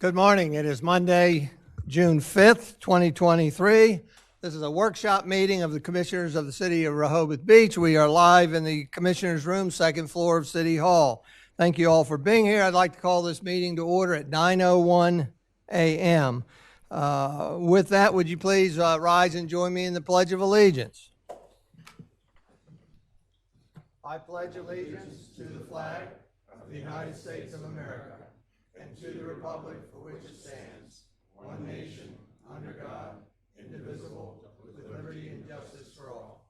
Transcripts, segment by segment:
Good morning. It is Monday, June 5th, 2023. This is a workshop meeting of the Commissioners of the City of Rehoboth Beach. We are live in the Commissioners' Room, second floor of City Hall. Thank you all for being here. I'd like to call this meeting to order at 9:01 a.m. With that, would you please rise and join me in the Pledge of Allegiance? I pledge allegiance to the flag of the United States of America and to the republic for which it stands, one nation, under God, indivisible, with liberty and justice for all.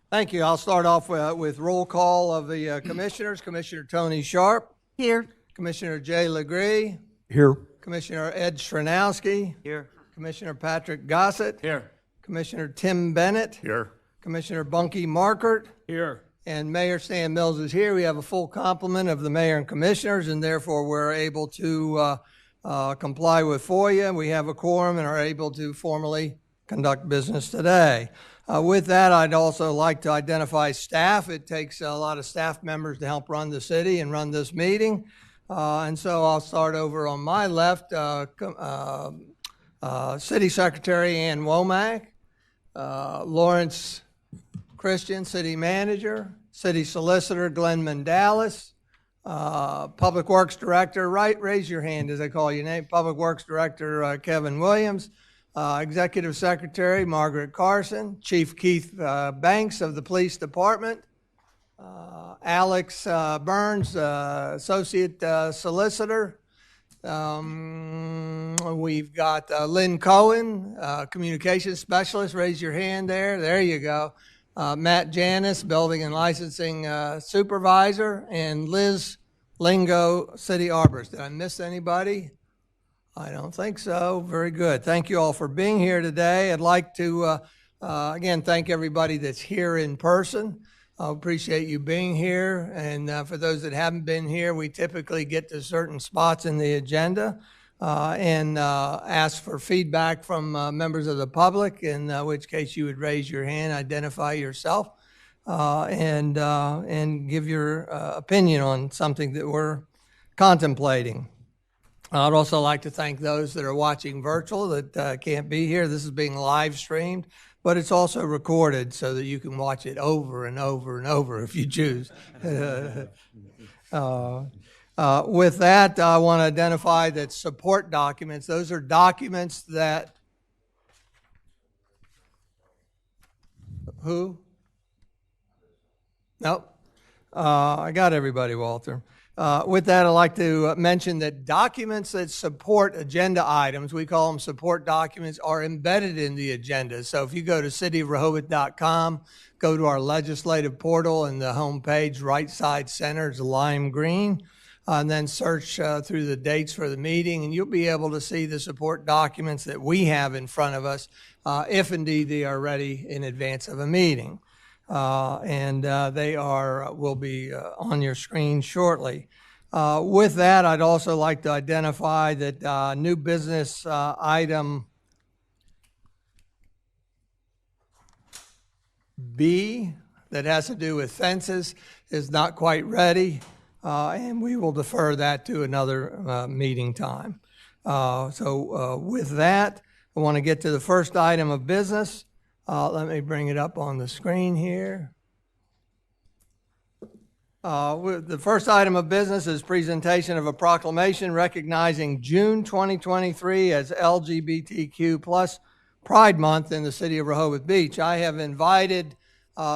Thank you. I'll start off with roll call of the commissioners. Commissioner Tony Sharp. Here. Commissioner Jay Legree. Here. Commissioner Ed Stranowski. Here. Commissioner Patrick Gossett. Here. Commissioner Tim Bennett. Here. Commissioner Bunky Markert. Here. And Mayor Stan Mills is here. We have a full complement of the mayor and commissioners, and therefore we're able to comply with FOIA. We have a quorum and are able to formally conduct business today. With that, I'd also like to identify staff. It takes a lot of staff members to help run the city and run this meeting. And so I'll start over on my left. City Secretary Ann Womack, Lawrence Christian, City Manager, City Solicitor Glenn Mandalis, Public Works Director, raise your hand as I call your name, Public Works Director Kevin Williams, Executive Secretary Margaret Carson, Chief Keith Banks of the Police Department, Alex Burns, Associate Solicitor. We've got Lynn Cohen, Communications Specialist. Raise your hand there. There you go. Matt Janis, Building and Licensing Supervisor, and Liz Lingo, City Arborist. Did I miss anybody? I don't think so. Very good. Thank you all for being here today. I'd like to, again, thank everybody that's here in person. I appreciate you being here. And for those that haven't been here, we typically get to certain spots in the agenda and ask for feedback from members of the public, in which case you would raise your hand, identify yourself, and give your opinion on something that we're contemplating. I'd also like to thank those that are watching virtual that can't be here. This is being live streamed, but it's also recorded so that you can watch it over and over and over if you choose. With that, I want to identify that support documents, those are documents that, who? Nope. I got everybody, Walter. With that, I'd like to mention that documents that support agenda items, we call them support documents, are embedded in the agenda. So if you go to cityofrehoboth.com, go to our legislative portal, and the home page, right side center is lime green, and then search through the dates for the meeting, and you'll be able to see the support documents that we have in front of us, if indeed they are ready in advance of a meeting. And they will be on your screen shortly. With that, I'd also like to identify that new business item B that has to do with fences is not quite ready, and we will defer that to another meeting time. With that, I want to get to the first item of business. Let me bring it up on the screen here. The first item of business is presentation of a proclamation recognizing June 2023 as LGBTQ plus Pride Month in the city of Rehoboth Beach. I have invited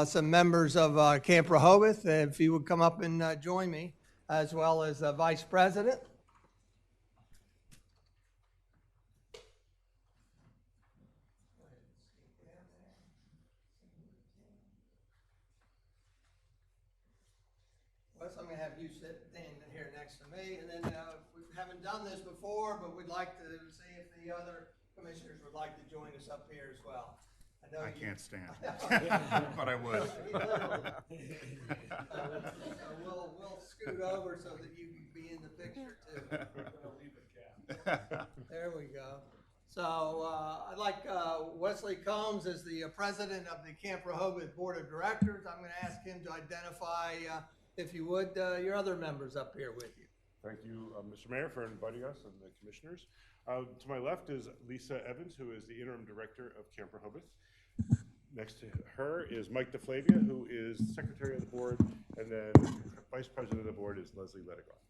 some members of Camp Rehoboth, if you would come up and join me, as well as Vice President. I'm going to have you sit in here next to me, and then we haven't done this before, but we'd like to see if the other commissioners would like to join us up here as well. I can't stand, but I would. We'll scoot over so that you can be in the picture too. There we go. So I'd like Wesley Combs as the president of the Camp Rehoboth Board of Directors. I'm going to ask him to identify, if you would, your other members up here with you. Thank you, Mr. Mayor, for inviting us and the commissioners. To my left is Lisa Evans, who is the interim director of Camp Rehoboth. Next to her is Mike DeFlavia, who is secretary of the board, and then vice president of the board is Leslie Ledigoff.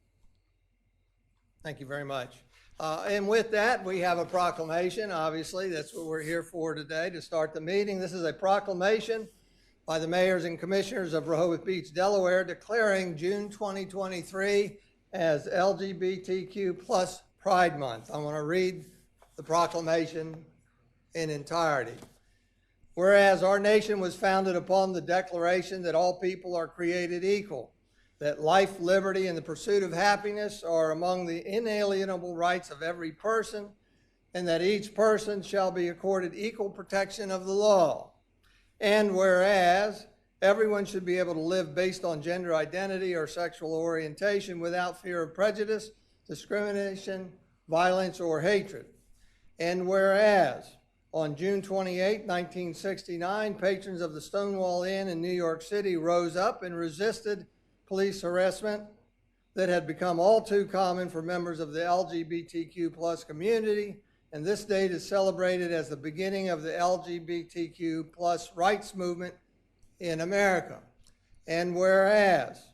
Thank you very much. And with that, we have a proclamation. Obviously, that's what we're here for today to start the meeting. This is a proclamation by the mayors and commissioners of Rehoboth Beach, Delaware, declaring June 2023 as LGBTQ plus Pride Month. I want to read the proclamation in entirety. Whereas our nation was founded upon the declaration that all people are created equal, that life, liberty, and the pursuit of happiness are among the inalienable rights of every person, and that each person shall be accorded equal protection of the law. And whereas everyone should be able to live based on gender identity or sexual orientation without fear of prejudice, discrimination, violence, or hatred. And whereas on June 28, 1969, patrons of the Stonewall Inn in New York City rose up and resisted police harassment that had become all too common for members of the LGBTQ plus community, and this date is celebrated as the beginning of the LGBTQ plus rights movement in America. And whereas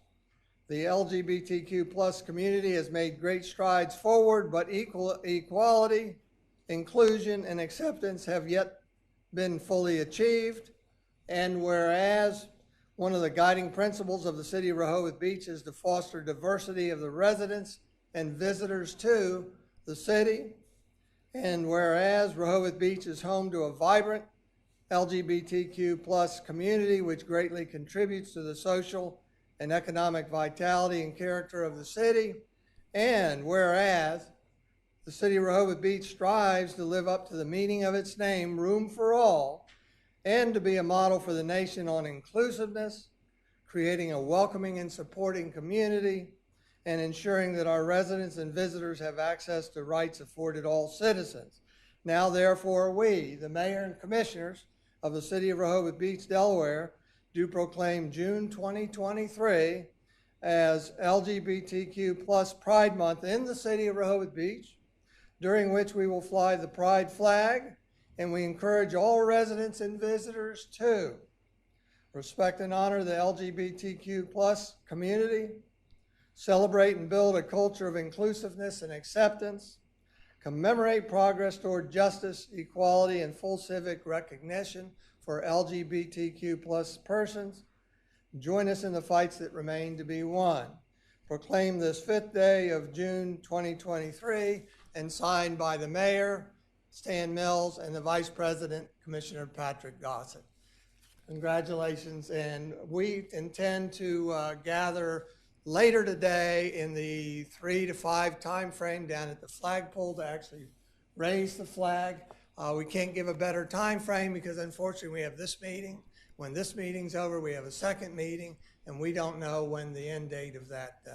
the LGBTQ plus community has made great strides forward, but equality, inclusion, and acceptance have yet been fully achieved. And whereas one of the guiding principles of the city of Rehoboth Beach is to foster diversity of the residents and visitors to the city. And whereas Rehoboth Beach is home to a vibrant LGBTQ plus community, which greatly contributes to the social and economic vitality and character of the city. And whereas the city of Rehoboth Beach strives to live up to the meaning of its name, Room for All, and to be a model for the nation on inclusiveness, creating a welcoming and supporting community, and ensuring that our residents and visitors have access to rights afforded all citizens. Now, therefore, we, the mayor and commissioners of the city of Rehoboth Beach, Delaware, do proclaim June 2023 as LGBTQ plus Pride Month in the city of Rehoboth Beach, during which we will fly the pride flag, and we encourage all residents and visitors to respect and honor the LGBTQ plus community, celebrate and build a culture of inclusiveness and acceptance, commemorate progress toward justice, equality, and full civic recognition for LGBTQ plus persons. Join us in the fights that remain to be won. Proclaim this 5th day of June 2023 and signed by the mayor, Stan Mills, and the vice president, Commissioner Patrick Gossett. Congratulations, and we intend to gather later today in the 3 to 5 time frame down at the flagpole to actually raise the flag. We can't give a better time frame because unfortunately we have this meeting. When this meeting's over, we have a second meeting, and we don't know when the end date of that,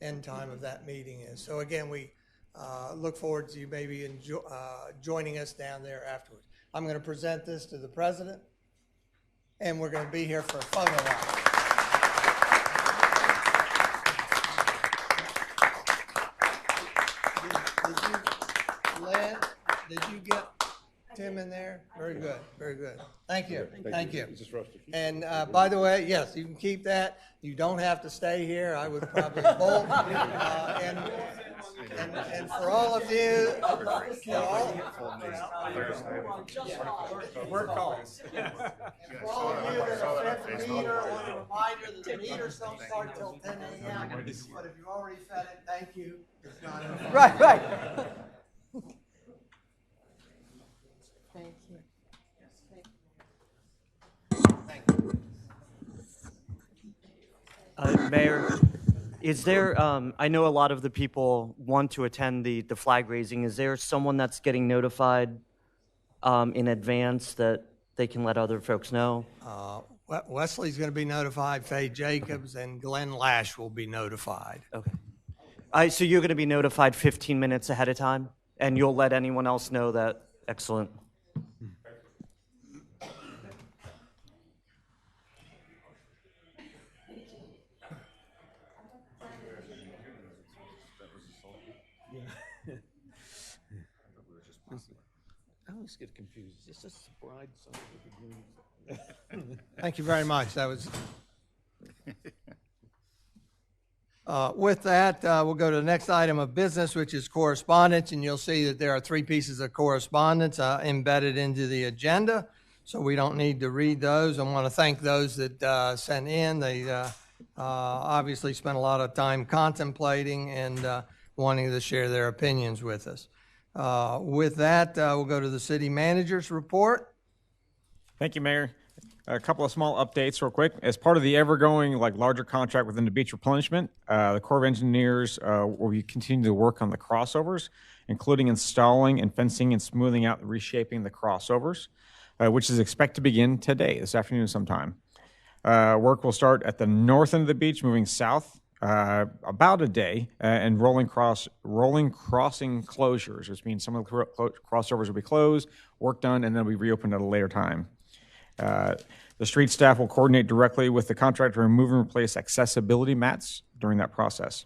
end time of that meeting is. So again, we look forward to you maybe joining us down there afterwards. I'm going to present this to the president, and we're going to be here for a photo op. Did you get Tim in there? Very good, very good. Thank you, thank you. Is this for us to keep? And by the way, yes, you can keep that. You don't have to stay here. I would probably bolt. And for all of you, Work calls. for all of you that are fed the meter, I want to remind you that the meters don't start until 10 a.m. But if you've already fed it, thank you. It's not over. Right. Thank you. Mayor, is there, I know a lot of the people want to attend the flag raising. Is there someone that's getting notified in advance that they can let other folks know? Wesley's going to be notified, Faye Jacobs, and Glenn Lash will be notified. Okay. So you're going to be notified 15 minutes ahead of time, and you'll let anyone else know that? Excellent. always get confused. Is this a bride son of the groom? Thank you very much. That was. With that, we'll go to the next item of business, which is correspondence, and you'll see that there are 3 pieces of correspondence embedded into the agenda, so we don't need to read those. I want to thank those that sent in. They obviously spent a lot of time contemplating and wanting to share their opinions with us. With that, we'll go to the city manager's report. Thank you, Mayor. A couple of small updates real quick. As part of the ever-going, larger contract within the beach replenishment, the Corps of Engineers will be continuing to work on the crossovers, including installing and fencing and smoothing out and reshaping the crossovers, which is expected to begin today, this afternoon sometime. Work will start at the north end of the beach, moving south about a day, and rolling crossing closures, which means some of the crossovers will be closed, work done, and then will be reopened at a later time. The street staff will coordinate directly with the contractor to remove and replace accessibility mats during that process.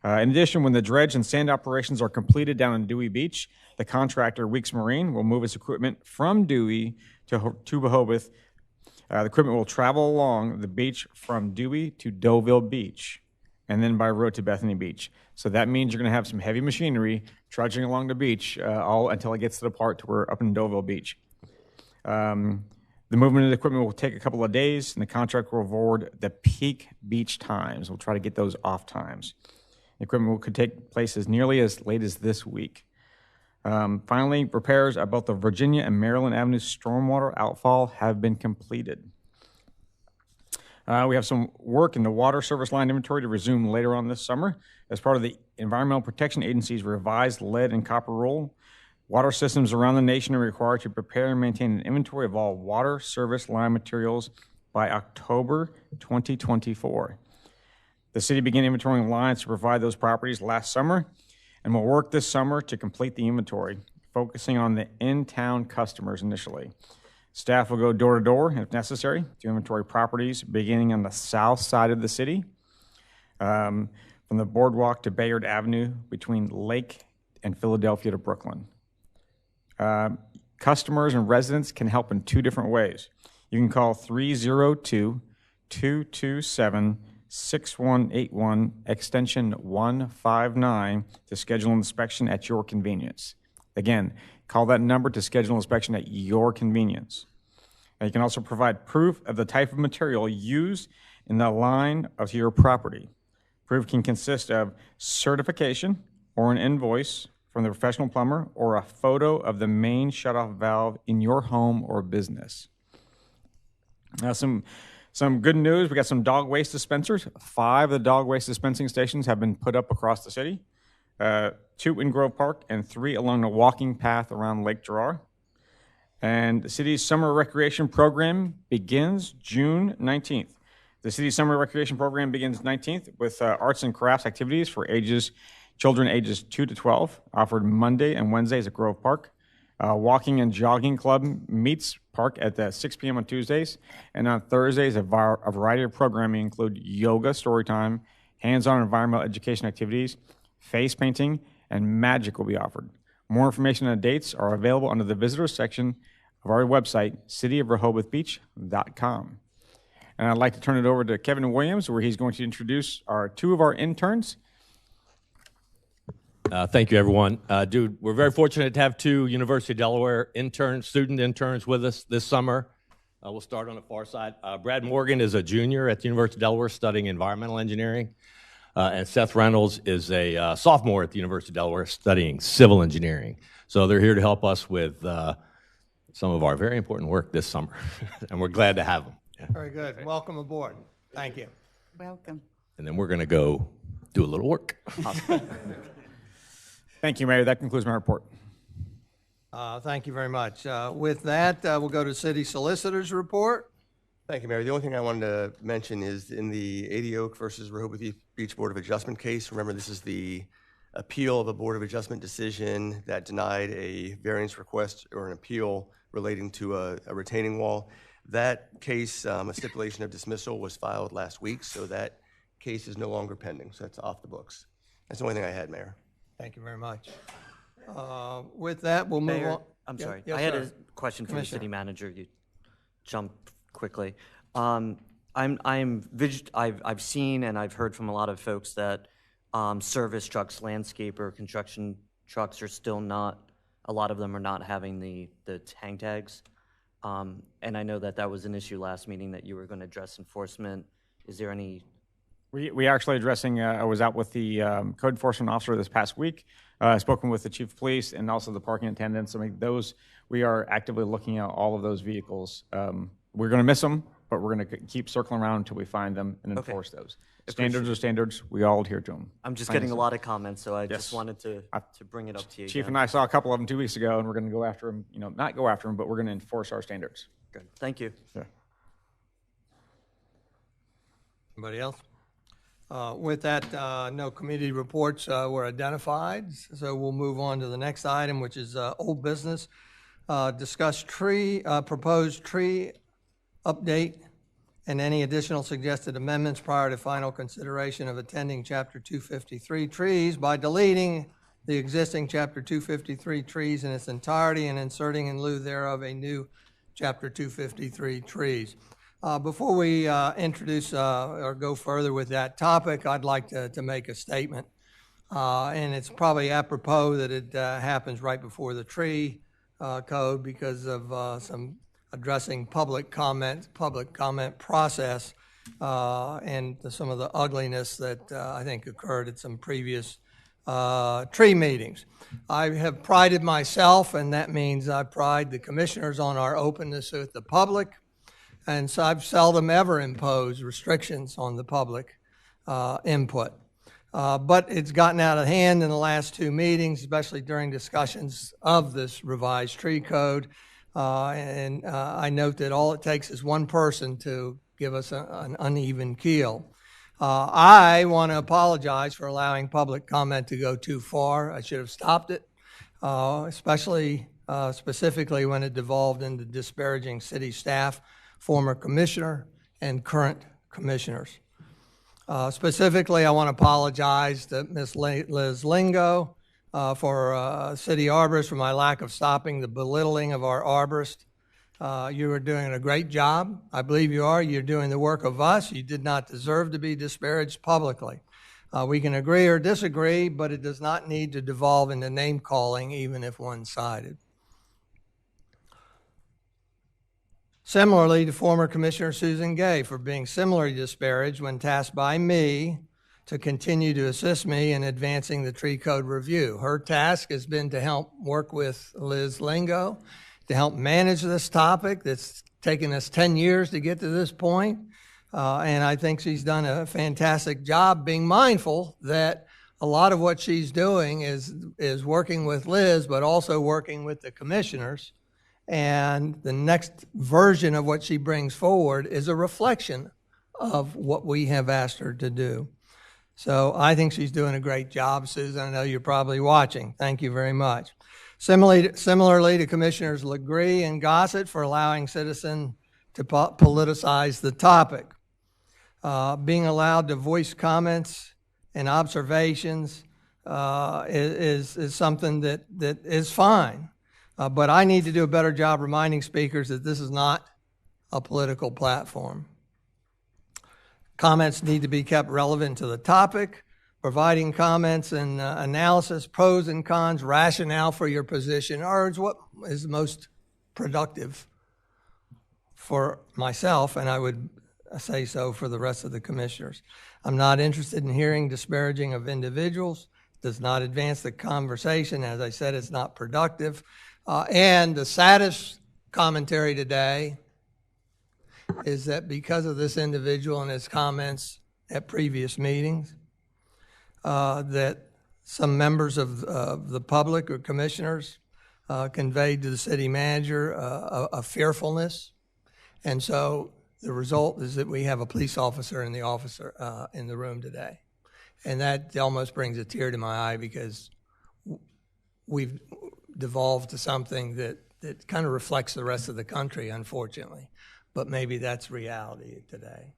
In addition, when the dredge and sand operations are completed down in Dewey Beach, the contractor, Weeks Marine, will move its equipment from Dewey to Rehoboth. The equipment will travel along the beach from Dewey to Deauville Beach, and then by road to Bethany Beach. So that means you're going to have some heavy machinery trudging along the beach all until it gets to the part to where up in Deauville Beach. The movement of the equipment will take a couple of days, and the contractor will award the peak beach times. We'll try to get those off times. The equipment could take place as nearly as late as this week. Finally, repairs at both the Virginia and Maryland Avenue stormwater outfall have been completed. We have some work in the water service line inventory to resume later on this summer. As part of the Environmental Protection Agency's revised lead and copper rule, water systems around the nation are required to prepare and maintain an inventory of all water service line materials by October 2024. The city began inventorying lines to provide those properties last summer and will work this summer to complete the inventory, focusing on the in-town customers initially. Staff will go door to door, if necessary, to inventory properties beginning on the south side of the city, from the boardwalk to Bayard Avenue between Lake and Philadelphia to Brooklyn. Customers and residents can help in 2 different ways. You can call 302-227-6181, extension 159, to schedule an inspection at your convenience. Again, call that number to schedule an inspection at your convenience. And you can also provide proof of the type of material used in the line of your property. Proof can consist of certification or an invoice from the professional plumber or a photo of the main shutoff valve in your home or business. Now, some good news. We got some dog waste dispensers. 5 of the dog waste dispensing stations have been put up across the city. 2 in Grove Park and 3 along the walking path around Lake Gerard. And the city's summer recreation program begins June 19th. The city's summer recreation program begins 19th with arts and crafts activities for children ages 2 to 12, offered Monday and Wednesdays at Grove Park. Walking and Jogging Club meets park at 6 p.m. on Tuesdays. And on Thursdays, a variety of programming include yoga, story time, hands-on environmental education activities, face painting, and magic will be offered. More information and dates are available under the visitors section of our website, cityofrehobothbeach.com. And I'd like to turn it over to Kevin Williams, where he's going to introduce 2 of our interns. Thank you, everyone. We're very fortunate to have 2 University of Delaware student interns with us this summer. We'll start on the far side. Brad Morgan is a junior at the University of Delaware studying environmental engineering. And Seth Reynolds is a sophomore at the University of Delaware studying civil engineering. So they're here to help us with some of our very important work this summer. And we're glad to have them. Yeah. Very good. Welcome aboard. Thank you. Welcome. And then we're going to go do a little work. Thank you, Mayor. That concludes my report. Thank you very much. With that, we'll go to City Solicitor's report. Thank you, Mayor. The only thing I wanted to mention is in the 80 Oak versus Rehoboth Beach Board of Adjustment case. Remember, this is the appeal of a Board of Adjustment decision that denied a variance request or an appeal relating to a retaining wall. That case, a stipulation of dismissal was filed last week, so that case is no longer pending. So that's off the books. That's the only thing I had, Mayor. Thank you very much. With that, we'll move Mayor, on. I'm Yeah, sorry. yes, I had sir. a question for the Commissioner. city manager. You jumped quickly. I've seen and I've heard from a lot of folks that service trucks, landscaper, construction trucks are still not. A lot of them are not having the hang tags. And I know that that was an issue last meeting that you were going to address enforcement. Is there any? We actually addressing, I was out with the code enforcement officer this past week, spoken with the chief of police and also the parking attendants. I mean, we are actively looking at all of those vehicles. We're going to miss them, but we're going to keep circling around until we find them and enforce those. Standards are standards. We all adhere to them. I'm just getting a lot of comments, so I just wanted to bring it up to you. Chief again. and I saw a couple of them 2 weeks ago, and we're going to go after them, not go after them, but we're going to enforce our standards. Good. Thank you. Yeah. Anybody else? With that, no committee reports were identified, so we'll move on to the next item, which is old business. Discuss proposed tree update and any additional suggested amendments prior to final consideration of attending Chapter 253 trees by deleting the existing Chapter 253 trees in its entirety and inserting in lieu thereof a new Chapter 253 trees. Before we introduce or go further with that topic, I'd like to make a statement. And it's probably apropos that it happens right before the tree code because of some addressing public comment process and some of the ugliness that I think occurred at some previous tree meetings. I have prided myself, and that means I pride the commissioners on our openness with the public. And so I've seldom ever imposed restrictions on the public input. But it's gotten out of hand in the last two meetings, especially during discussions of this revised tree code. And I note that all it takes is one person to give us an uneven keel. I want to apologize for allowing public comment to go too far. I should have stopped it, especially specifically when it devolved into disparaging city staff, former commissioner, and current commissioners. Specifically, I want to apologize to Ms. Liz Lingo for city arborist for my lack of stopping the belittling of our arborist. You are doing a great job. I believe you are. You're doing the work of us. You did not deserve to be disparaged publicly. We can agree or disagree, but it does not need to devolve into name calling, even if one-sided. Similarly to former Commissioner Susan Gay for being similarly disparaged when tasked by me to continue to assist me in advancing the tree code review. Her task has been to help work with Liz Lingo, to help manage this topic that's taken us 10 years to get to this point. And I think she's done a fantastic job being mindful that a lot of what she's doing is working with Liz, but also working with the commissioners. And the next version of what she brings forward is a reflection of what we have asked her to do. So I think she's doing a great job, Susan. I know you're probably watching. Thank you very much. Similarly to Commissioners Legree and Gossett for allowing citizen to politicize the topic. Being allowed to voice comments and observations is something that is fine. But I need to do a better job reminding speakers that this is not a political platform. Comments need to be kept relevant to the topic, providing comments and analysis, pros and cons, rationale for your position, or is what is most productive for myself, and I would say so for the rest of the commissioners. I'm not interested in hearing disparaging of individuals. It does not advance the conversation. As I said, it's not productive. And the saddest commentary today is that because of this individual and his comments at previous meetings, that some members of the public or commissioners conveyed to the city manager a fearfulness. And so the result is that we have a police officer in the room today. And that almost brings a tear to my eye because we've devolved to something that kind of reflects the rest of the country, unfortunately. But maybe that's reality today.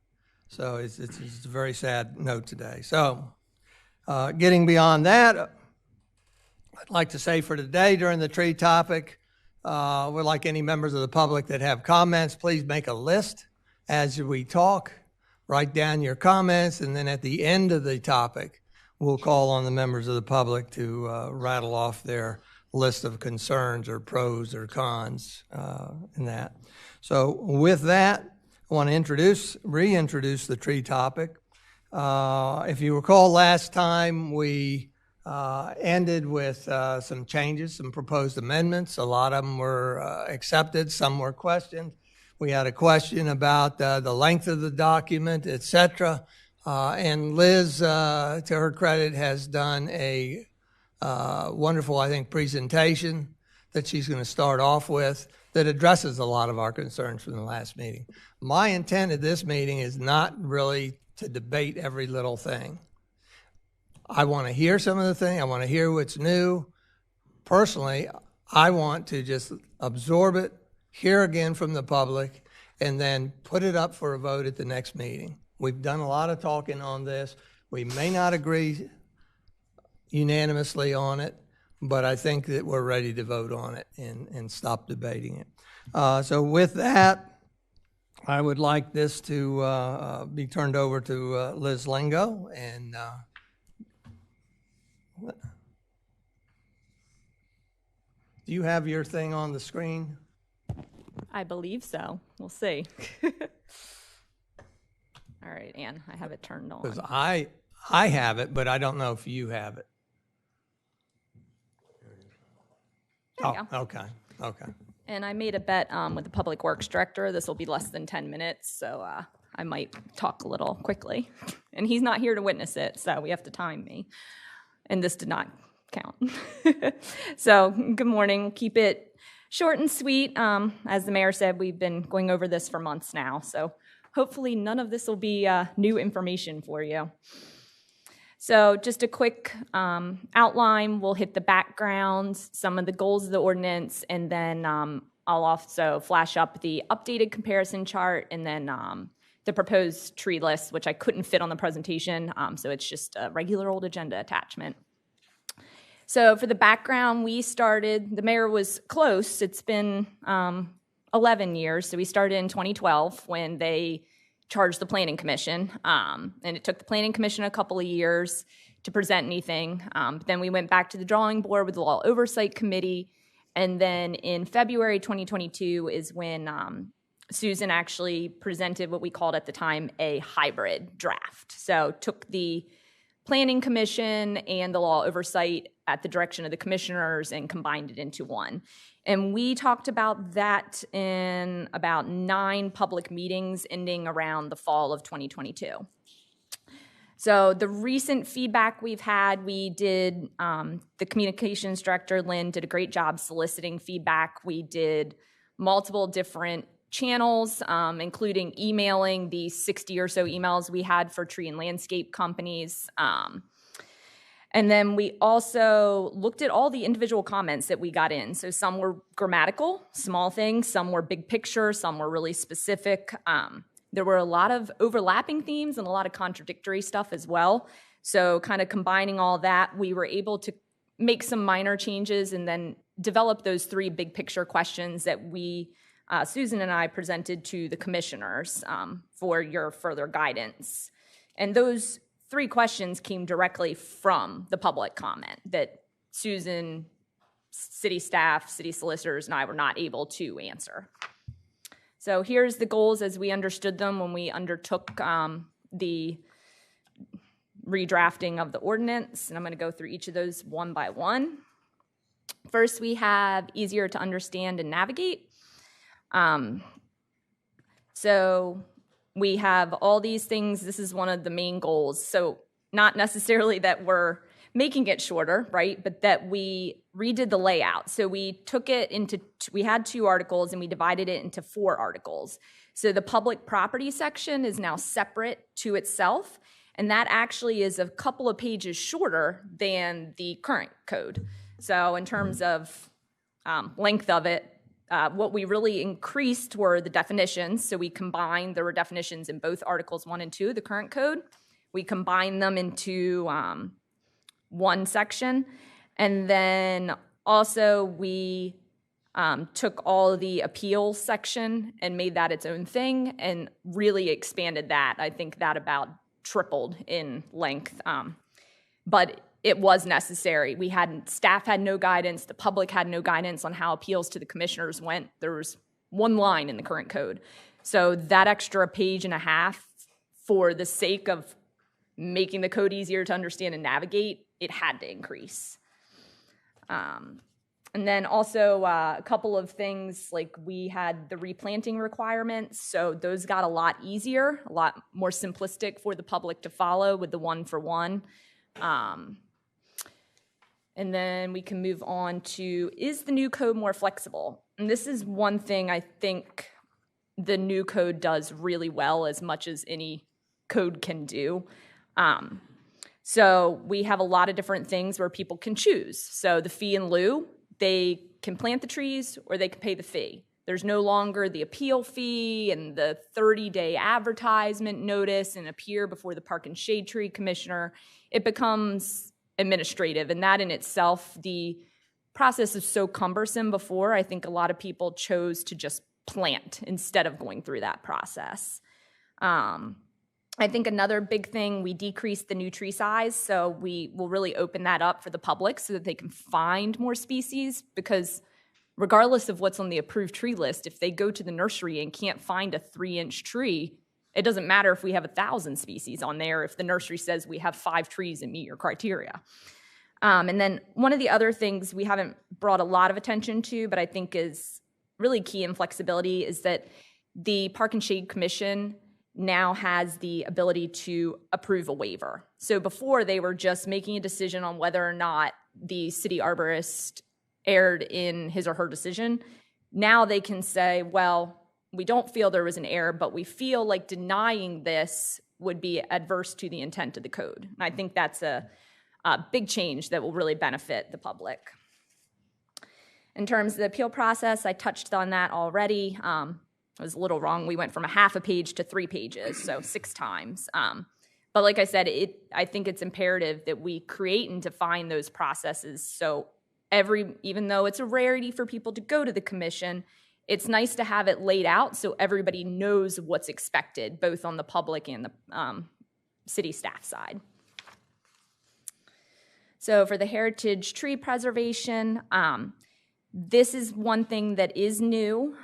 So it's a very sad note today. So getting beyond that, I'd like to say for today during the tree topic, we'd like any members of the public that have comments, please make a list as we talk. Write down your comments, and then at the end of the topic, we'll call on the members of the public to rattle off their list of concerns or pros or cons in that. So with that, I want to reintroduce the tree topic. If you recall last time, we ended with some changes, some proposed amendments. A lot of them were accepted, some were questioned. We had a question about the length of the document, et cetera. And Liz, to her credit, has done a wonderful, I think, presentation that she's going to start off with that addresses a lot of our concerns from the last meeting. My intent at this meeting is not really to debate every little thing. I want to hear some of the things. I want to hear what's new. Personally, I want to just absorb it, hear again from the public, and then put it up for a vote at the next meeting. We've done a lot of talking on this. We may not agree unanimously on it, but I think that we're ready to vote on it and stop debating it. So with that, I would like this to be turned over to Liz Lingo. And do you have your thing on the screen? I believe so. We'll see. All right, Ann, I have it turned on. Because I have it, but I don't know if you have it. There you go. Okay. And I made a bet with the Public Works Director. This will be less than 10 minutes, so I might talk a little quickly. And he's not here to witness it, so we have to time me. And this did not count. So, good morning. Keep it short and sweet. As the mayor said, we've been going over this for months now, so hopefully none of this will be new information for you. So just a quick outline. We'll hit the background, some of the goals of the ordinance, and then I'll also flash up the updated comparison chart and then the proposed tree list, which I couldn't fit on the presentation, so it's just a regular old agenda attachment. So for the background, the mayor was close. It's been 11 years, so we started in 2012 when they charged the Planning Commission, and it took the Planning Commission a couple of years to present anything. Then we went back to the drawing board with the Law Oversight Committee, and then in February 2022 is when Susan actually presented what we called at the time a hybrid draft. So took the Planning Commission and the Law Oversight at the direction of the commissioners and combined it into one. And we talked about that in about 9 public meetings ending around the fall of 2022. So the recent feedback we've had, we did, the communications director, Lynn, did a great job soliciting feedback. We did multiple different channels, including emailing the 60 or so emails we had for tree and landscape companies. And then we also looked at all the individual comments that we got in. So some were grammatical, small things, some were big picture, some were really specific. There were a lot of overlapping themes and a lot of contradictory stuff as well. So kind of combining all that, we were able to make some minor changes and then develop those 3 big picture questions that we, Susan and I, presented to the commissioners for your further guidance. And those 3 questions came directly from the public comment that Susan, city staff, city solicitors, and I were not able to answer. So here's the goals as we understood them when we undertook the redrafting of the ordinance, and I'm going to go through each of those one by one. First, we have easier to understand and navigate. So we have all these things. This is one of the main goals. So not necessarily that we're making it shorter, right? But that we redid the layout. So we took it into, we had 2 articles and we divided it into 4 articles. So the public property section is now separate to itself. And that actually is a couple of pages shorter than the current code. So in terms of length of it, what we really increased were the definitions. So we combined, there were definitions in both Articles 1 and 2 of the current code. We combined them into one section. And then also we took all the appeal section and made that its own thing and really expanded that. I think that about tripled in length. But it was necessary. Staff had no guidance, the public had no guidance on how appeals to the commissioners went. There was one line in the current code. So that extra page and a half, for the sake of making the code easier to understand and navigate, it had to increase. And then also a couple of things, like we had the replanting requirements, so those got a lot easier, a lot more simplistic for the public to follow with the 1-for-1. And then we can move on to, is the new code more flexible? And this is one thing I think the new code does really well, as much as any code can do. So we have a lot of different things where people can choose. So the fee in lieu, they can plant the trees or they can pay the fee. There's no longer the appeal fee and the 30-day advertisement notice and appear before the Park and Shade Tree Commissioner. It becomes administrative, and that in itself, the process is so cumbersome before, I think a lot of people chose to just plant instead of going through that process. I think another big thing, we decreased the new tree size, so we will really open that up for the public so that they can find more species, because regardless of what's on the approved tree list, if they go to the nursery and can't find a 3-inch tree, it doesn't matter if we have 1,000 species on there if the nursery says we have 5 trees that meet your criteria. And then one of the other things we haven't brought a lot of attention to, but I think is really key in flexibility, is that the Park and Shade Commission now has the ability to approve a waiver. So before, they were just making a decision on whether or not the city arborist erred in his or her decision. Now they can say, well, we don't feel there was an error, but we feel like denying this would be adverse to the intent of the code. And I think that's a big change that will really benefit the public. In terms of the appeal process, I touched on that already. I was a little wrong. We went from a half a page to 3 pages, so 6 times. But like I said, I think it's imperative that we create and define those processes. So even though it's a rarity for people to go to the commission, it's nice to have it laid out so everybody knows what's expected, both on the public and the city staff side. So for the heritage tree preservation, this is one thing that is new.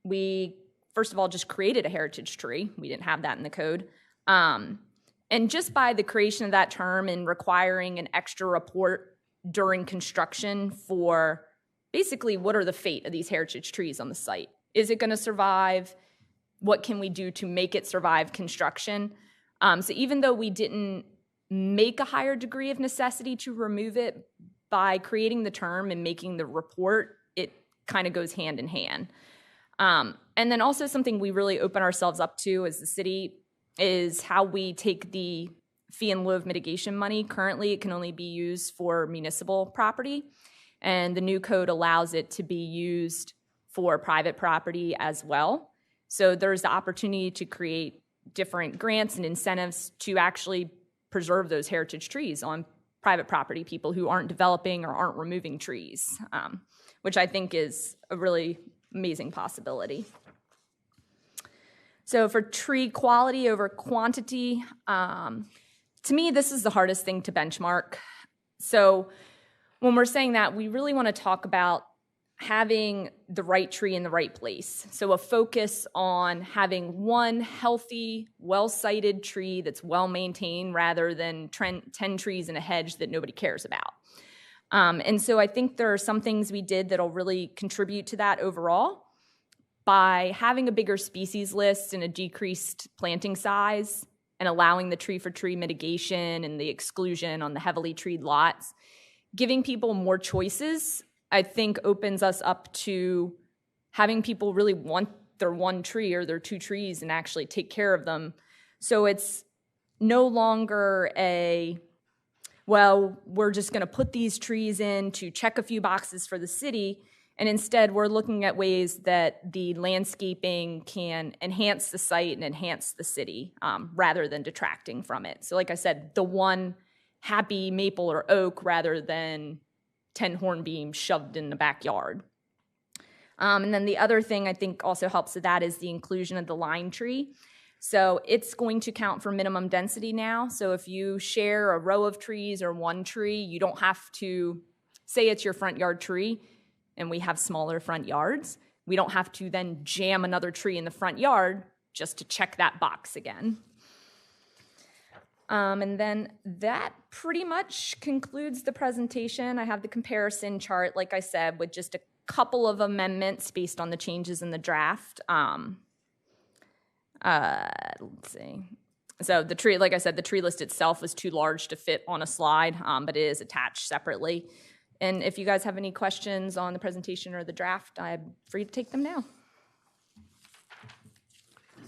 We, first of all, just created a heritage tree. We didn't have that in the code. And just by the creation of that term and requiring an extra report during construction for basically what are the fate of these heritage trees on the site? Is it going to survive? What can we do to make it survive construction? So even though we didn't make a higher degree of necessity to remove it, by creating the term and making the report, it kind of goes hand in hand. And then also something we really open ourselves up to as the city is how we take the fee in lieu of mitigation money. Currently, it can only be used for municipal property, and the new code allows it to be used for private property as well. So there's the opportunity to create different grants and incentives to actually preserve those heritage trees on private property, people who aren't developing or aren't removing trees, which I think is a really amazing possibility. So for tree quality over quantity, to me, this is the hardest thing to benchmark. So when we're saying that, we really want to talk about having the right tree in the right place. So a focus on having one healthy, well-sited tree that's well-maintained rather than 10 trees in a hedge that nobody cares about. And so I think there are some things we did that'll really contribute to that overall. By having a bigger species list and a decreased planting size and allowing the tree-for-tree mitigation and the exclusion on the heavily treed lots, giving people more choices, I think opens us up to having people really want their one tree or their 2 trees and actually take care of them. So it's no longer well, we're just going to put these trees in to check a few boxes for the city, and instead we're looking at ways that the landscaping can enhance the site and enhance the city rather than detracting from it. So like I said, the one happy maple or oak rather than 10 hornbeams shoved in the backyard. And then the other thing I think also helps with that is the inclusion of the lime tree. So it's going to count for minimum density now. So if you share a row of trees or one tree, you don't have to say it's your front yard tree, and we have smaller front yards. We don't have to then jam another tree in the front yard just to check that box again. And then that pretty much concludes the presentation. I have the comparison chart, like I said, with just a couple of amendments based on the changes in the draft. Let's see. So the tree, like I said, the tree list itself is too large to fit on a slide, but it is attached separately. And if you guys have any questions on the presentation or the draft, I'm free to take them now.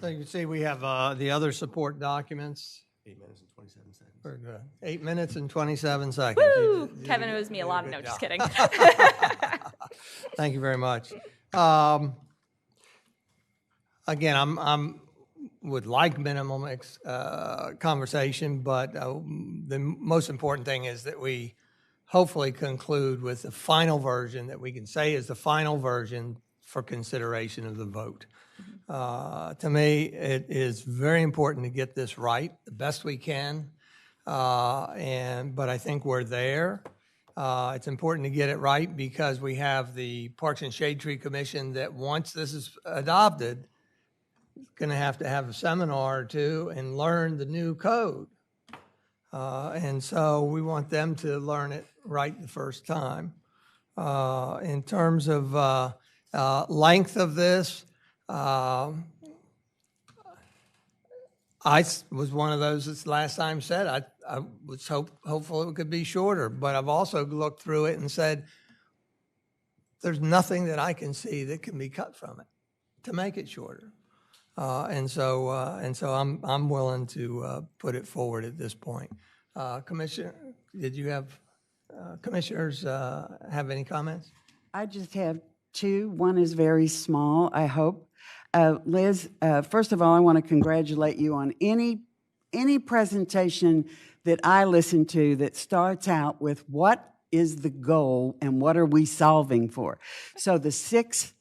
So you can see we have the other support documents. 8 minutes and 27 seconds. For 8 minutes and 27 seconds. Woo! Kevin owes me a lot. No, just kidding. Thank you very much. Again, I'm would like minimum conversation, but the most important thing is that we hopefully conclude with the final version that we can say is the final version for consideration of the vote. To me, it is very important to get this right the best we can, but I think we're there. It's important to get it right because we have the Parks and Shade Tree Commission that once this is adopted, is going to have a seminar or two and learn the new code. And so we want them to learn it right the first time. In terms of length of this, I was one of those that last time said I was hopeful it could be shorter, but I've also looked through it and said there's nothing that I can see that can be cut from it to make it shorter. And so I'm willing to put it forward at this point. Commissioner, did you have commissioners have any comments? I just have two. One is very small, I hope. Liz, first of all, I want to congratulate you on any presentation that I listen to that starts out with what is the goal and what are we solving for. So the six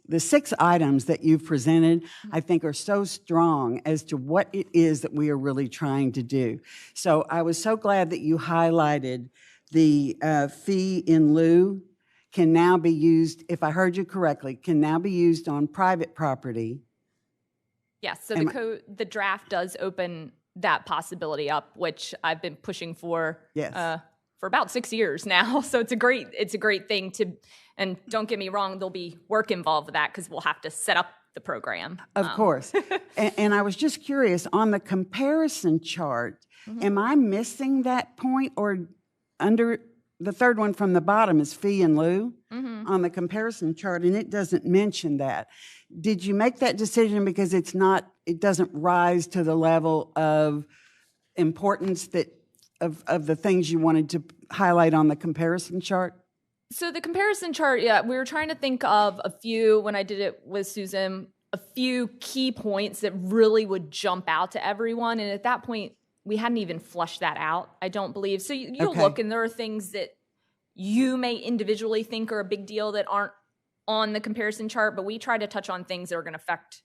items that you've presented, I think, are so strong as to what it is that we are really trying to do. So I was so glad that you highlighted the fee in lieu can now be used, if I heard you correctly, can now be used on private property. Yes, so the draft does open that possibility up, which I've been pushing for for about 6 years now. So it's a great thing to, and don't get me wrong, there'll be work involved with that because we'll have to set up the program. Of course. And I was just curious, on the comparison chart, am I missing that point, or under the third one from the bottom is fee in lieu on the comparison chart, and it doesn't mention that. Did you make that decision because it doesn't rise to the level of importance of the things you wanted to highlight on the comparison chart? So the comparison chart, we were trying to think of a few, when I did it with Susan, a few key points that really would jump out to everyone. And at that point, we hadn't even flushed that out, I don't believe. So you'll look, and there are things that you may individually think are a big deal that aren't on the comparison chart, but we try to touch on things that are going to affect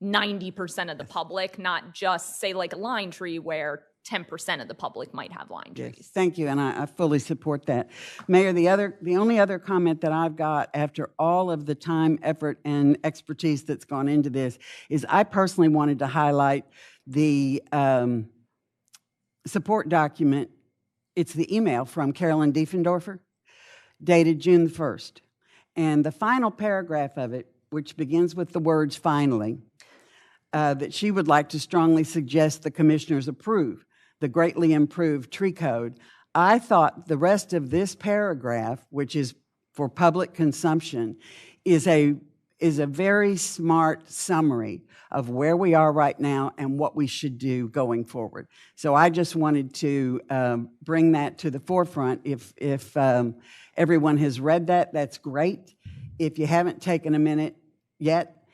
90% of the public, not just, say, like a lime tree where 10% of the public might have lime trees. Yes, thank you, and I fully support that. Mayor, the only other comment that I've got after all of the time, effort, and expertise that's gone into this is I personally wanted to highlight the support document. It's the email from Carolyn Diefendorfer, dated June 1st. And the final paragraph of it, which begins with the words "finally," that she would like to strongly suggest the commissioners approve the greatly improved tree code. I thought the rest of this paragraph, which is for public consumption, is a very smart summary of where we are right now and what we should do going forward. So I just wanted to bring that to the forefront. If everyone has read that, that's great. If you haven't taken a minute yet,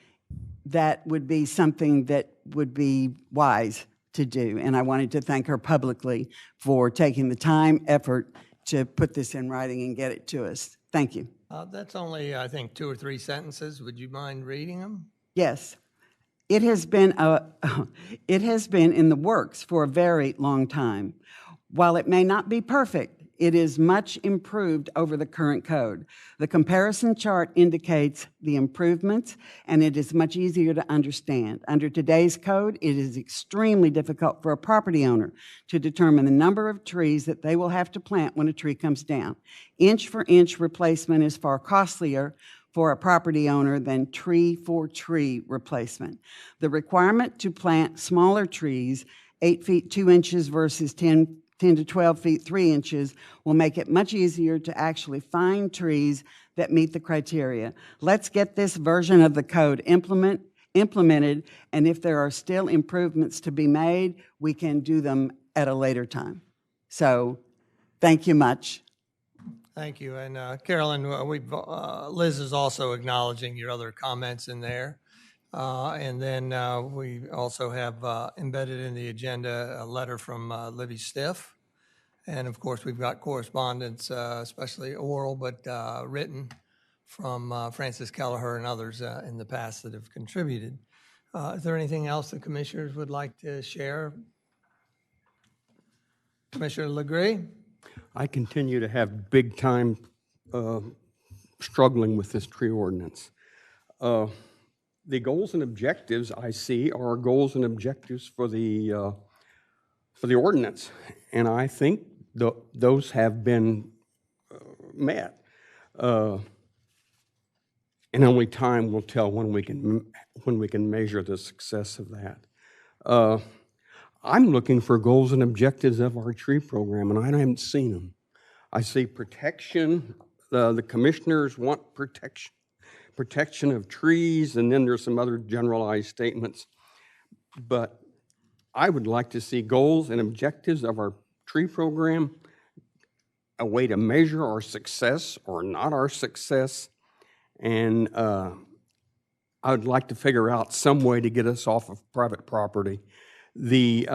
that would be something that would be wise to do. And I wanted to thank her publicly for taking the time, effort to put this in writing and get it to us. Thank you. That's only, I think, 2 or 3 sentences. Would you mind reading them? Yes. It has been it has been in the works for a very long time. While it may not be perfect, it is much improved over the current code. The comparison chart indicates the improvements, and it is much easier to understand. Under today's code, it is extremely difficult for a property owner to determine the number of trees that they will have to plant when a tree comes down. Inch-for-inch replacement is far costlier for a property owner than tree-for-tree replacement. The requirement to plant smaller trees, 8 feet 2 inches versus 10 to 12 feet 3 inches, will make it much easier to actually find trees that meet the criteria. Let's get this version of the code implemented, and if there are still improvements to be made, we can do them at a later time. So, thank you much. Thank you. And Carolyn, Liz is also acknowledging your other comments in there. And then we also have embedded in the agenda a letter from Libby Stiff. And of course, we've got correspondence, especially oral, but written from Francis Kelleher and others in the past that have contributed. Is there anything else the commissioners would like to share? Commissioner Legree? I continue to have big time struggling with this tree ordinance. The goals and objectives I see are goals and objectives for the ordinance, and I think those have been met. And only time will tell when we can measure the success of that. I'm looking for goals and objectives of our tree program, and I haven't seen them. I see protection. The commissioners want protection of trees, and then there's some other generalized statements. But I would like to see goals and objectives of our tree program, a way to measure our success or not our success, and I would like to figure out some way to get us off of private property. The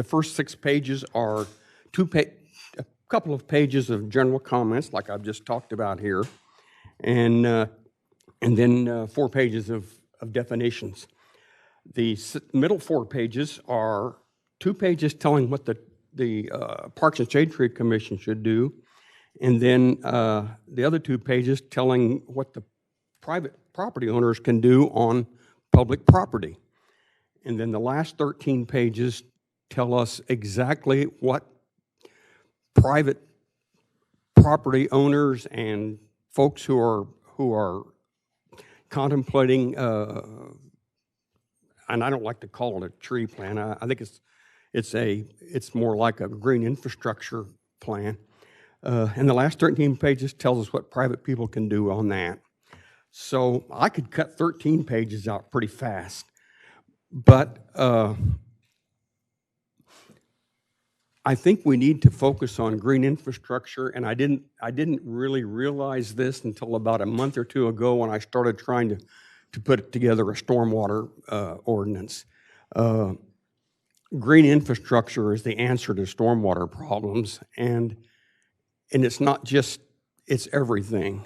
first 6 pages are a couple of pages of general comments, like I've just talked about here, and then 4 pages of definitions. The middle 4 pages are 2 pages telling what the Parks and Shade Tree Commission should do, and then the other 2 pages telling what the private property owners can do on public property. And then the last 13 pages tell us exactly what private property owners and folks who are contemplating, and I don't like to call it a tree plan. I think it's more like a green infrastructure plan. And the last 13 pages tells us what private people can do on that. So I could cut 13 pages out pretty fast. But I think we need to focus on green infrastructure, and I didn't really realize this until about a month or 2 ago when I started trying to put together a stormwater ordinance. Green infrastructure is the answer to stormwater problems, and it's not just, it's everything.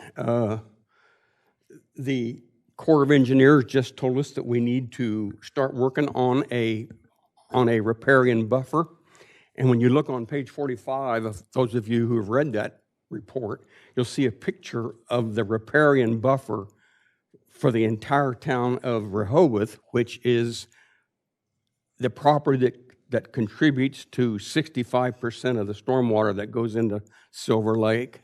The Corps of Engineers just told us that we need to start working on a riparian buffer. And when you look on page 45, of those of you who have read that report, you'll see a picture of the riparian buffer for the entire town of Rehoboth, which is the property that contributes to 65% of the stormwater that goes into Silver Lake.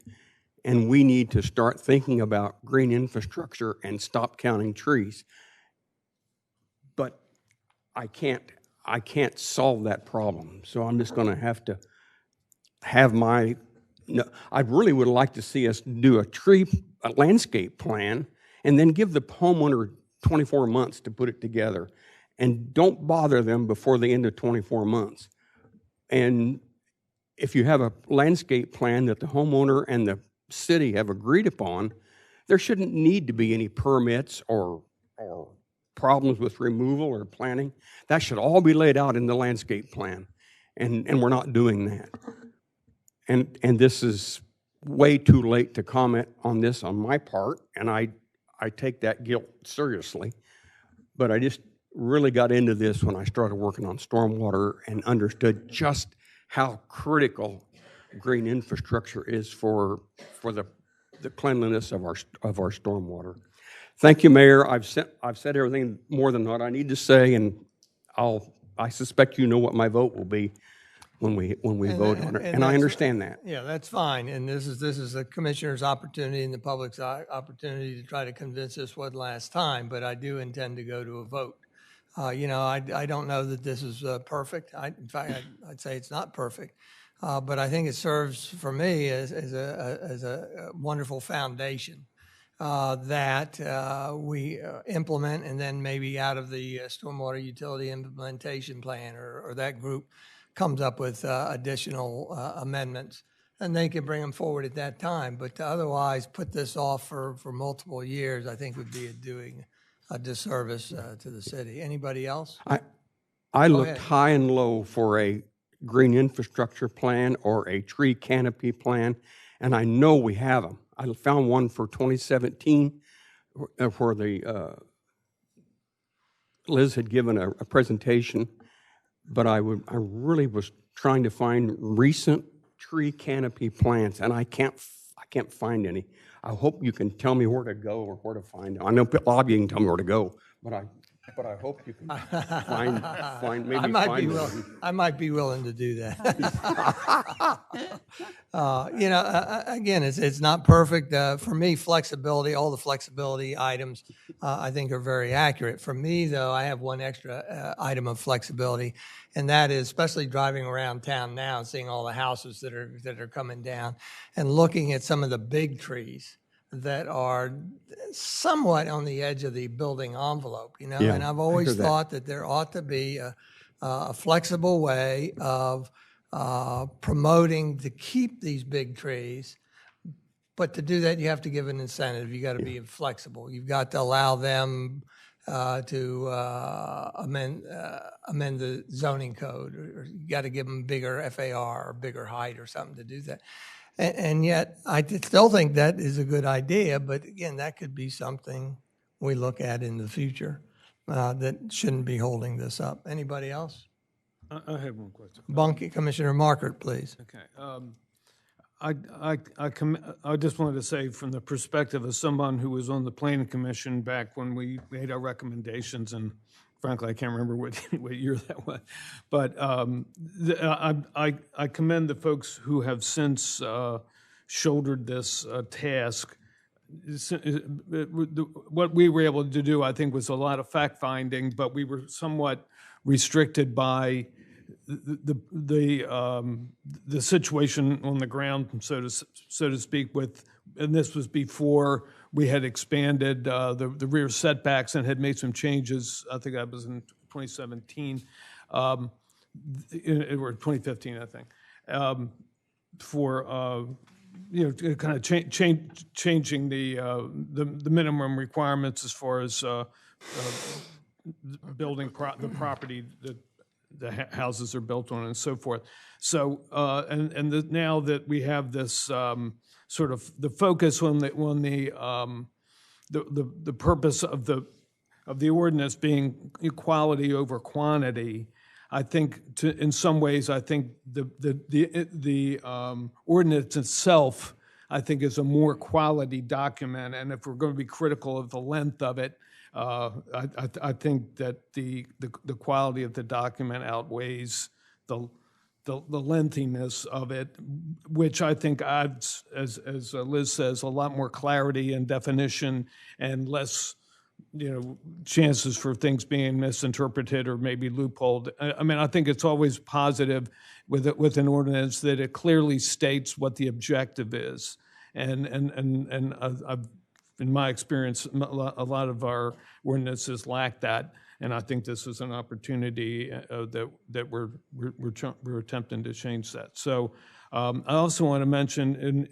And we need to start thinking about green infrastructure and stop counting trees. But I can't solve that problem. So I'm just going to have to have I really would like to see us do a landscape plan and then give the homeowner 24 months to put it together. And don't bother them before the end of 24 months. And if you have a landscape plan that the homeowner and the city have agreed upon, there shouldn't need to be any permits or problems with removal or planning. That should all be laid out in the landscape plan, and we're not doing that. And this is way too late to comment on this on my part, and I take that guilt seriously. But I just really got into this when I started working on stormwater and understood just how critical green infrastructure is for the cleanliness of our stormwater. Thank you, Mayor. I've said everything more than what I need to say, and I suspect you know what my vote will be when we vote on it, and I understand that. Yeah, that's fine. And this is the commissioner's opportunity and the public's opportunity to try to convince us what last time, but I do intend to go to a vote. I don't know that this is perfect. In fact, I'd say it's not perfect. But I think it serves for me as a wonderful foundation that we implement, and then maybe out of the stormwater utility implementation plan or that group comes up with additional amendments, and they can bring them forward at that time. But to otherwise put this off for multiple years, I think would be doing a disservice to the city. Anybody else? I looked ahead. high and low for a green infrastructure plan or a tree canopy plan, and I know we have them. I found one for 2017 where Liz had given a presentation, but I really was trying to find recent tree canopy plants, and I can't find any. I hope you can tell me where to go or where to find them. I know a lot of you can tell me where to go, but I hope you can find maybe find one. I might be willing to do that. Again, it's not perfect. For me, flexibility, all the flexibility items, I think are very accurate. For me, though, I have one extra item of flexibility, and that is especially driving around town now and seeing all the houses that are coming down and looking at some of the big trees that are somewhat on the edge of the building envelope, Yeah, and I've always thought that there ought to be a flexible way of promoting to keep these big trees. But to do that, you have to give an incentive. You got to be flexible. You've got to allow them to amend the zoning code, or you got to give them bigger FAR or bigger height or something to do that. And yet, I still think that is a good idea, but again, that could be something we look at in the future that shouldn't be holding this up. Anybody else? I have one question. Commissioner Markert, please. Okay. I just wanted to say, from the perspective of someone who was on the planning commission back when we made our recommendations, and frankly, I can't remember what year that was, but I commend the folks who have since shouldered this task. What we were able to do, I think, was a lot of fact-finding, but we were somewhat restricted by the situation on the ground, so to speak, and this was before we had expanded the rear setbacks and had made some changes. I think that was in 2017, or 2015, I think, for kind of changing the minimum requirements as far as building the property that the houses are built on and so forth. So now that we have this sort of the focus on the purpose of the ordinance being equality over quantity, I think in some ways I think the ordinance itself, I think, is a more quality document, and if we're going to be critical of the length of it, I think that the quality of the document outweighs the lengthiness of it, which I think adds, as Liz says, a lot more clarity and definition and less, chances for things being misinterpreted or maybe loopholed. I mean, I think it's always positive with an ordinance that it clearly states what the objective is, and I've, in my experience, a lot of our ordinances lack that, and I think this is an opportunity that we're attempting to change that. So I also want to mention in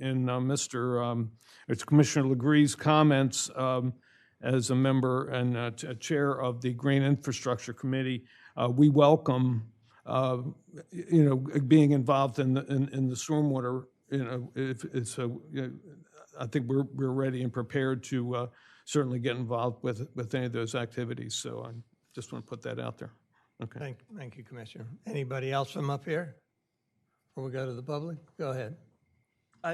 Commissioner Legree's comments as a member and a chair of the Green Infrastructure Committee, we welcome being involved in the stormwater if it's I think we're ready and prepared to certainly get involved with any of those activities. So I just want to put that out there. Okay. Thank you, Commissioner. Anybody else from up here? Before we go to the public, go ahead.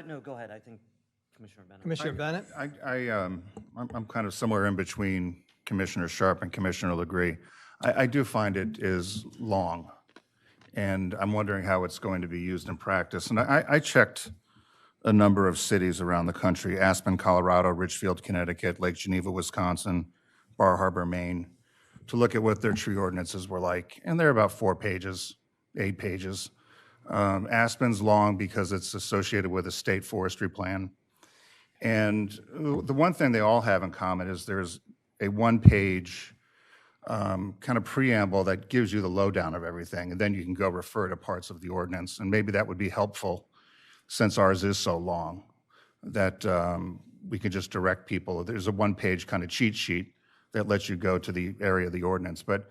No, go ahead. I think Commissioner Bennett. Commissioner Bennett? I'm kind of somewhere in between Commissioner Sharp and Commissioner Legree. I do find it is long, and I'm wondering how it's going to be used in practice. And I checked a number of cities around the country: Aspen, Colorado, Richfield, Connecticut, Lake Geneva, Wisconsin, Bar Harbor, Maine, to look at what their tree ordinances were like. And they're about 4 pages, 8 pages. Aspen's long because it's associated with a state forestry plan. And the one thing they all have in common is there's a 1-page kind of preamble that gives you the lowdown of everything, and then you can go refer to parts of the ordinance. And maybe that would be helpful, since ours is so long, that we can just direct people. There's a 1-page kind of cheat sheet that lets you go to the area of the ordinance. But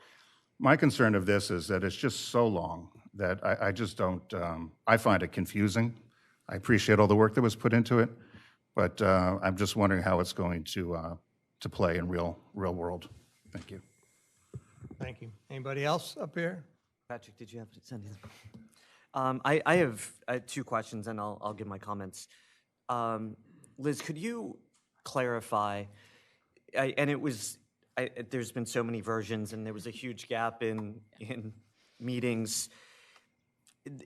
my concern of this is that it's just so long that I just don't, I find it confusing. I appreciate all the work that was put into it, but I'm just wondering how it's going to play in real world. Thank you. Thank you. Anybody else up here? Patrick, did you have to send anything? I have 2 questions, and I'll give my comments. Liz, could you clarify, and it was, there's been so many versions, and there was a huge gap in meetings.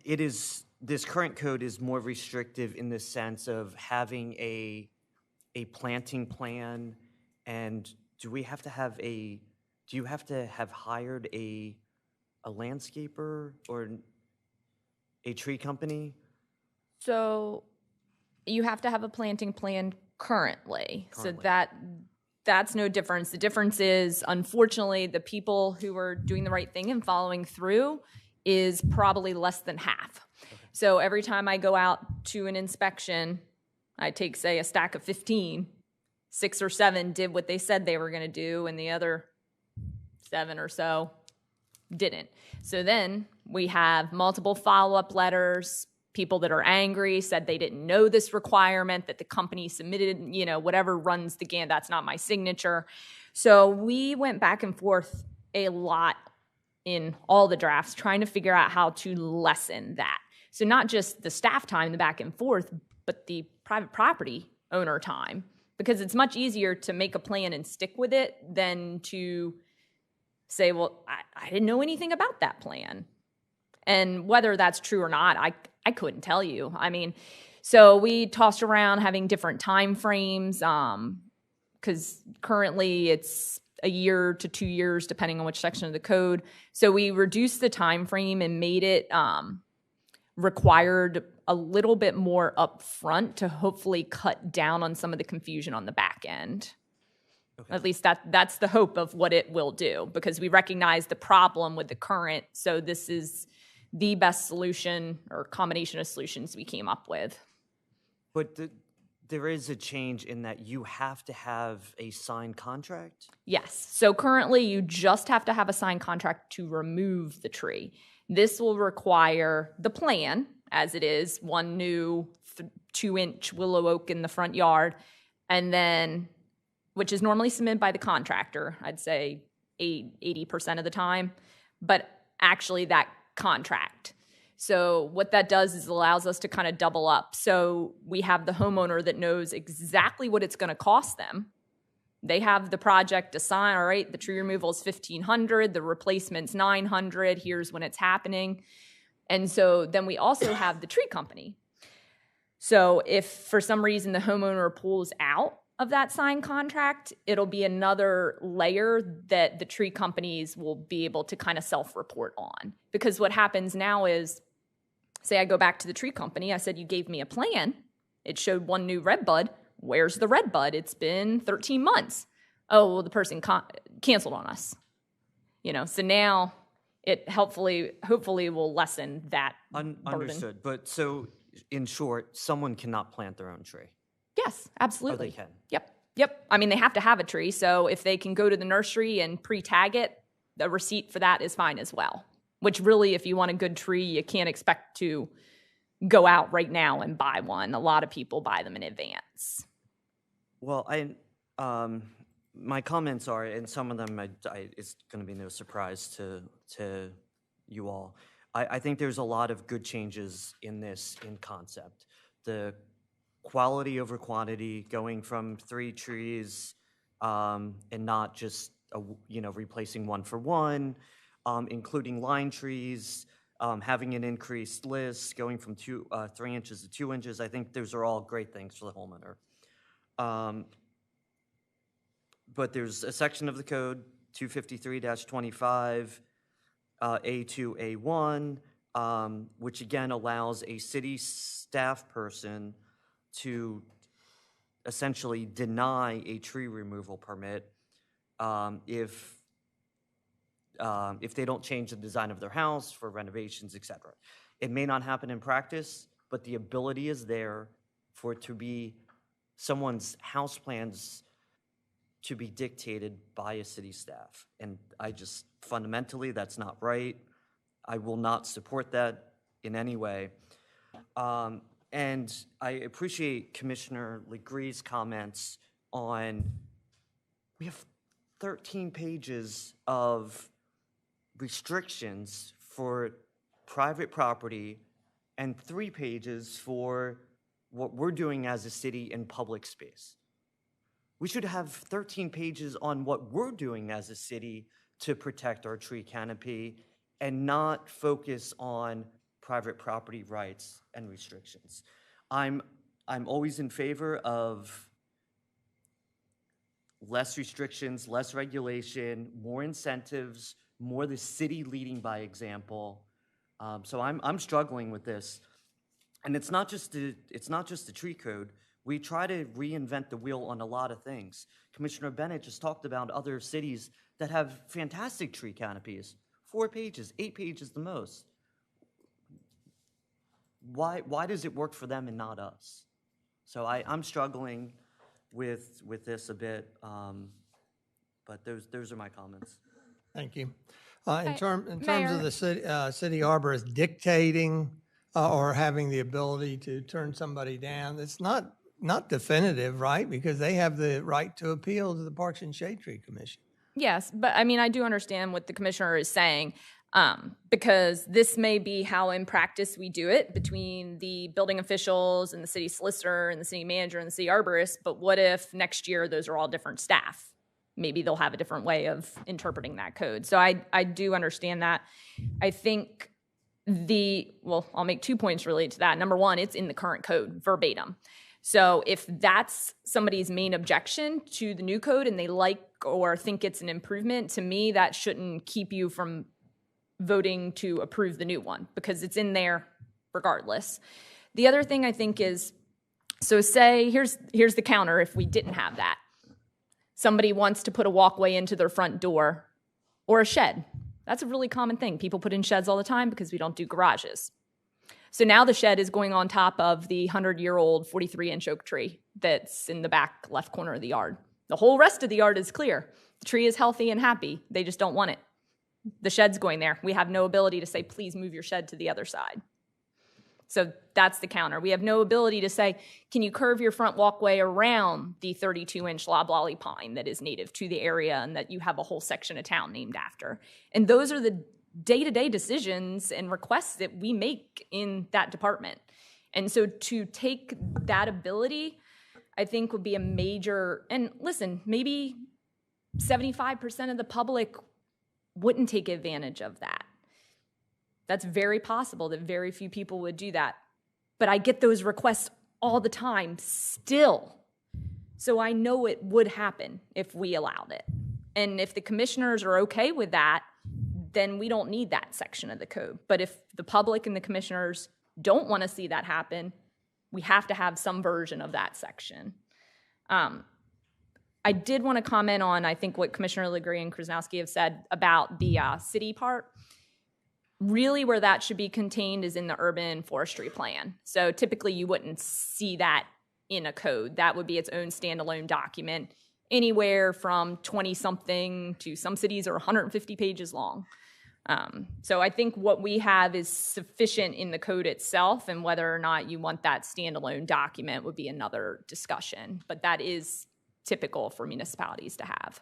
This current code is more restrictive in the sense of having a planting plan, and do you have to have hired a landscaper or a tree company? So you have to have a planting plan currently. So that's no difference. The difference is, unfortunately, the people who are doing the right thing and following through is probably less than half. Okay. So every time I go out to an inspection, I take, say, a stack of 15, 6 or 7 did what they said they were going to do, and the other 7 or so didn't. So then we have multiple follow-up letters, people that are angry, said they didn't know this requirement, that the company submitted, whatever runs the GAN, that's not my signature. So we went back and forth a lot in all the drafts trying to figure out how to lessen that. So not just the staff time, the back and forth, but the private property owner time, because it's much easier to make a plan and stick with it than to say, well, I didn't know anything about that plan. And whether that's true or not, I couldn't tell you. I mean, so we tossed around having different time frames, because currently it's a year to 2 years, depending on which section of the code. So we reduced the time frame and made it required a little bit more upfront to hopefully cut down on some of the confusion on the back end. Okay. At least that's the hope of what it will do, because we recognize the problem with the current. So this is the best solution or combination of solutions we came up with. But there is a change in that you have to have a signed contract? Yes. So currently you just have to have a signed contract to remove the tree. This will require the plan, as it is, 1 new 2-inch willow oak in the front yard, and then, which is normally submitted by the contractor, I'd say 80% of the time, but actually that contract. So what that does is allows us to kind of double up. So we have the homeowner that knows exactly what it's going to cost them. They have the project assigned, all right, the tree removal is $1,500, the replacement's $900, here's when it's happening. And so then we also have the tree company. So if for some reason the homeowner pulls out of that signed contract, it'll be another layer that the tree companies will be able to kind of self-report on. Because what happens now is, say I go back to the tree company, I said, you gave me a plan, it showed 1 new red bud, where's the red bud? It's been 13 months. Oh, well, the person canceled on us. So now it hopefully will lessen that burden. Understood. But so in short, someone cannot plant their own tree? Yes, absolutely. Oh, they can? Yep. I mean, they have to have a tree, so if they can go to the nursery and pre-tag it, the receipt for that is fine as well. Which really, if you want a good tree, you can't expect to go out right now and buy one. A lot of people buy them in advance. Well, my comments are, and some of them it's going to be no surprise to you all. I think there's a lot of good changes in this in concept. The quality over quantity, going from 3 trees and not just replacing one for one, including line trees, having an increased list, going from 3 inches to 2 inches. I think those are all great things for the homeowner. But there's a section of the code, 253-25, A2A1, which again allows a city staff person to essentially deny a tree removal permit if they don't change the design of their house for renovations, etc. It may not happen in practice, but the ability is there for it to be someone's house plans to be dictated by a city staff. And fundamentally, that's not right. I will not support that in any way. And I appreciate Commissioner Legree's comments on, we have 13 pages of restrictions for private property and 3 pages for what we're doing as a city in public space. We should have 13 pages on what we're doing as a city to protect our tree canopy and not focus on private property rights and restrictions. I'm always in favor of less restrictions, less regulation, more incentives, more the city leading by example. So I'm struggling with this, and it's not just the tree code. We try to reinvent the wheel on a lot of things. Commissioner Bennett just talked about other cities that have fantastic tree canopies, 4 pages, 8 pages the most. Why does it work for them and not us? So I'm struggling with this a bit, but those are my comments. Thank you. In terms of Mayor. the city arborist dictating or having the ability to turn somebody down, it's not definitive, right? Because they have the right to appeal to the Parks and Shade Tree Commission. Yes, but I mean, I do understand what the commissioner is saying, because this may be how in practice we do it between the building officials and the city solicitor and the city manager and the city arborist. But what if next year those are all different staff? Maybe they'll have a different way of interpreting that code. So I do understand that. I think I'll make 2 points related to that. Number one, it's in the current code verbatim. So if that's somebody's main objection to the new code and they like or think it's an improvement, to me, that shouldn't keep you from voting to approve the new one because it's in there regardless. The other thing I think is, so say, here's the counter if we didn't have that. Somebody wants to put a walkway into their front door or a shed. That's a really common thing. People put in sheds all the time because we don't do garages. So now the shed is going on top of the 100-year-old 43-inch oak tree that's in the back left corner of the yard. The whole rest of the yard is clear. The tree is healthy and happy. They just don't want it. The shed's going there. We have no ability to say, please move your shed to the other side. So that's the counter. We have no ability to say, can you curve your front walkway around the 32-inch loblolly pine that is native to the area and that you have a whole section of town named after? And those are the day-to-day decisions and requests that we make in that department. And so to take that ability, I think would be a major, and listen, maybe 75% of the public wouldn't take advantage of that. That's very possible that very few people would do that. But I get those requests all the time still. So I know it would happen if we allowed it. And if the commissioners are okay with that, then we don't need that section of the code. But if the public and the commissioners don't want to see that happen, we have to have some version of that section. I did want to comment on, I think, what Commissioner Legree and Krasnowski have said about the city part. Really where that should be contained is in the urban forestry plan. So typically you wouldn't see that in a code. That would be its own standalone document, anywhere from 20-something to some cities are 150 pages long. So I think what we have is sufficient in the code itself, and whether or not you want that standalone document would be another discussion. But that is typical for municipalities to have.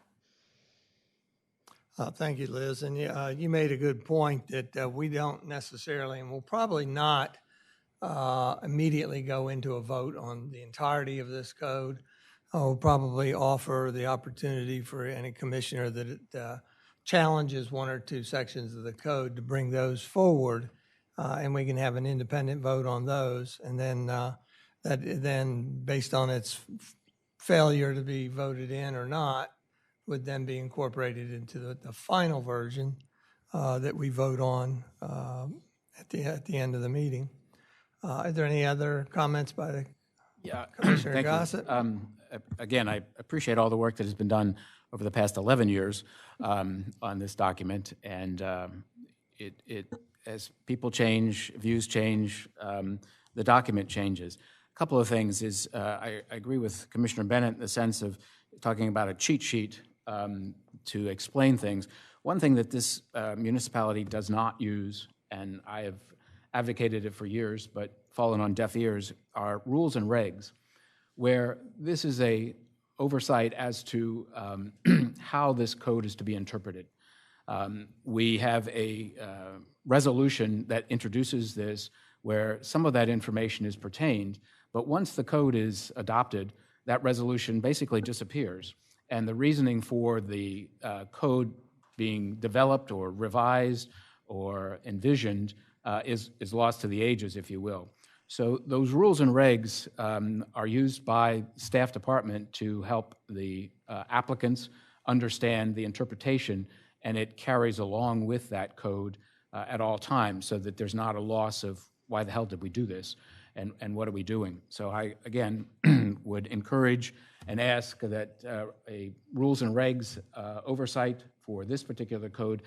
Thank you, Liz. And you made a good point that we don't necessarily, and we'll probably not immediately go into a vote on the entirety of this code. We'll probably offer the opportunity for any commissioner that challenges one or two sections of the code to bring those forward, and we can have an independent vote on those. And then based on its failure to be voted in or not, would then be incorporated into the final version that we vote on at the end of the meeting. Are there any other comments by the Commissioner Thank you. Gossett? Again, I appreciate all the work that has been done over the past 11 years on this document, and as people change, views change, the document changes. A couple of things is I agree with Commissioner Bennett in the sense of talking about a cheat sheet to explain things. One thing that this municipality does not use, and I have advocated it for years, but fallen on deaf ears, are rules and regs, where this is a oversight as to how this code is to be interpreted. We have a resolution that introduces this where some of that information is pertained, but once the code is adopted, that resolution basically disappears. And the reasoning for the code being developed or revised or envisioned is lost to the ages, if you will. So those rules and regs are used by staff department to help the applicants understand the interpretation, and it carries along with that code at all times so that there's not a loss of why the hell did we do this and what are we doing. So I, again, would encourage and ask that a rules and regs oversight for this particular code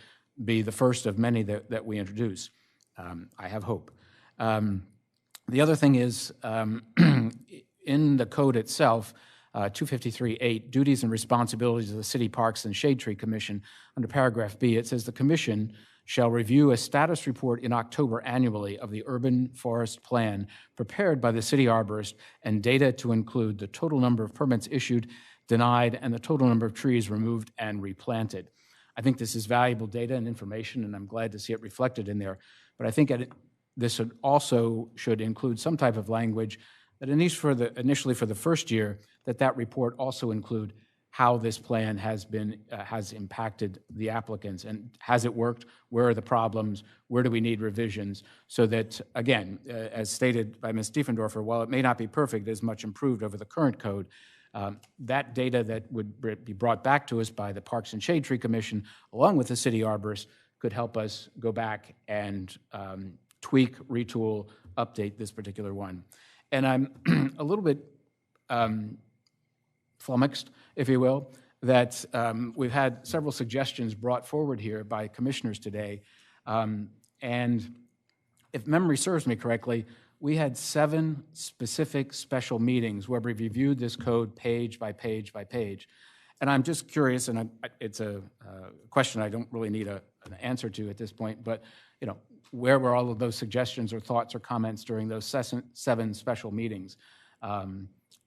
be the first of many that we introduce. I have hope. The other thing is, in the code itself, 253.8, duties and responsibilities of the City Parks and Shade Tree Commission, under paragraph B, it says the commission shall review a status report in October annually of the urban forest plan prepared by the city arborist and data to include the total number of permits issued, denied, and the total number of trees removed and replanted. I think this is valuable data and information, and I'm glad to see it reflected in there. But I think this also should include some type of language that initially for the first year, that report also include how this plan has impacted the applicants, and has it worked? Where are the problems? Where do we need revisions? So that, again, as stated by Ms. Diefendorfer, while it may not be perfect, it is much improved over the current code. That data that would be brought back to us by the Parks and Shade Tree Commission, along with the city arborist, could help us go back and tweak, retool, update this particular one. And I'm a little bit flummoxed, if you will, that we've had several suggestions brought forward here by commissioners today. And if memory serves me correctly, we had 7 specific special meetings where we reviewed this code page by page by page. And I'm just curious, and it's a question I don't really need an answer to at this point, but where were all of those suggestions or thoughts or comments during those 7 special meetings?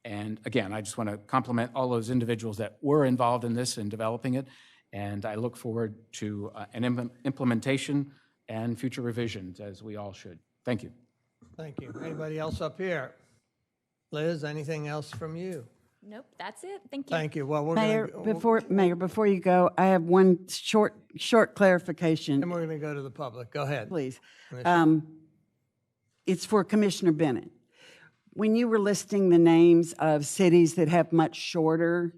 And again, I just want to compliment all those individuals that were involved in this and developing it, and I look forward to an implementation and future revisions, as we all should. Thank you. Thank you. Anybody else up here? Liz, anything else from you? Nope, that's it. Thank you. Thank you. Well, we're Mayor, before you go, I have one short clarification, and we're going to go to the public. Go ahead. please. It's for Commissioner Bennett. When you were listing the names of cities that have much shorter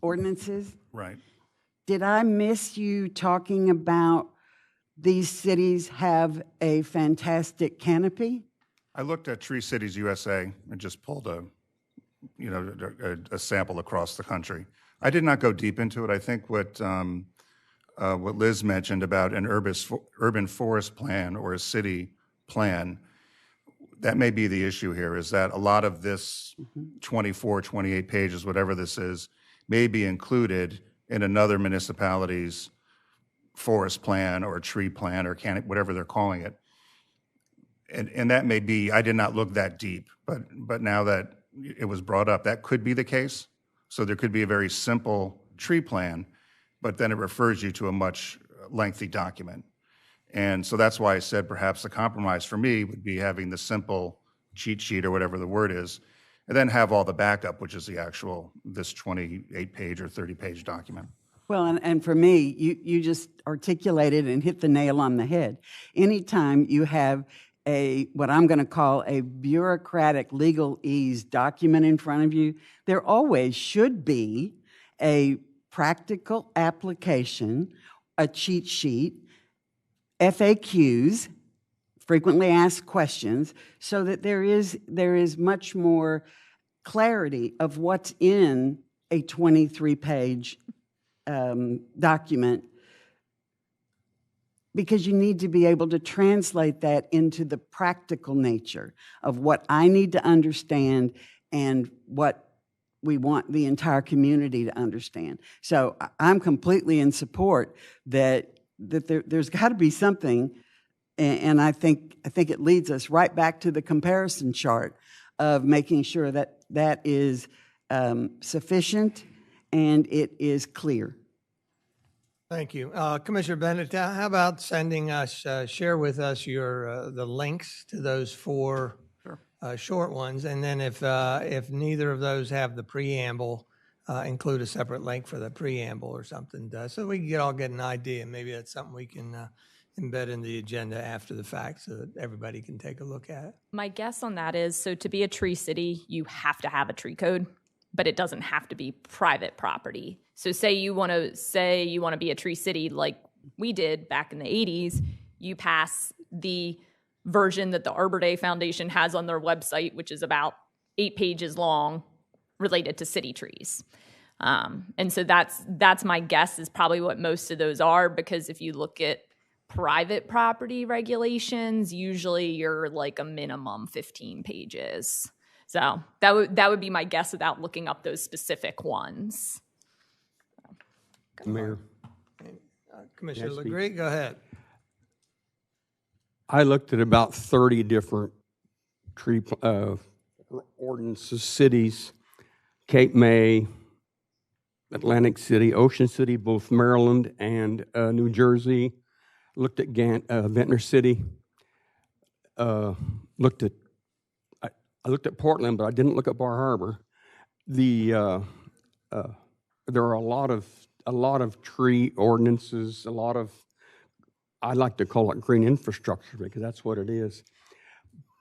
ordinances, Right. did I miss you talking about these cities have a fantastic canopy? I looked at Tree Cities USA and just pulled a sample across the country. I did not go deep into it. I think what Liz mentioned about an urban forest plan or a city plan, that may be the issue here, is that a lot of this 24, 28 pages, whatever this is, may be included in another municipality's forest plan or tree plan or whatever they're calling it. And that may be, I did not look that deep, but now that it was brought up, that could be the case. So there could be a very simple tree plan, but then it refers you to a much lengthy document. And so that's why I said perhaps the compromise for me would be having the simple cheat sheet or whatever the word is, and then have all the backup, which is the actual, this 28-page or 30-page document. Well, and for me, you just articulated and hit the nail on the head. Anytime you have what I'm going to call a bureaucratic legalese document in front of you, there always should be a practical application, a cheat sheet, FAQs, frequently asked questions, so that there is much more clarity of what's in a 23-page document, because you need to be able to translate that into the practical nature of what I need to understand and what we want the entire community to understand. So I'm completely in support that there's got to be something, and I think it leads us right back to the comparison chart of making sure that that is sufficient and it is clear. Thank you. Commissioner Bennett, how about sending us, share with us the links to those 4 short ones, and then if neither of those have the preamble, include a separate link for the preamble or something, so we can all get an idea. Maybe that's something we can embed in the agenda after the fact so that everybody can take a look at it. My guess on that is, so to be a tree city, you have to have a tree code, but it doesn't have to be private property. So say you want to be a tree city like we did back in the 80s, you pass the version that the Arbor Day Foundation has on their website, which is about 8 pages long, related to city trees. And so that's my guess is probably what most of those are, because if you look at private property regulations, usually you're like a minimum 15 pages. So that would be my guess without looking up those specific ones. Mayor, Commissioner LeGree, go ahead. I looked at about 30 different tree ordinances, cities, Cape May, Atlantic City, Ocean City, both Maryland and New Jersey. Looked at Ventnor City. I looked at Portland, but I didn't look at Bar Harbor. There are a lot of tree ordinances, a lot of, I like to call it green infrastructure because that's what it is.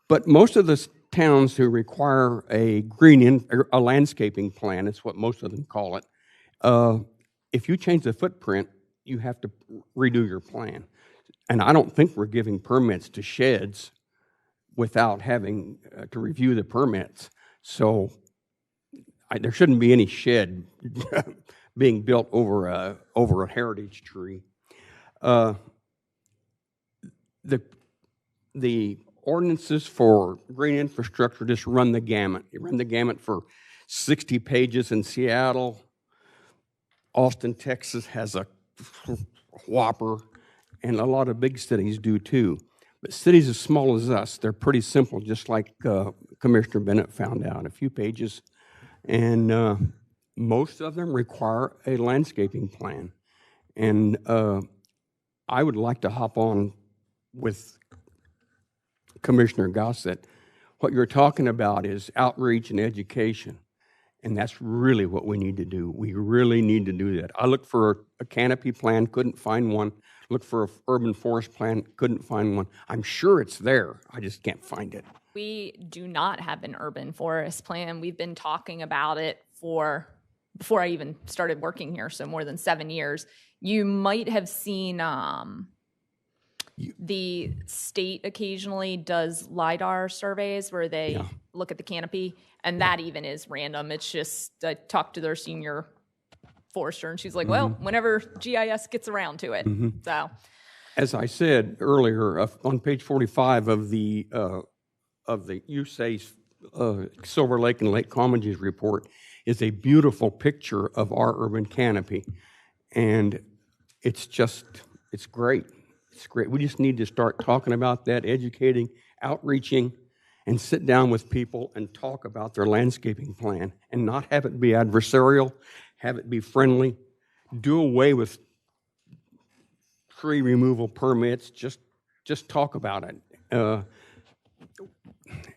But most of the towns who require a landscaping plan, it's what most of them call it. If you change the footprint, you have to redo your plan. And I don't think we're giving permits to sheds without having to review the permits. So there shouldn't be any shed being built over a heritage tree. The ordinances for green infrastructure just run the gamut. You run the gamut for 60 pages in Seattle. Austin, Texas has a whopper, and a lot of big cities do too. But cities as small as us, they're pretty simple, just like Commissioner Bennett found out, a few pages. And most of them require a landscaping plan. And I would like to hop on with Commissioner Gossett. What you're talking about is outreach and education. And that's really what we need to do. We really need to do that. I looked for a canopy plan, couldn't find one. Looked for an urban forest plan, couldn't find one. I'm sure it's there. I just can't find it. We do not have an urban forest plan. We've been talking about it before I even started working here, so more than 7 years. You might have seen the state occasionally does LIDAR surveys where they look at the canopy, and that even is random. It's just, I talked to their senior forester, and she's like, well, whenever GIS gets around to it. So, as I said earlier, on page 45 of the USA's Silver Lake and Lake Commonwealth report is a beautiful picture of our urban canopy, and it's just It's great. It's great. We just need to start talking about that, educating, outreaching, and sit down with people and talk about their landscaping plan and not have it be adversarial, have it be friendly, do away with tree removal permits, just talk about it.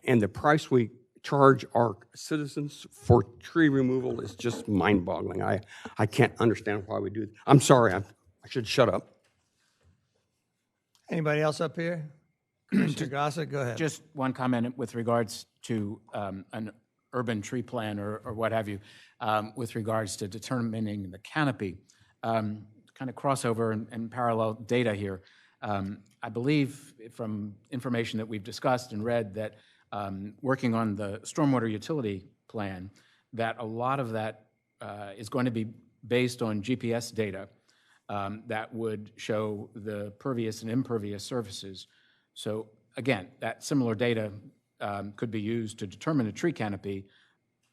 And the price we charge our citizens for tree removal is just mind-boggling. I can't understand why we do it. I'm sorry, I should shut up. Anybody else up here? Commissioner Gossett, go ahead. Just one comment with regards to an urban tree plan or what have you, with regards to determining the canopy. Kind of crossover and parallel data here. I believe from information that we've discussed and read that working on the stormwater utility plan, that a lot of that is going to be based on GPS data that would show the pervious and impervious surfaces. So again, that similar data could be used to determine a tree canopy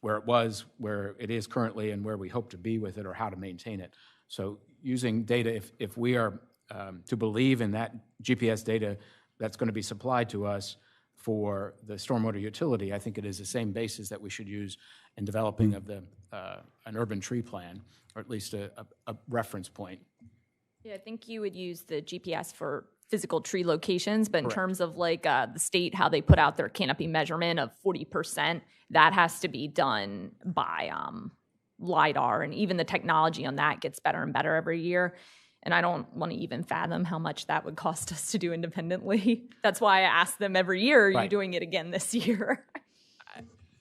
where it was, where it is currently, and where we hope to be with it or how to maintain it. So using data, if we are to believe in that GPS data that's going to be supplied to us for the stormwater utility, I think it is the same basis that we should use in developing of the an urban tree plan, or at least a reference point. Yeah, I think you would use the GPS for physical tree locations, but in terms of like the state, how they put out their canopy measurement of 40%, that has to be done by LiDAR, and even the technology on that gets better and better every year. And I don't want to even fathom how much that would cost us to do independently. That's why I ask them every year, are you doing it again this year?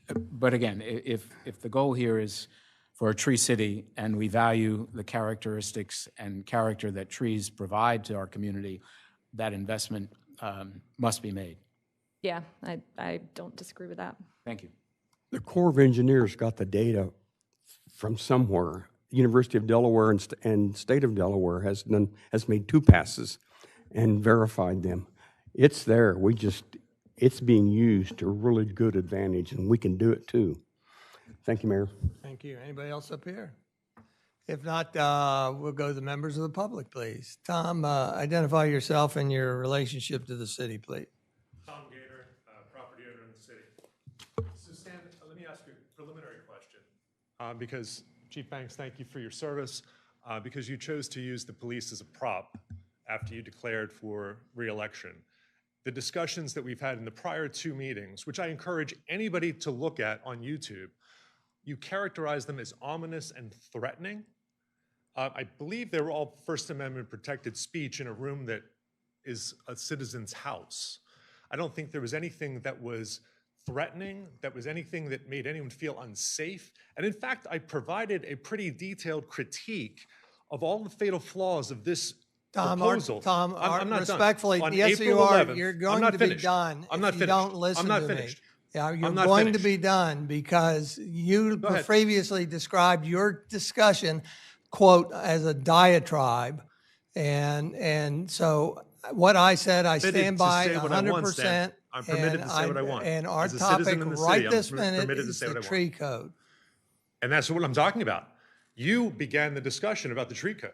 But again, if the goal here is for a tree city and we value the characteristics and character that trees provide to our community, that investment must be made. Yeah, I don't disagree with that. Thank you. The Corps of Engineers got the data from somewhere. University of Delaware and State of Delaware has made 2 passes and verified them. It's there. It's being used to really good advantage, and we can do it too. Thank you, Mayor. Thank you. Anybody else up here? If not, we'll go to the members of the public, please. Tom, identify yourself and your relationship to the city, please. Tom Gaynor, property owner in the city. So Stan, let me ask you a preliminary question. Because Chief Banks, thank you for your service. Because you chose to use the police as a prop after you declared for re-election. The discussions that we've had in the prior 2 meetings, which I encourage anybody to look at on YouTube, you characterize them as ominous and threatening. I believe they were all First Amendment protected speech in a room that is a citizen's house. I don't think there was anything that was threatening, that was anything that made anyone feel unsafe. And in fact, I provided a pretty detailed critique of all the fatal flaws of this proposal. Tom, I'm not respectfully, done. On yes, April you are. 11th, You're I'm going not to finished. be done I'm not if you finished. don't listen I'm not to finished. me. Yeah, you're I'm not going to finished. be done because you Go ahead. previously described your discussion, quote, as a diatribe. And so what I said, I Permitted stand to by say what I want, 100%. Stan. I'm permitted to say what I want. And our As a citizen topic in the right city, I'm this minute permitted to is say the what I want. tree code. And that's what I'm talking about. You began the discussion about the tree code.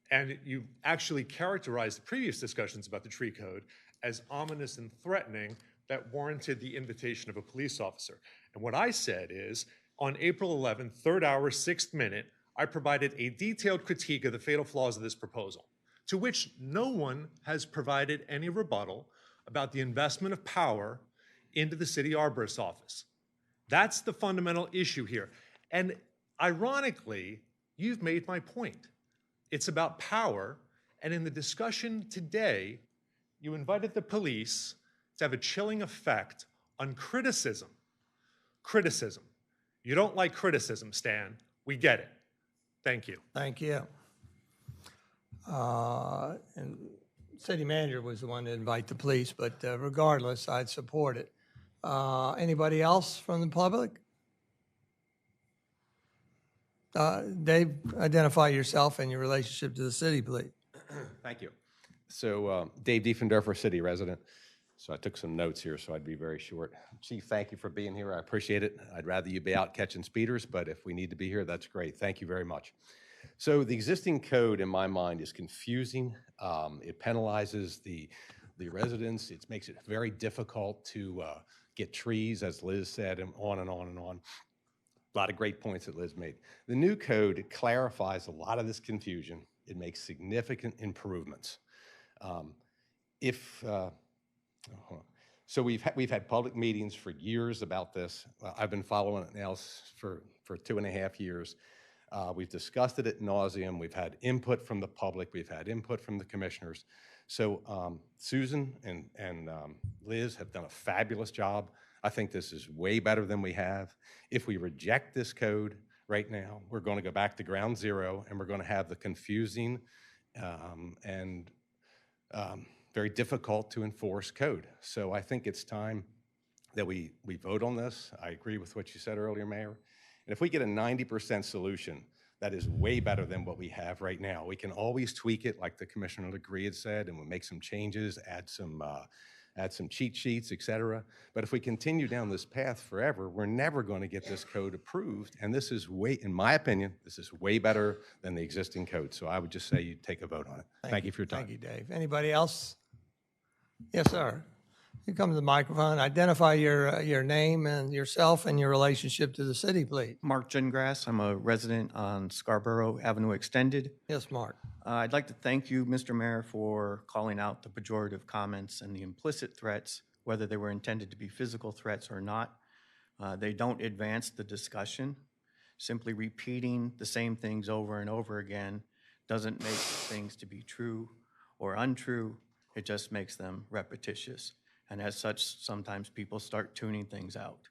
And you actually characterized the previous discussions about the tree code as ominous and threatening that warranted the invitation of a police officer. And what I said is, on April 11th, 3rd hour, 6th minute, I provided a detailed critique of the fatal flaws of this proposal, to which no one has provided any rebuttal about the investment of power into the city arborist office. That's the fundamental issue here. And ironically, you've made my point. It's about power, and in the discussion today, you invited the police to have a chilling effect on criticism. Criticism. You don't like criticism, Stan. We get it. Thank you. Thank you. And city manager was the one to invite the police, but regardless, I'd support it. Anybody else from the public? Dave, identify yourself and your relationship to the city, please. Thank you. So Dave Diefendorfer, city resident. So I took some notes here, so I'd be very short. Chief, thank you for being here. I appreciate it. I'd rather you be out catching speeders, but if we need to be here, that's great. Thank you very much. So the existing code, in my mind, is confusing. It penalizes the residents. It makes it very difficult to get trees, as Liz said, and on and on and on. A lot of great points that Liz made. The new code clarifies a lot of this confusion. It makes significant improvements. So we've had public meetings for years about this. I've been following it now for 2.5 years. We've discussed it ad nauseum. We've had input from the public. We've had input from the commissioners. So Susan and Liz have done a fabulous job. I think this is way better than we have. If we reject this code right now, we're going to go back to ground zero, and we're going to have the confusing and very difficult to enforce code. So I think it's time that we vote on this. I agree with what you said earlier, Mayor. And if we get a 90% solution, that is way better than what we have right now. We can always tweak it, like the Commissioner Legree had said, and we'll make some changes, add some cheat sheets, et cetera. But if we continue down this path forever, we're never going to get this code approved. And this is in my opinion, this is way better than the existing code. So I would just say you take a vote on it. Thank you for your time. Thank you, Dave. Anybody else? Yes, sir. You come to the microphone, identify your name and yourself and your relationship to the city, please. Mark Gingras. I'm a resident on Scarborough Avenue Extended. Yes, Mark. I'd like to thank you, Mr. Mayor, for calling out the pejorative comments and the implicit threats, whether they were intended to be physical threats or not. They don't advance the discussion. Simply repeating the same things over and over again doesn't make things to be true or untrue. It just makes them repetitious. And as such, sometimes people start tuning things out.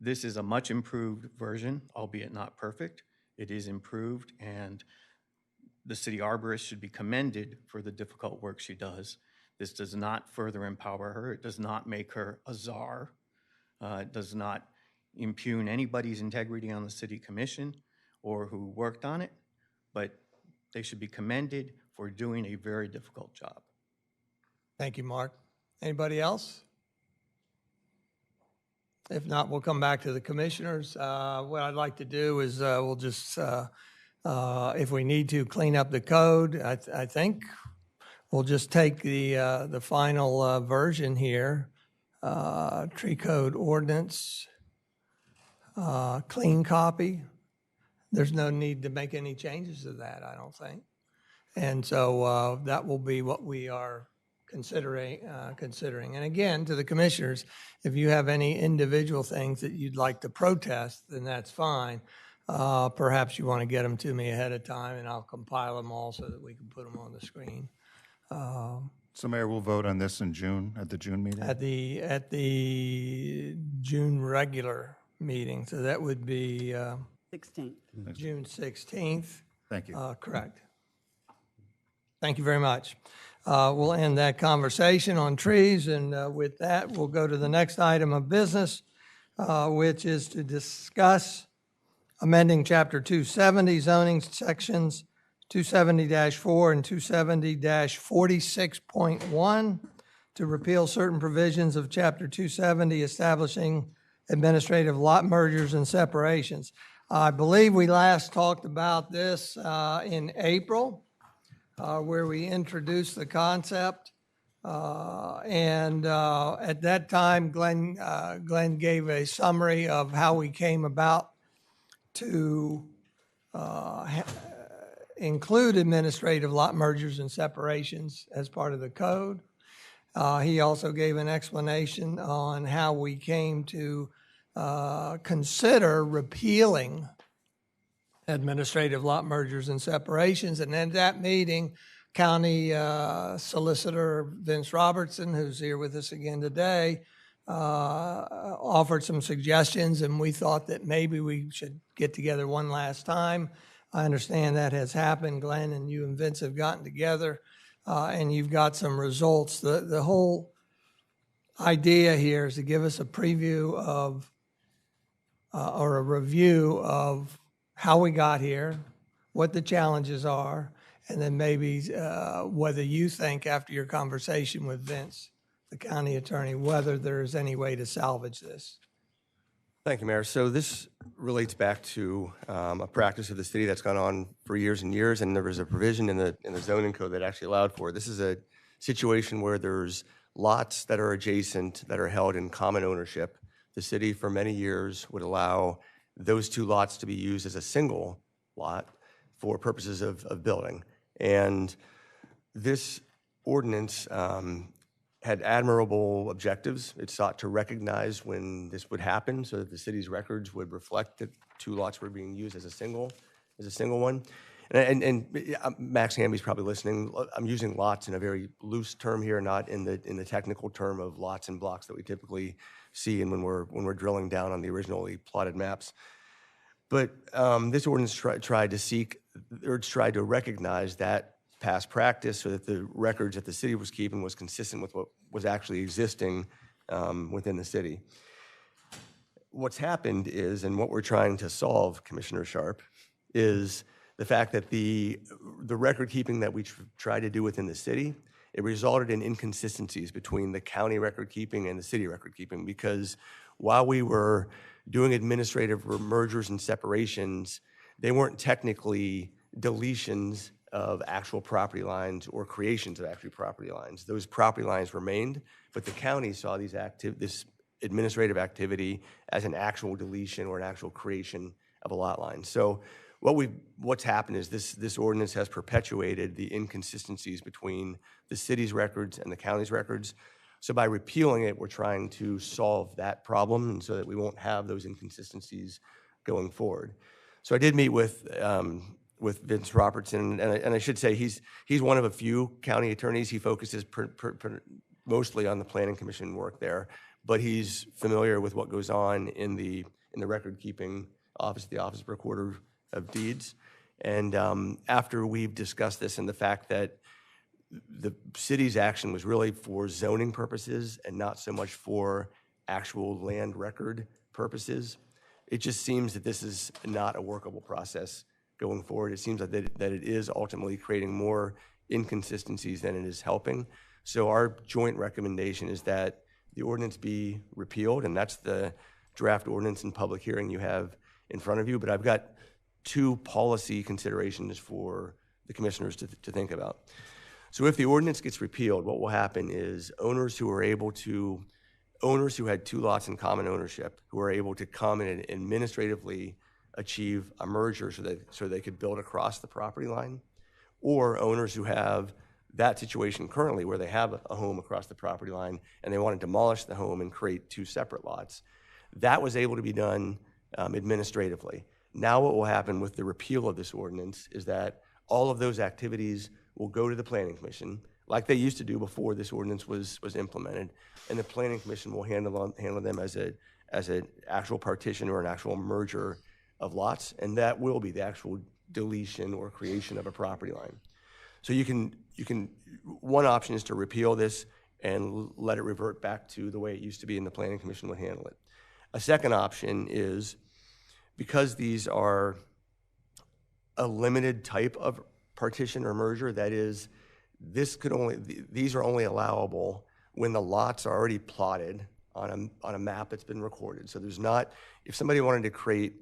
This is a much improved version, albeit not perfect. It is improved, and the city arborist should be commended for the difficult work she does. This does not further empower her. It does not make her a czar. It does not impugn anybody's integrity on the city commission or who worked on it, but they should be commended for doing a very difficult job. Thank you, Mark. Anybody else? If not, we'll come back to the commissioners. What I'd like to do is we'll just, if we need to clean up the code, I think we'll just take the final version here, tree code ordinance, clean copy. There's no need to make any changes to that, I don't think. And so that will be what we are considering. And again, to the commissioners, if you have any individual things that you'd like to protest, then that's fine. Perhaps you want to get them to me ahead of time, and I'll compile them all so that we can put them on the screen. So Mayor, we'll vote on this in June, at the June meeting? At the June regular meeting, so that would be 16th. June 16th. Thank you. Correct. Thank you very much. We'll end that conversation on trees, and with that, we'll go to the next item of business, which is to discuss amending Chapter 270 zoning sections 270-4 and 270-46.1 to repeal certain provisions of Chapter 270 establishing administrative lot mergers and separations. I believe we last talked about this in April, where we introduced the concept. And at that time, Glenn gave a summary of how we came about to include administrative lot mergers and separations as part of the code. He also gave an explanation on how we came to consider repealing administrative lot mergers and separations. And at that meeting, County Solicitor Vince Robertson, who's here with us again today, offered some suggestions, and we thought that maybe we should get together one last time. I understand that has happened. Glenn and you and Vince have gotten together, and you've got some results. The whole idea here is to give us a preview of or a review of how we got here, what the challenges are, and then maybe whether you think after your conversation with Vince, the county attorney, whether there's any way to salvage this. Thank you, Mayor. So this relates back to a practice of the city that's gone on for years and years, and there was a provision in the zoning code that actually allowed for it. This is a situation where there's lots that are adjacent that are held in common ownership. The city for many years would allow those two lots to be used as a single lot for purposes of building. And this ordinance had admirable objectives. It sought to recognize when this would happen so that the city's records would reflect that two lots were being used as a single one. And Max Hamby's probably listening. I'm using lots in a very loose term here, not in the technical term of lots and blocks that we typically see and when we're drilling down on the originally plotted maps. But this ordinance tried to recognize that past practice so that the records that the city was keeping was consistent with what was actually existing within the city. What's happened is, and what we're trying to solve, Commissioner Sharp, is the fact that the record keeping that we tried to do within the city, it resulted in inconsistencies between the county record keeping and the city record keeping, because while we were doing administrative mergers and separations, they weren't technically deletions of actual property lines or creations of actual property lines. Those property lines remained, but the county saw this administrative activity as an actual deletion or an actual creation of a lot line. So what's happened is this ordinance has perpetuated the inconsistencies between the city's records and the county's records. So by repealing it, we're trying to solve that problem, and so that we won't have those inconsistencies going forward. So I did meet with Vince Robertson, and I should say he's one of a few county attorneys. He focuses mostly on the planning commission work there, but he's familiar with what goes on in the record keeping office, the Office of Recorder of Deeds. And after we've discussed this and the fact that the city's action was really for zoning purposes and not so much for actual land record purposes, it just seems that this is not a workable process going forward. It seems that it is ultimately creating more inconsistencies than it is helping. So our joint recommendation is that the ordinance be repealed, and that's the draft ordinance and public hearing you have in front of you. But I've got two policy considerations for the commissioners to think about. So if the ordinance gets repealed, what will happen is owners who had two lots in common ownership, who are able to come and administratively achieve a merger so they could build across the property line, or owners who have that situation currently where they have a home across the property line and they want to demolish the home and create two separate lots. That was able to be done administratively. Now what will happen with the repeal of this ordinance is that all of those activities will go to the Planning Commission like they used to do before this ordinance was implemented, and the Planning Commission will handle them as an actual partition or an actual merger of lots, and that will be the actual deletion or creation of a property line. So one option is to repeal this and let it revert back to the way it used to be, and the Planning Commission would handle it. A second option is, because these are a limited type of partition or merger, that is, these are only allowable when the lots are already plotted on a map that's been recorded. So there's not, if somebody wanted to create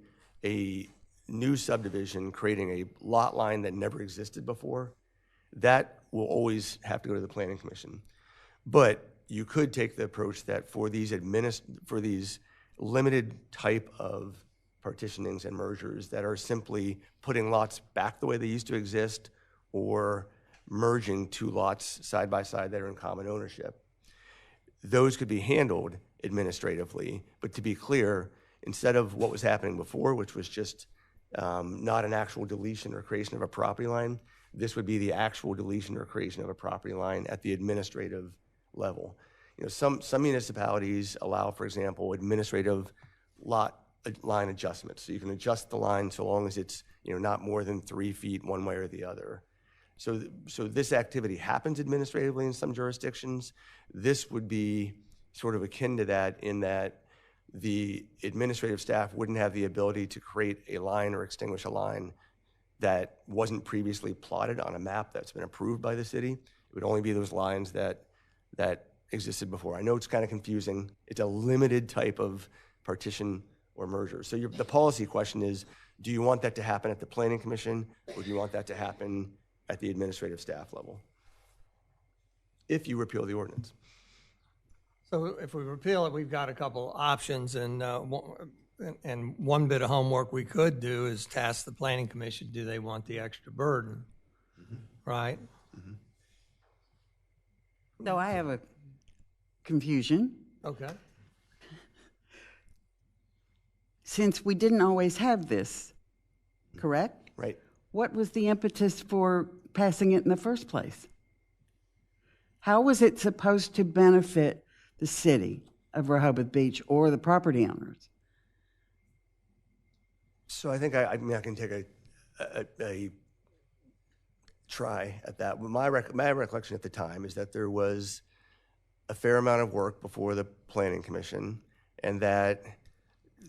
a new subdivision creating a lot line that never existed before, that will always have to go to the Planning Commission. But you could take the approach that for these limited type of partitionings and mergers that are simply putting lots back the way they used to exist or merging two lots side by side that are in common ownership, those could be handled administratively. But to be clear, instead of what was happening before, which was just not an actual deletion or creation of a property line, this would be the actual deletion or creation of a property line at the administrative level. You know, some municipalities allow, for example, administrative lot line adjustments. So you can adjust the line so long as it's not more than 3 feet one way or the other. So this activity happens administratively in some jurisdictions. This would be sort of akin to that, in that the administrative staff wouldn't have the ability to create a line or extinguish a line that wasn't previously plotted on a map that's been approved by the city. It would only be those lines that existed before. I know it's kind of confusing. It's a limited type of partition or mergers. So the policy question is, do you want that to happen at the Planning Commission, or do you want that to happen at the administrative staff level? If you repeal the ordinance. So if we repeal it, we've got a couple options, and one bit of homework we could do is task the Planning Commission, do they want the extra burden, right? So I have a confusion. Okay. Since we didn't always have this, correct? Right. What was the impetus for passing it in the first place? How was it supposed to benefit the city of Rehoboth Beach or the property owners? So I think I can take a try at that. My recollection at the time is that there was a fair amount of work before the Planning Commission, and that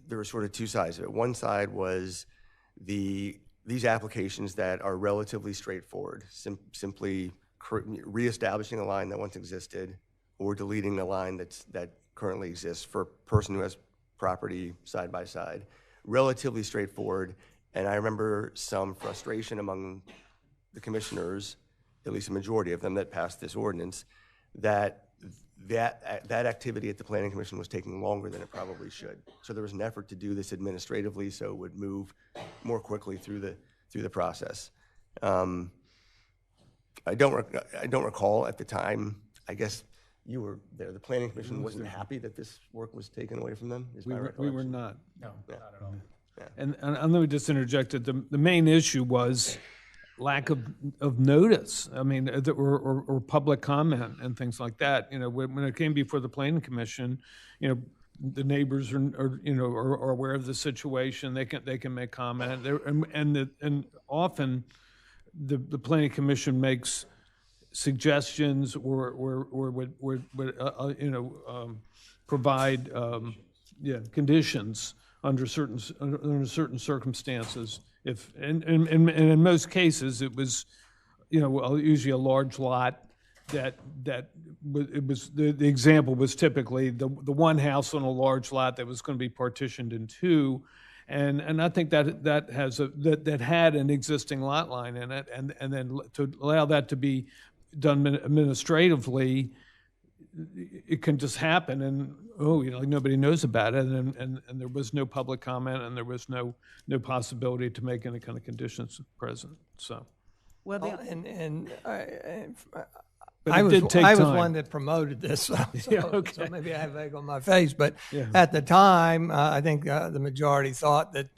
there were sort of two sides of it. One side was these applications that are relatively straightforward, simply reestablishing a line that once existed or deleting a line that currently exists for a person who has property side by side. Relatively straightforward, and I remember some frustration among the commissioners, at least a majority of them that passed this ordinance, that activity at the Planning Commission was taking longer than it probably should. So there was an effort to do this administratively so it would move more quickly through the process. I don't recall at the time. I guess you were there. The Planning Commission wasn't happy that this work was taken away from them. Is my We recollection. were not. No, not at all. And let me just interject that the main issue was lack of notice. I mean, or public comment and things like that. You know, when it came before the Planning Commission, you know, the neighbors are aware of the situation. They can make comment. And often the Planning Commission makes suggestions or would provide conditions under certain circumstances. And in most cases it was, usually a large lot that it was the example was typically the one house on a large lot that was going to be partitioned in two, and I think that had an existing lot line in it, and then to allow that to be done administratively, it can just happen, and nobody knows about it, and there was no public comment, and there was no possibility to make any kind of conditions present. So, I was time. one that promoted this, so okay. maybe I have egg on my face. But at the time, I think the majority thought that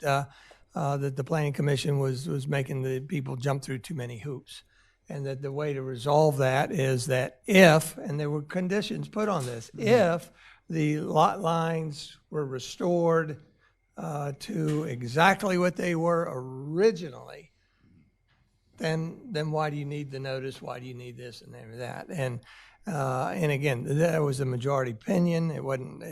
the Planning Commission was making the people jump through too many hoops, and that the way to resolve that is that if, and there were conditions put on this, if the lot lines were restored to exactly what they were originally, then why do you need the notice? Why do you need this and that? And again, that was the majority opinion. It wasn't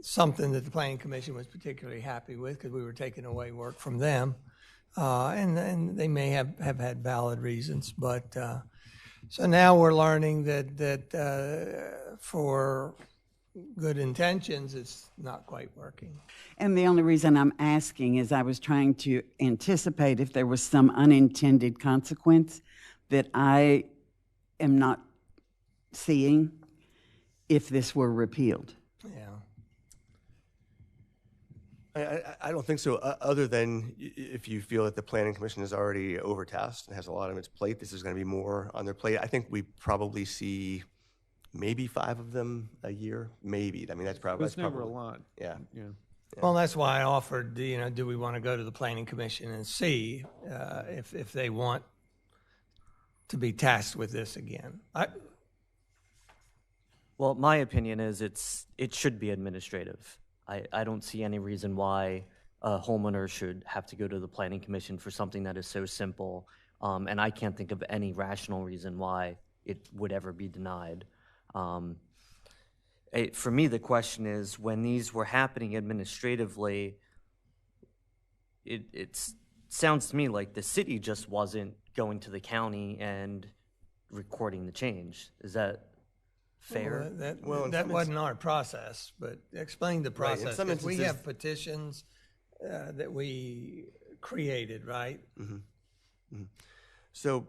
something that the Planning Commission was particularly happy with, because we were taking away work from them, and they may have had valid reasons. But so now we're learning that for good intentions, it's not quite working. And the only reason I'm asking is I was trying to anticipate if there was some unintended consequence that I am not seeing if this were repealed. Yeah. I don't think so, other than if you feel that the Planning Commission is already overtasked and has a lot on its plate, this is going to be more on their plate. I think we probably see maybe 5 of them a year, maybe. I mean, that's probably... It's never a lot. Yeah. Well, that's why I offered, do we want to go to the Planning Commission and see if they want to be tasked with this again? Well, my opinion is it should be administrative. I don't see any reason why a homeowner should have to go to the Planning Commission for something that is so simple, and I can't think of any rational reason why it would ever be denied. For me, the question is, when these were happening administratively, it sounds to me like the city just wasn't going to the county and recording the change. Is that fair? That wasn't our process, but explain the Right, in process. some 'Cause we instances- have petitions that we created, right? So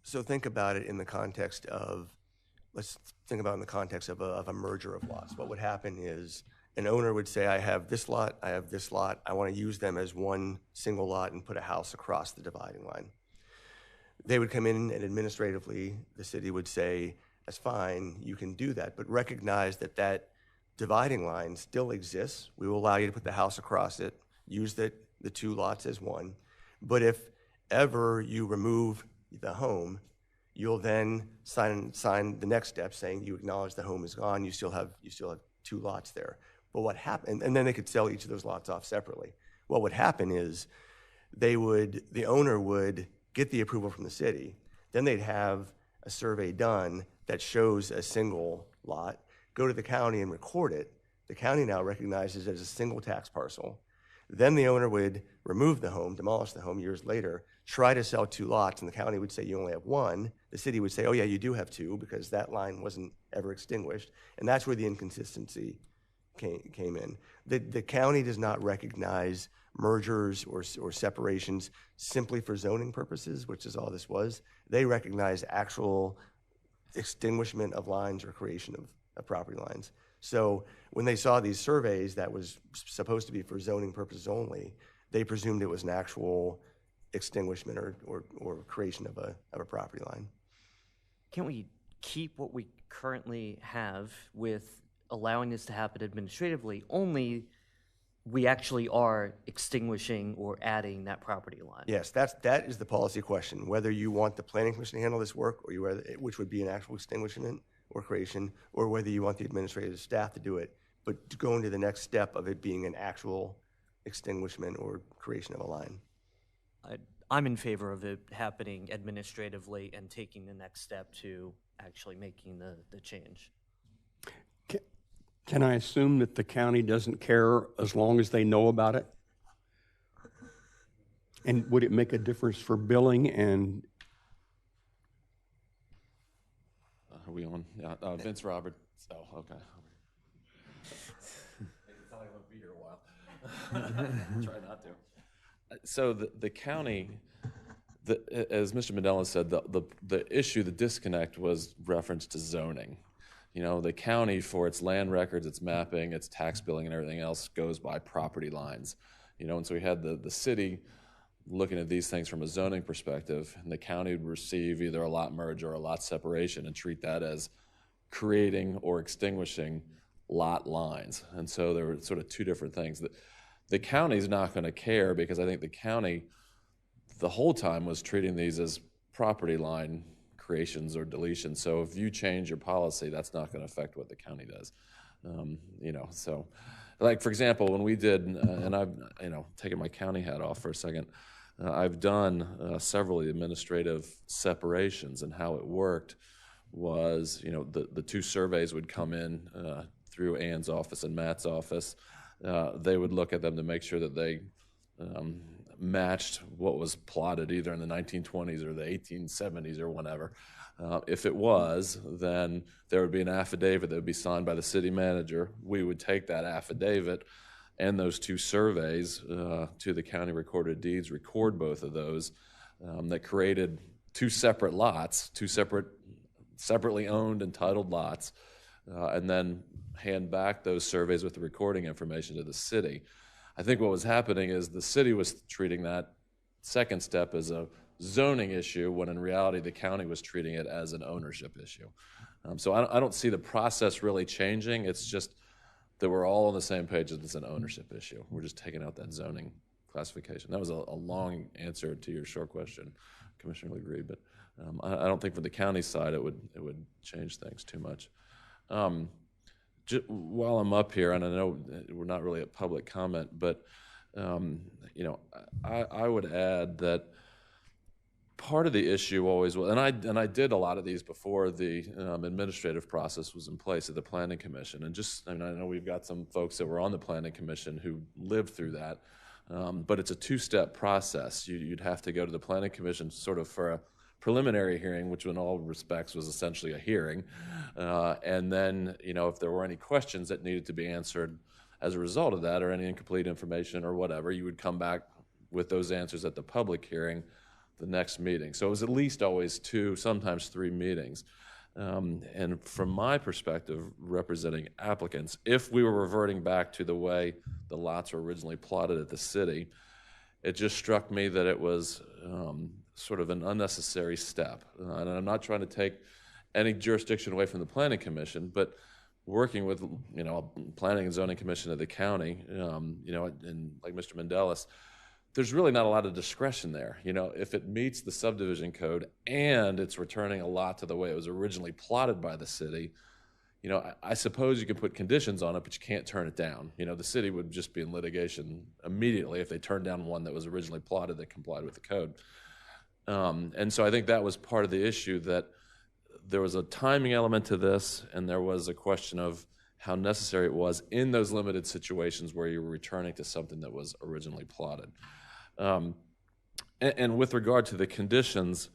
think about it in the context of, let's think about it in the context of a merger of lots. What would happen is an owner would say, I have this lot, I have this lot, I want to use them as one single lot and put a house across the dividing line. They would come in and administratively, the city would say, that's fine, you can do that, but recognize that that dividing line still exists. We will allow you to put the house across it, use the two lots as one. But if ever you remove the home, you'll then sign the next step saying you acknowledge the home is gone, you still have two lots there. But what happened, and then they could sell each of those lots off separately. What would happen is the owner would get the approval from the city, then they'd have a survey done that shows a single lot, go to the county and record it. The county now recognizes it as a single tax parcel. Then the owner would remove the home, demolish the home years later, try to sell two lots, and the county would say you only have one. The city would say, oh yeah, you do have two, because that line wasn't ever extinguished. And that's where the inconsistency came in. The county does not recognize mergers or separations simply for zoning purposes, which is all this was. They recognize actual extinguishment of lines or creation of property lines. So when they saw these surveys that was supposed to be for zoning purposes only, they presumed it was an actual extinguishment or creation of a property line. Can't we keep what we currently have with allowing this to happen administratively, only we actually are extinguishing or adding that property line? Yes, that is the policy question, whether you want the planning commission to handle this work, or which would be an actual extinguishment or creation, or whether you want the administrative staff to do it, but to go into the next step of it being an actual extinguishment or creation of a line. I'm in favor of it happening administratively and taking the next step to actually making the change. Can I assume that the county doesn't care as long as they know about it? And would it make a difference for billing and? Are we on? Yeah, Vince Roberts. Oh, okay. It's not like I'll be here a while. Try not to. So the county, as Mr. Mandela said, the issue, the disconnect was reference to zoning. You know, the county, for its land records, its mapping, its tax billing, and everything else, goes by property lines. You know, and so we had the city looking at these things from a zoning perspective, and the county would receive either a lot merge or a lot separation and treat that as creating or extinguishing lot lines. And so there were sort of two different things. The county's not going to care, because I think the county the whole time was treating these as property line creations or deletions. So if you change your policy, that's not going to affect what the county does. You know, so like, for example, when we did, and I've, taken my county hat off for a second, I've done several administrative separations, and how it worked was, the two surveys would come in through Ann's office and Matt's office. They would look at them to make sure that they matched what was plotted either in the 1920s or the 1870s or whatever. If it was, then there would be an affidavit that would be signed by the city manager. We would take that affidavit and those two surveys to the county recorder of deeds, record both of those. That created two separate lots, two separately owned and titled lots, and then hand back those surveys with the recording information to the city. I think what was happening is the city was treating that second step as a zoning issue, when in reality the county was treating it as an ownership issue. So I don't see the process really changing. It's just that we're all on the same page that it's an ownership issue. We're just taking out that zoning classification. That was a long answer to your short question, Commissioner LeGree, but I don't think for the county side it would change things too much. While I'm up here, and I know we're not really at public comment, but I would add that part of the issue always was, and I did a lot of these before the administrative process was in place at the Planning Commission, and I know we've got some folks that were on the Planning Commission who lived through that, but it's a two-step process. You'd have to go to the Planning Commission sort of for preliminary hearing, which in all respects was essentially a hearing. And then, if there were any questions that needed to be answered as a result of that, or any incomplete information or whatever, you would come back with those answers at the public hearing the next meeting. So it was at least always 2, sometimes 3 meetings. And from my perspective, representing applicants, if we were reverting back to the way the lots were originally plotted at the city, it just struck me that it was sort of an unnecessary step. And I'm not trying to take any jurisdiction away from the Planning Commission, but working with, Planning and Zoning Commission of the county, and like Mr. Mendelis, there's really not a lot of discretion there. If it meets the subdivision code and it's returning a lot to the way it was originally plotted by the city, I suppose you can put conditions on it, but you can't turn it down. The city would just be in litigation immediately if they turned down one that was originally plotted that complied with the code. And so I think that was part of the issue, that there was a timing element to this, and there was a question of how necessary it was in those limited situations where you were returning to something that was originally plotted. And with regard to the conditions,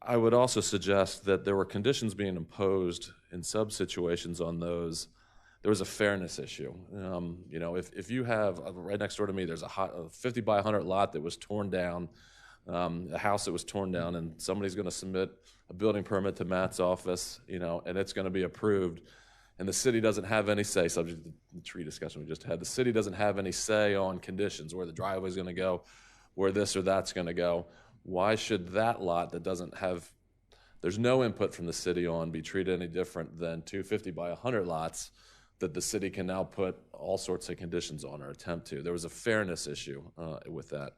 I would also suggest that there were conditions being imposed in sub-situations on those. There was a fairness issue. If you have, right next door to me, there's a 50 by 100 lot that was torn down, a house that was torn down, and somebody's going to submit a building permit to Matt's office, and it's going to be approved, and the city doesn't have any say, subject to the tree discussion we just had. The city doesn't have any say on conditions, where the driveway's going to go, where this or that's going to go. Why should that lot that doesn't have, there's no input from the city on, be treated any different than 250 by 100 lots that the city can now put all sorts of conditions on, or attempt to? There was a fairness issue with that.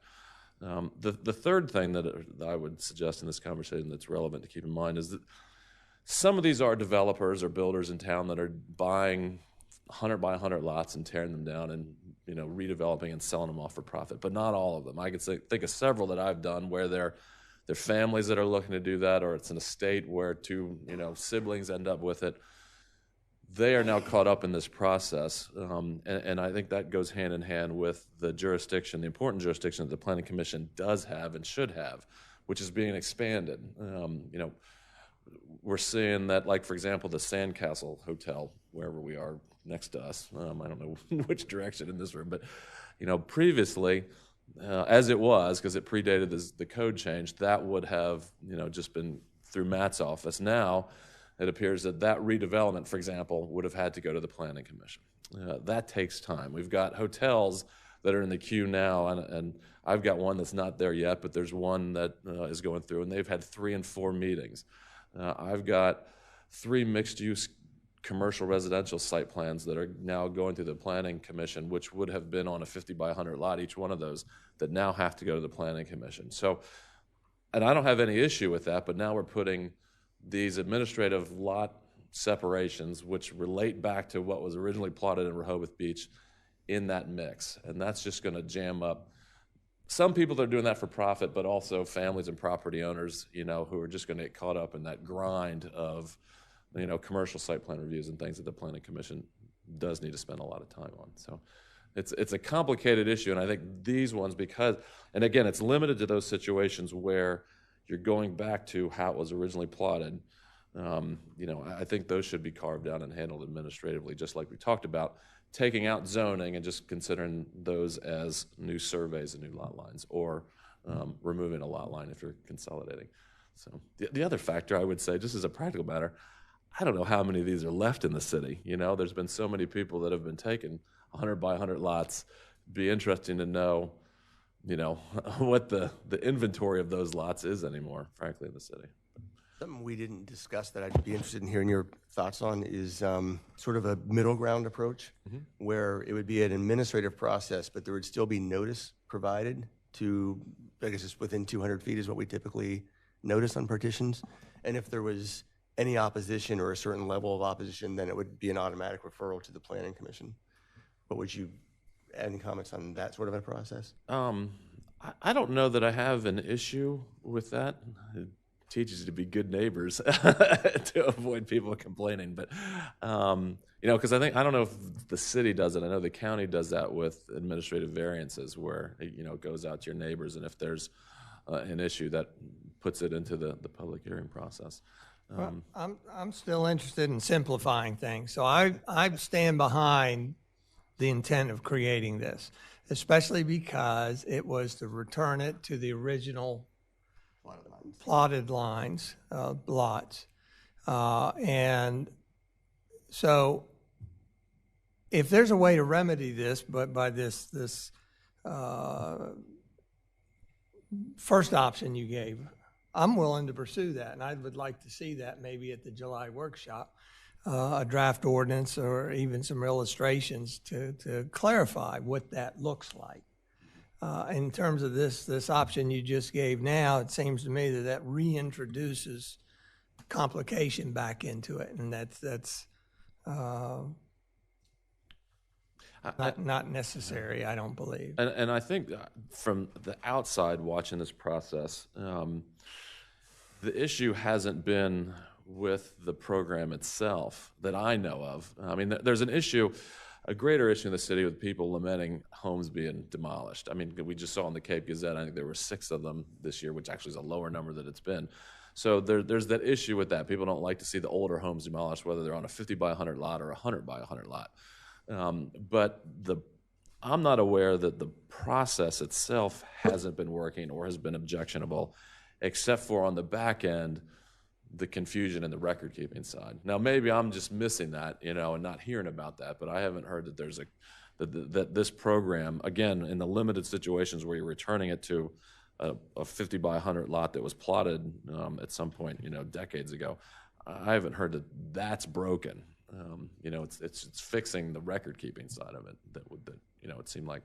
The third thing that I would suggest in this conversation that's relevant to keep in mind is that some of these are developers or builders in town that are buying 100 by 100 lots and tearing them down and redeveloping and selling them off for profit, but not all of them. I can think of several that I've done where they're families that are looking to do that, or it's an estate where 2 siblings end up with it. They are now caught up in this process, and I think that goes hand in hand with the jurisdiction, the important jurisdiction that the Planning Commission does have and should have, which is being expanded. We're seeing that, like, for example, the Sandcastle Hotel, wherever we are next to us, I don't know which direction in this room, but previously, as it was, because it predated the code change, that would have just been through Matt's office. Now it appears that redevelopment, for example, would have had to go to the Planning Commission. That takes time. We've got hotels that are in the queue now, and I've got one that's not there yet, but there's one that is going through, and they've had 3 and 4 meetings. I've got 3 mixed-use commercial residential site plans that are now going through the Planning Commission, which would have been on a 50 by 100 lot, each one of those, that now have to go to the Planning Commission. So, and I don't have any issue with that, but now we're putting these administrative lot separations, which relate back to what was originally plotted in Rehoboth Beach, in that mix. And that's just going to jam up some people that are doing that for profit, but also families and property owners, who are just going to get caught up in that grind of, commercial site plan reviews and things that the Planning Commission does need to spend a lot of time on. So it's a complicated issue, and I think these ones, because, and again, it's limited to those situations where you're going back to how it was originally plotted. I think those should be carved out and handled administratively, just like we talked about, taking out zoning and just considering those as new surveys and new lot lines, or removing a lot line if you're consolidating. So the other factor I would say, just as a practical matter, I don't know how many of these are left in the city. There's been so many people that have been taking 100 by 100 lots. It'd be interesting to know, what the inventory of those lots is anymore, frankly, in the city. Something we didn't discuss that I'd be interested in hearing your thoughts on is sort of a middle ground approach, where it would be an administrative process, but there would still be notice provided to, I guess it's within 200 feet is what we typically notice on partitions. And if there was any opposition or a certain level of opposition, then it would be an automatic referral to the Planning Commission. But would you add any comments on that sort of a process? I don't know that I have an issue with that. It teaches you to be good neighbors to avoid people complaining. But, because I don't know if the city does it. I know the county does that with administrative variances, where, it goes out to your neighbors, and if there's an issue, that puts it into the public hearing process. Well, I'm still interested in simplifying things, so I stand behind the intent of creating this, especially because it was to return it to the original plotted lines, lots. And so if there's a way to remedy this, but by this first option you gave, I'm willing to pursue that, and I would like to see that maybe at the July workshop, a draft ordinance or even some illustrations to clarify what that looks like. In terms of this option you just gave now, it seems to me that reintroduces complication back into it, and that's not necessary, I don't believe. And I think from the outside watching this process, the issue hasn't been with the program itself that I know of. I mean, there's an issue, a greater issue in the city with people lamenting homes being demolished. I mean, we just saw in the Cape Gazette, I think there were 6 of them this year, which actually is a lower number than it's been. So there's that issue with that. People don't like to see the older homes demolished, whether they're on a 50 by 100 lot or a 100 by 100 lot. But I'm not aware that the process itself hasn't been working or has been objectionable, except for on the back end, the confusion in the record keeping side. Now, maybe I'm just missing that, and not hearing about that, but I haven't heard that there's that this program, again, in the limited situations where you're returning it to a 50 by 100 lot that was plotted at some point, decades ago, I haven't heard that that's broken. It's fixing the record keeping side of it that it seemed like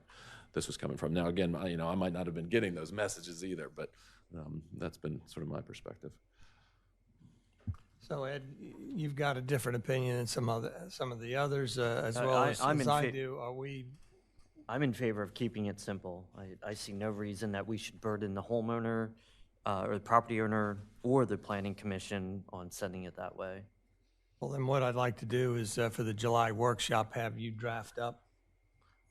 this was coming from. Now, again, I might not have been getting those messages either, but that's been sort of my perspective. So Ed, you've got a different opinion than some of the others, as well as I do. I'm in favor of keeping it simple. I see no reason that we should burden the homeowner or the property owner or the planning commission on sending it that way. Well, then what I'd like to do is for the July workshop, have you draft up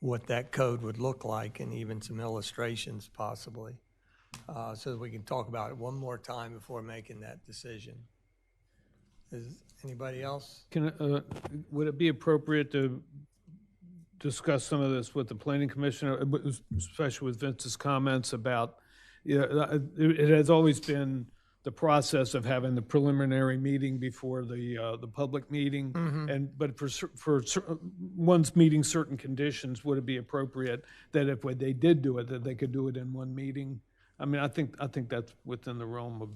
what that code would look like and even some illustrations possibly, so that we can talk about it one more time before making that decision. Is anybody else? Would it be appropriate to discuss some of this with the planning commissioner, especially with Vince's comments about, it has always been the process of having the preliminary meeting before the public meeting, but for one's meeting certain conditions, would it be appropriate that if they did do it, that they could do it in one meeting? I mean, I think that's within the realm of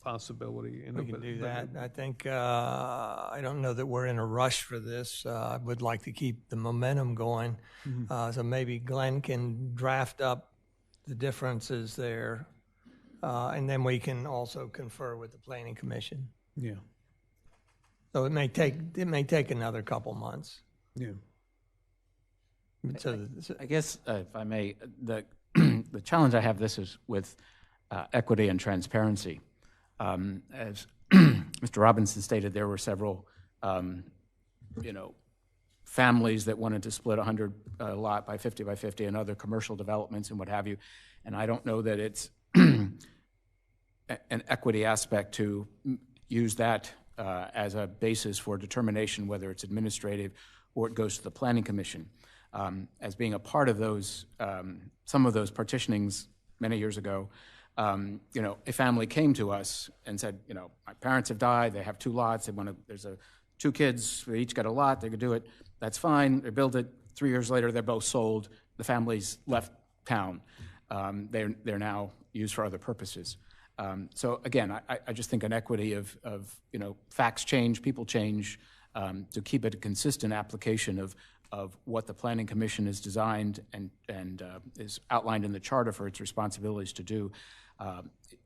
possibility. We can do that. I think, I don't know that we're in a rush for this. I would like to keep the momentum going. So maybe Glenn can draft up the differences there, and then we can also confer with the Planning Commission. Yeah. So it may take another couple months. Yeah. So I guess, if I may, the challenge I have this is with equity and transparency. As Mr. Robinson stated, there were several, families that wanted to split 100 lot by 50 by 50 and other commercial developments and what have you. And I don't know that it's an equity aspect to use that as a basis for determination whether it's administrative or it goes to the Planning Commission. As being a part of those, some of those partitionings many years ago, a family came to us and said, my parents have died, they have 2 lots, there's 2 kids, they each got a lot, they could do it, that's fine, they build it, 3 years later, they're both sold, the family's left town. They're now used for other purposes. So again, I just think an equity of facts change, people change, to keep it a consistent application of what the Planning Commission is designed and is outlined in the charter for its responsibilities to do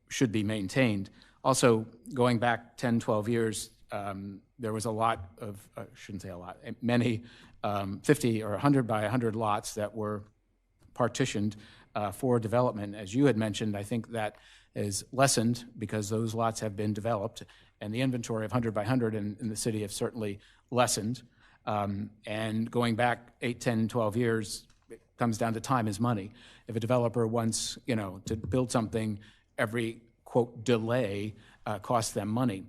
should be maintained. Also, going back 10, 12 years, there was a lot of, I shouldn't say a lot, many 50 or 100 by 100 lots that were partitioned for development. As you had mentioned, I think that is lessened because those lots have been developed and the inventory of 100 by 100 in the city have certainly lessened. And going back 8, 10, 12 years, it comes down to time is money. If a developer wants, to build something, every quote, delay costs them money.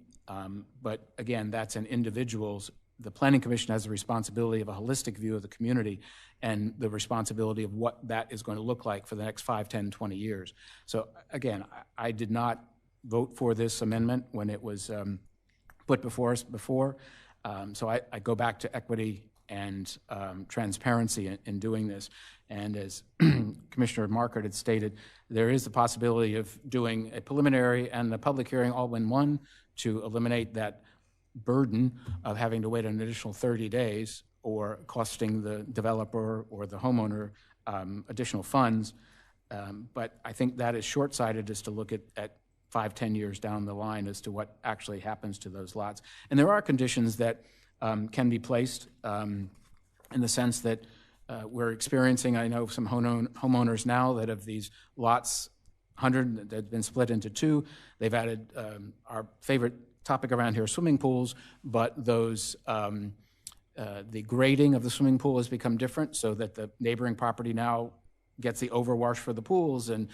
But again, that's an individual's. The Planning Commission has the responsibility of a holistic view of the community and the responsibility of what that is going to look like for the next 5, 10, 20 years. So again, I did not vote for this amendment when it was put before us before. So I go back to equity and transparency in doing this. And as Commissioner Markert had stated, there is the possibility of doing a preliminary and a public hearing all in one to eliminate that burden of having to wait an additional 30 days or costing the developer or the homeowner additional funds. But I think that is short-sighted, just to look at 5, 10 years down the line as to what actually happens to those lots. And there are conditions that can be placed in the sense that we're experiencing, I know some homeowners now that have these lots, 100 that have been split into 2, they've added our favorite topic around here, swimming pools, but those the grading of the swimming pool has become different so that the neighboring property now gets the overwash for the pools and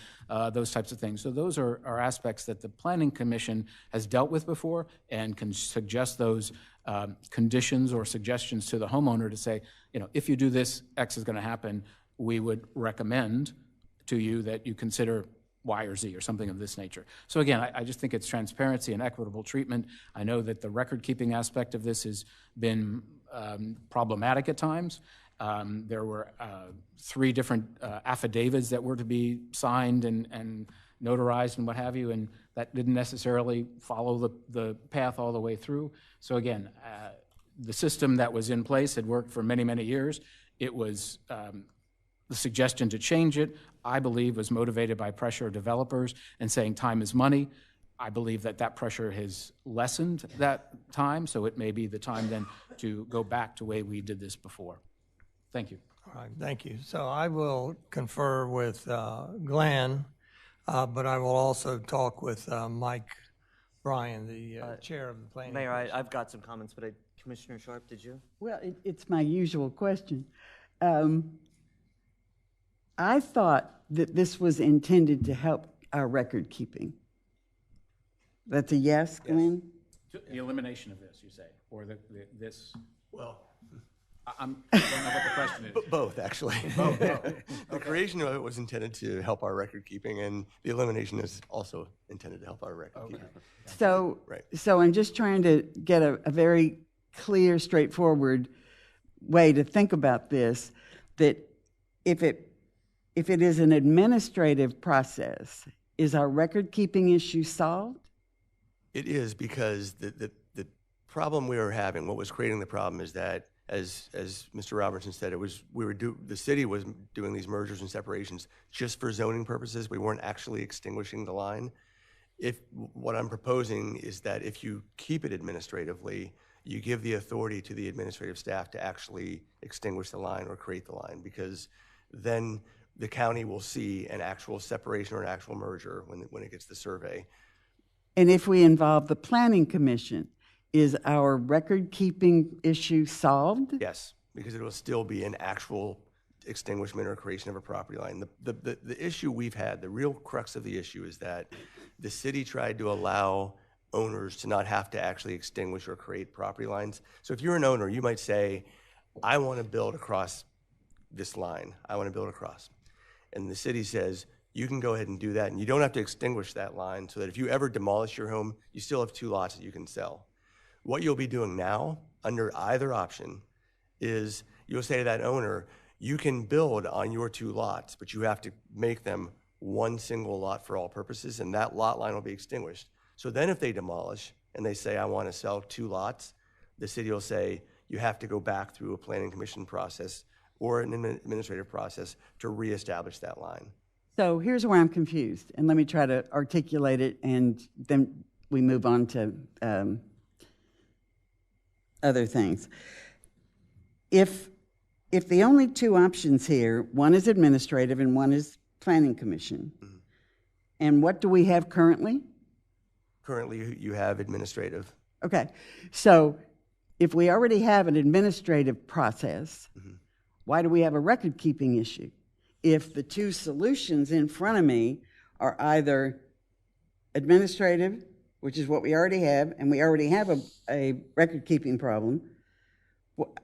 those types of things. So those are aspects that the Planning Commission has dealt with before and can suggest those conditions or suggestions to the homeowner to say, you know, if you do this, X is going to happen. We would recommend to you that you consider Y or Z or something of this nature. So again, I just think it's transparency and equitable treatment. I know that the record-keeping aspect of this has been problematic at times. There were 3 different affidavits that were to be signed and notarized and what have you, and that didn't necessarily follow the path all the way through. So again, the system that was in place had worked for many, many years. It was the suggestion to change it, I believe, was motivated by pressure of developers and saying time is money. I believe that pressure has lessened that time, so it may be the time then to go back to the way we did this before. Thank you. All right, thank you. So I will confer with Glenn, but I will also talk with Mike Bryan, the chair of the Planning Mayor, Commission. I've got some comments, but Commissioner Sharp, did you? Well, it's my usual question. I thought that this was intended to help our record keeping. That's a yes, Glenn? The elimination of this, you say, or this? Well, I don't know what the question is. both, actually. The creation of it was intended to help our record keeping, and the elimination is also intended to help our record keeping. So, Right. so I'm just trying to get a very clear, straightforward way to think about this, that if it is an administrative process, is our record-keeping issue solved? It is, because the problem we were having, what was creating the problem, is that, as Mr. Robertson said, the city was doing these mergers and separations just for zoning purposes. We weren't actually extinguishing the line. What I'm proposing is that if you keep it administratively, you give the authority to the administrative staff to actually extinguish the line or create the line, because then the county will see an actual separation or an actual merger when it gets the survey. And if we involve the Planning Commission, is our record-keeping issue solved? Yes, because it will still be an actual extinguishment or creation of a property line. The issue we've had, the real crux of the issue, is that the city tried to allow owners to not have to actually extinguish or create property lines. So if you're an owner, you might say, I want to build across this line. I want to build across. And the city says, you can go ahead and do that, and you don't have to extinguish that line, so that if you ever demolish your home, you still have 2 lots that you can sell. What you'll be doing now, under either option, is you'll say to that owner, you can build on your 2 lots, but you have to make them one single lot for all purposes, and that lot line will be extinguished. So then if they demolish and they say, I want to sell 2 lots, the city will say, you have to go back through a planning commission process or an administrative process to reestablish that line. So here's where I'm confused, and let me try to articulate it, and then we move on to other things. If the only 2 options here, one is administrative and one is Planning Commission, and what do we have currently? Currently, you have administrative. Okay, so if we already have an administrative process, why do we have a record-keeping issue? If the 2 solutions in front of me are either administrative, which is what we already have, and we already have a record-keeping problem.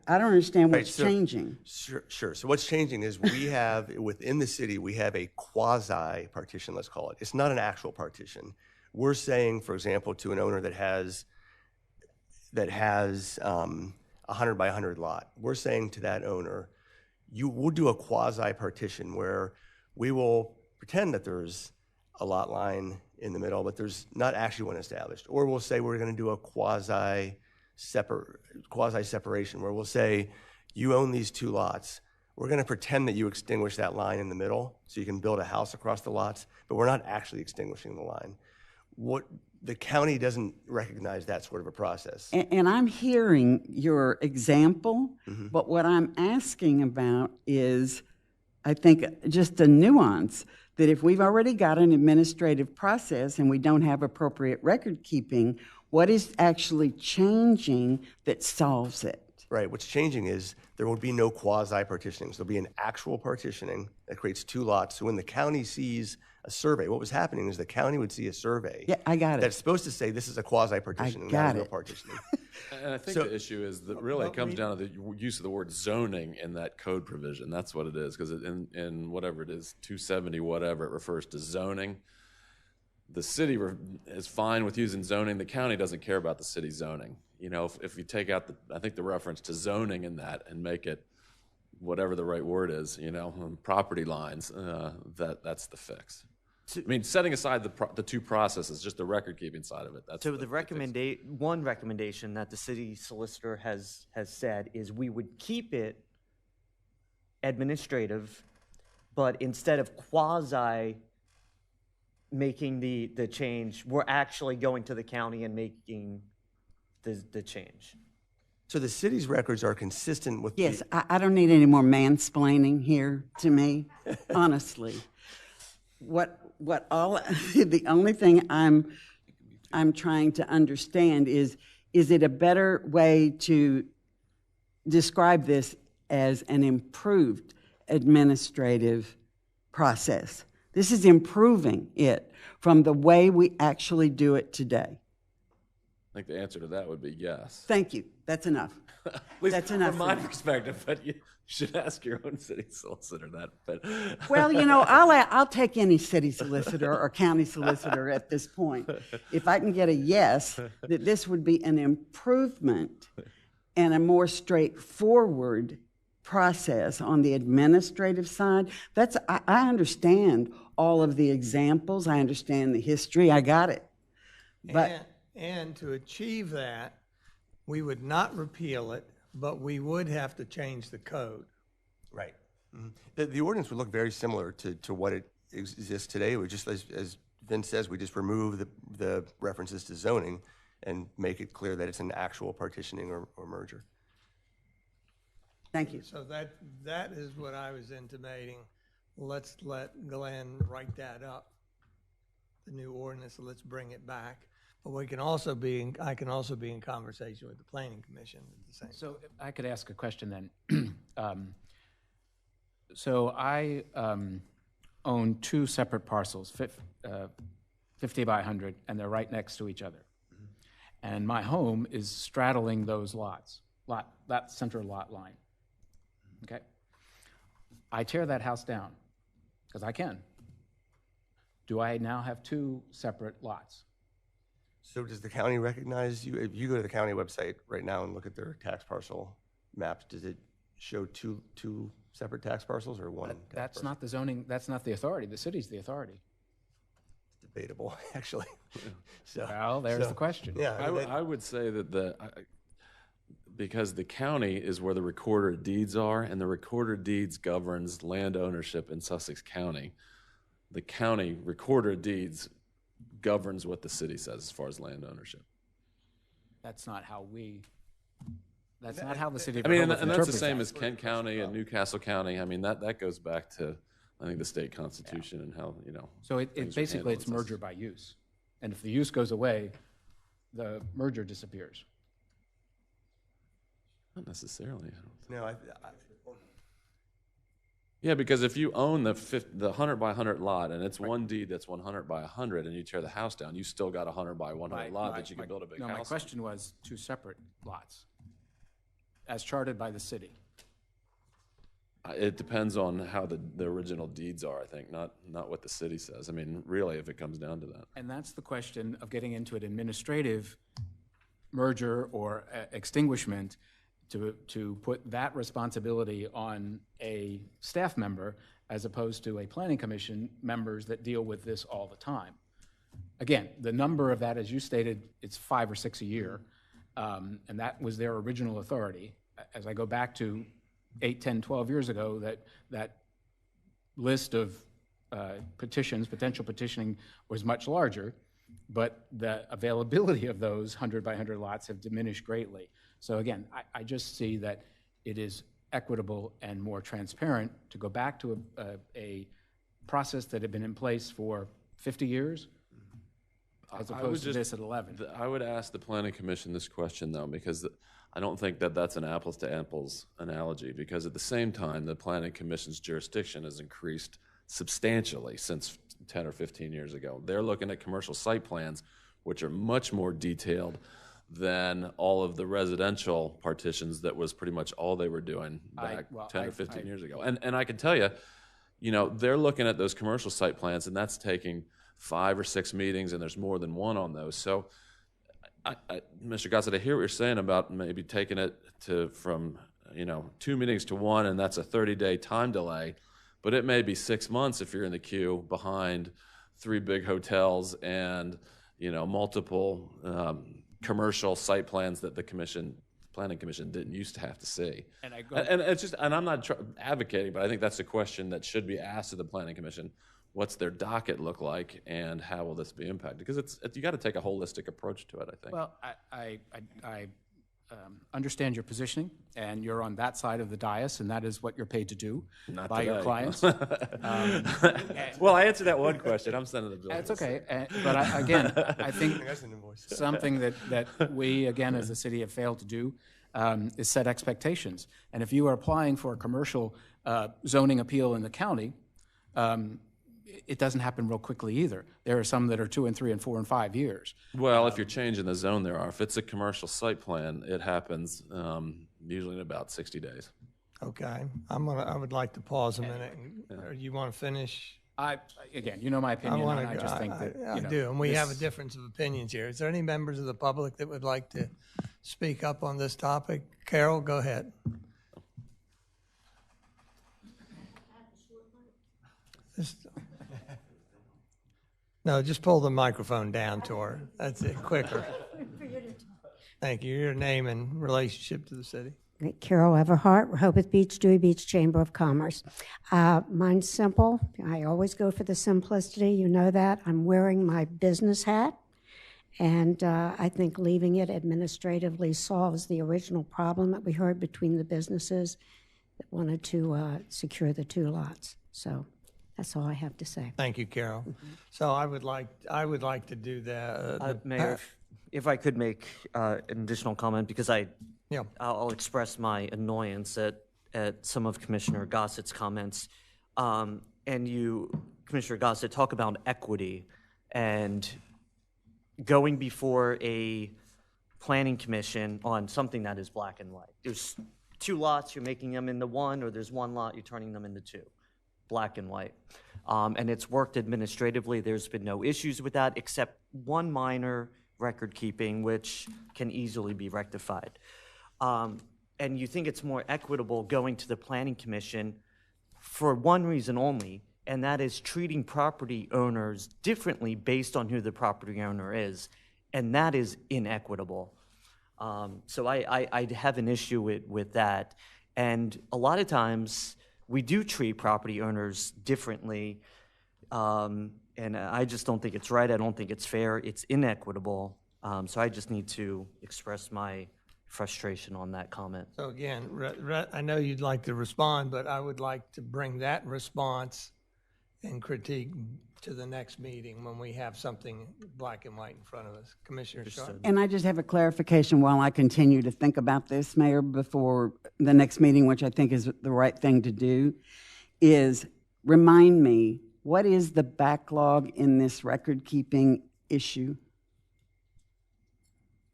I don't understand what's changing. Sure. So what's changing is we have, within the city, we have a quasi-partition, let's call it. It's not an actual partition. We're saying, for example, to an owner that has 100 by 100 lot, we're saying to that owner, we'll do a quasi-partition where we will pretend that there's a lot line in the middle, but there's not actually one established. Or we'll say we're going to do a quasi-separation where we'll say, you own these 2 lots. We're going to pretend that you extinguish that line in the middle so you can build a house across the lots, but we're not actually extinguishing the line. The county doesn't recognize that sort of a process. And I'm hearing your example, but what I'm asking about is, I think, just a nuance that if we've already got an administrative process and we don't have appropriate record keeping, what is actually changing that solves it? Right. What's changing is there will be no quasi-partitioning. So there'll be an actual partitioning that creates 2 lots. So when the county sees a survey, what was happening is the county would see a survey. Yeah, I got it. That's supposed to say this is a quasi-partitioning, not a real partitioning. And I think the issue is that really it comes down to the use of the word zoning in that code provision. That's what it is, because in whatever it is, 270 whatever, it refers to zoning. The city is fine with using zoning. The county doesn't care about the city zoning. You know, if you take out I think the reference to zoning in that and make it whatever the right word is, you know, property lines, that's the fix. I mean, setting aside the 2 processes, just the record-keeping side of it. That's so one recommendation that the city solicitor has said is we would keep it administrative, but instead of quasi making the change, we're actually going to the county and making the change. So the city's records are consistent with Yes, I don't need any more mansplaining here to me, honestly. The only thing I'm trying to understand is it a better way to describe this as an improved administrative process? This is improving it from the way we actually do it today. I think the answer to that would be yes. Thank you. That's enough. At least That's enough from my for me. perspective, but you should ask your own city solicitor that. But Well, you know, I'll take any city solicitor or county solicitor at this point. If I can get a yes, that this would be an improvement and a more straightforward process on the administrative side. I understand all of the examples. I understand the history. I got it. But And to achieve that, we would not repeal it, but we would have to change the code. Right. The ordinance would look very similar to what it exists today. We just, as Vince says, we just remove the references to zoning and make it clear that it's an actual partitioning or merger. Thank you. So that is what I was intimating. Let's let Glenn write that up, the new ordinance, and let's bring it back. But I can also be in conversation with the Planning Commission at the same. So if I could ask a question then. So I own 2 separate parcels, 50 by 100, and they're right next to each other. And my home is straddling those lots, that center lot line. Okay? I tear that house down, because I can. Do I now have 2 separate lots? So does the county recognize you? If you go to the county website right now and look at their tax parcel maps, does it show two separate tax parcels or one? That's not the zoning, that's not the authority. The city's the authority. It's debatable, actually. Well, there's the question. Yeah, I would say that because the county is where the recorder of deeds are, and the recorder of deeds governs land ownership in Sussex County. The county recorder of deeds governs what the city says as far as land ownership. That's not how that's not how the city of I mean, Rehoboth and that's the interprets same that. as Kent County and Newcastle County. I mean, that goes back to, I think, the state constitution and how, you know. So things it are basically, handled it's in merger by use. And if the use goes away, the merger disappears. Not necessarily. I don't think. No, Yeah, because if you own the 100 by 100 lot and it's one deed that's 100 by 100 and you tear the house down, you still got a 100 by 100 lot that you can build a big No, house my on. question was two separate lots, as charted by the city. It depends on how the original deeds are, I think, not what the city says. I mean, really, if it comes down to that. And that's the question of getting into an administrative merger or extinguishment to put that responsibility on a staff member as opposed to a planning commission members that deal with this all the time. Again, the number of that, as you stated, it's 5 or 6 a year, and that was their original authority. As I go back to 8, 10, 12 years ago, that list of potential petitioning was much larger, but the availability of those 100 by 100 lots have diminished greatly. So again, I just see that it is equitable and more transparent to go back to a process that had been in place for 50 years as opposed to this at 11. I would ask the Planning Commission this question, though, because I don't think that that's an apples to apples analogy, because at the same time, the Planning Commission's jurisdiction has increased substantially since 10 or 15 years ago. They're looking at commercial site plans, which are much more detailed than all of the residential partitions that was pretty much all they were doing back 10 or 15 years ago. And I can tell you, they're looking at those commercial site plans, and that's taking 5 or 6 meetings, and there's more than one on those. So, Mr. Gossett, I hear what you're saying about maybe taking it from 2 meetings to 1, and that's a 30-day time delay. But it may be 6 months if you're in the queue behind 3 big hotels and multiple commercial site plans that the Planning Commission didn't used to have to see. And it's just, and I'm not advocating, but I think that's a question that should be asked of the Planning Commission. What's their docket look like, and how will this be impacted? Because you got to take a holistic approach to it, I think. Well, I understand your positioning, and you're on that side of the dais, and that is what you're paid to do by your clients. Well, I answered that one question. I'm sending the bill. That's okay. But I think something that we, again, as a city have failed to do is set expectations. And if you are applying for a commercial zoning appeal in the county, it doesn't happen real quickly either. There are some that are 2 and 3 and 4 and 5 years. Well, if you're changing the zone, there are. If it's a commercial site plan, it happens usually in about 60 days. Okay, I would like to pause a minute. Or you want to finish? Again, you know my opinion. I just think that I do, and we have a difference of opinions here. Is there any members of the public that would like to speak up on this topic? Carol, go ahead. No, just pull the microphone down to her. That's it, quicker. Thank you. Your name and relationship to the city. Carol Everhart, Rehoboth Beach, Dewey Beach Chamber of Commerce. Mine's simple. I always go for the simplicity. You know that. I'm wearing my business hat, and I think leaving it administratively solves the original problem that we heard between the businesses that wanted to secure the 2 lots. So that's all I have to say. Thank you, Carol. So I would like to do that. Mayor, if I could make an additional comment, because I'll express my annoyance at some of Commissioner Gossett's comments. And you, Commissioner Gossett, talk about equity and going before a planning commission on something that is black and white. There's 2 lots, you're making them into 1, or there's 1 lot, you're turning them into 2. Black and white. And it's worked administratively. There's been no issues with that, except one minor record keeping, which can easily be rectified. And you think it's more equitable going to the Planning Commission for one reason only, and that is treating property owners differently based on who the property owner is, and that is inequitable. So I have an issue with that. And a lot of times, we do treat property owners differently, and I just don't think it's right. I don't think it's fair. It's inequitable. So I just need to express my frustration on that comment. So again, I know you'd like to respond, but I would like to bring that response and critique to the next meeting when we have something black and white in front of us. Commissioner Sharp. And I just have a clarification while I continue to think about this, Mayor, before the next meeting, which I think is the right thing to do. is, remind me, what is the backlog in this record-keeping issue?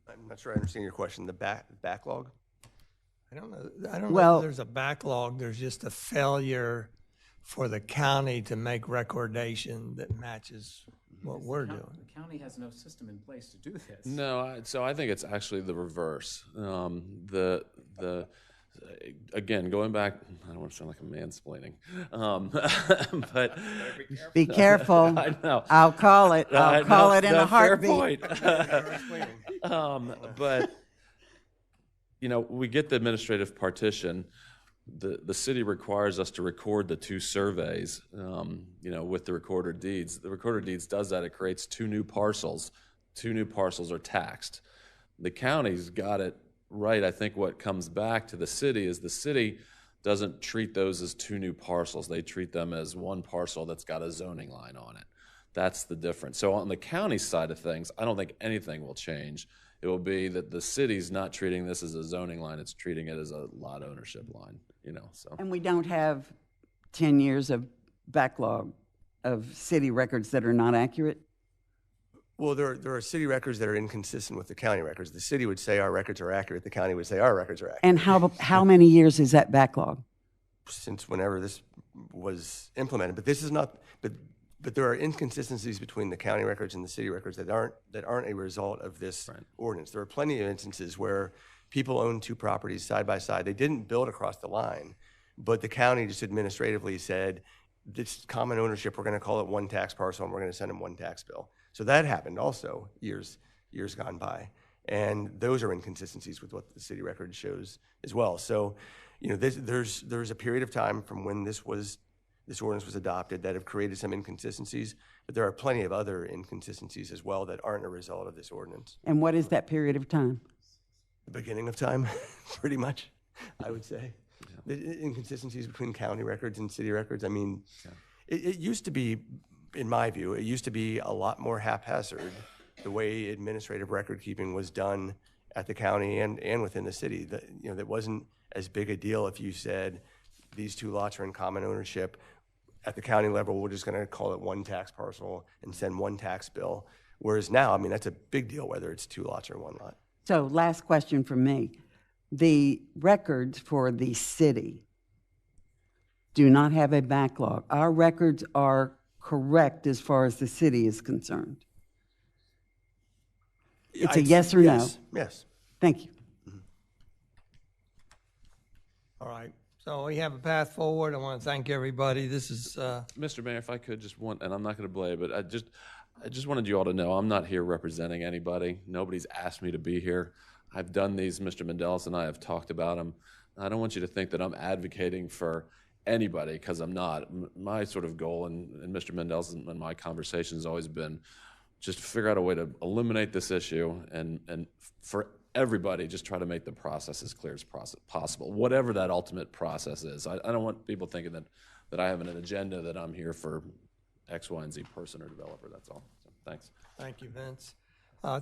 I'm not sure I understand your question. The backlog? I don't know Well- if there's a backlog. There's just a failure for the county to make recordation that matches what we're doing. The county has no system in place to do this. No, so I think it's actually the reverse. Again, going back, I don't want to sound like I'm mansplaining, but Be careful. I know. I'll call it. I'll call it in a fair heartbeat. point. But we get the administrative partition. The city requires us to record the 2 surveys, with the recorder deeds. The recorder deeds does that. It creates 2 new parcels. 2 new parcels are taxed. The county's got it right. I think what comes back to the city is the city doesn't treat those as 2 new parcels. They treat them as 1 parcel that's got a zoning line on it. That's the difference. So on the county side of things, I don't think anything will change. It will be that the city's not treating this as a zoning line, it's treating it as a lot ownership line, so. And we don't have 10 years of backlog of city records that are not accurate? Well, there are city records that are inconsistent with the county records. The city would say our records are accurate. The county would say our records are accurate. And how many years is that backlog? Since whenever this was implemented. But this is not. But there are inconsistencies between the county records and the city records that aren't a result of this ordinance. There are plenty of instances where people own 2 properties side by side. They didn't build across the line, but the county just administratively said, this common ownership, we're going to call it 1 tax parcel, and we're going to send them 1 tax bill. So that happened also years gone by. And those are inconsistencies with what the city record shows as well. So, there's a period of time from when this ordinance was adopted that have created some inconsistencies, but there are plenty of other inconsistencies as well that aren't a result of this ordinance. And what is that period of time? The beginning of time, pretty much, I would say. The inconsistencies between county records and city records, I mean, it used to be, in my view, it used to be a lot more haphazard, the way administrative record keeping was done at the county and within the city. That wasn't as big a deal if you said, these 2 lots are in common ownership. At the county level, we're just going to call it 1 tax parcel and send 1 tax bill. Whereas now, I mean, that's a big deal whether it's 2 lots or 1 lot. So last question from me. The records for the city do not have a backlog. Our records are correct as far as the city is concerned. It's a yes or no? Yes. Thank you. All right. So we have a path forward. I want to thank everybody. This is Mr. Mayor, if I could just and I'm not going to blame, but I just wanted you all to know I'm not here representing anybody. Nobody's asked me to be here. I've done these. Mr. Mendelis and I have talked about them. I don't want you to think that I'm advocating for anybody, because I'm not. My sort of goal, and Mr. Mendelis and my conversation has always been just to figure out a way to eliminate this issue and for everybody, just try to make the process as clear as possible, whatever that ultimate process is. I don't want people thinking that I have an agenda, that I'm here for X, Y, and Z person or developer. That's all. So, thanks. Thank you, Vince.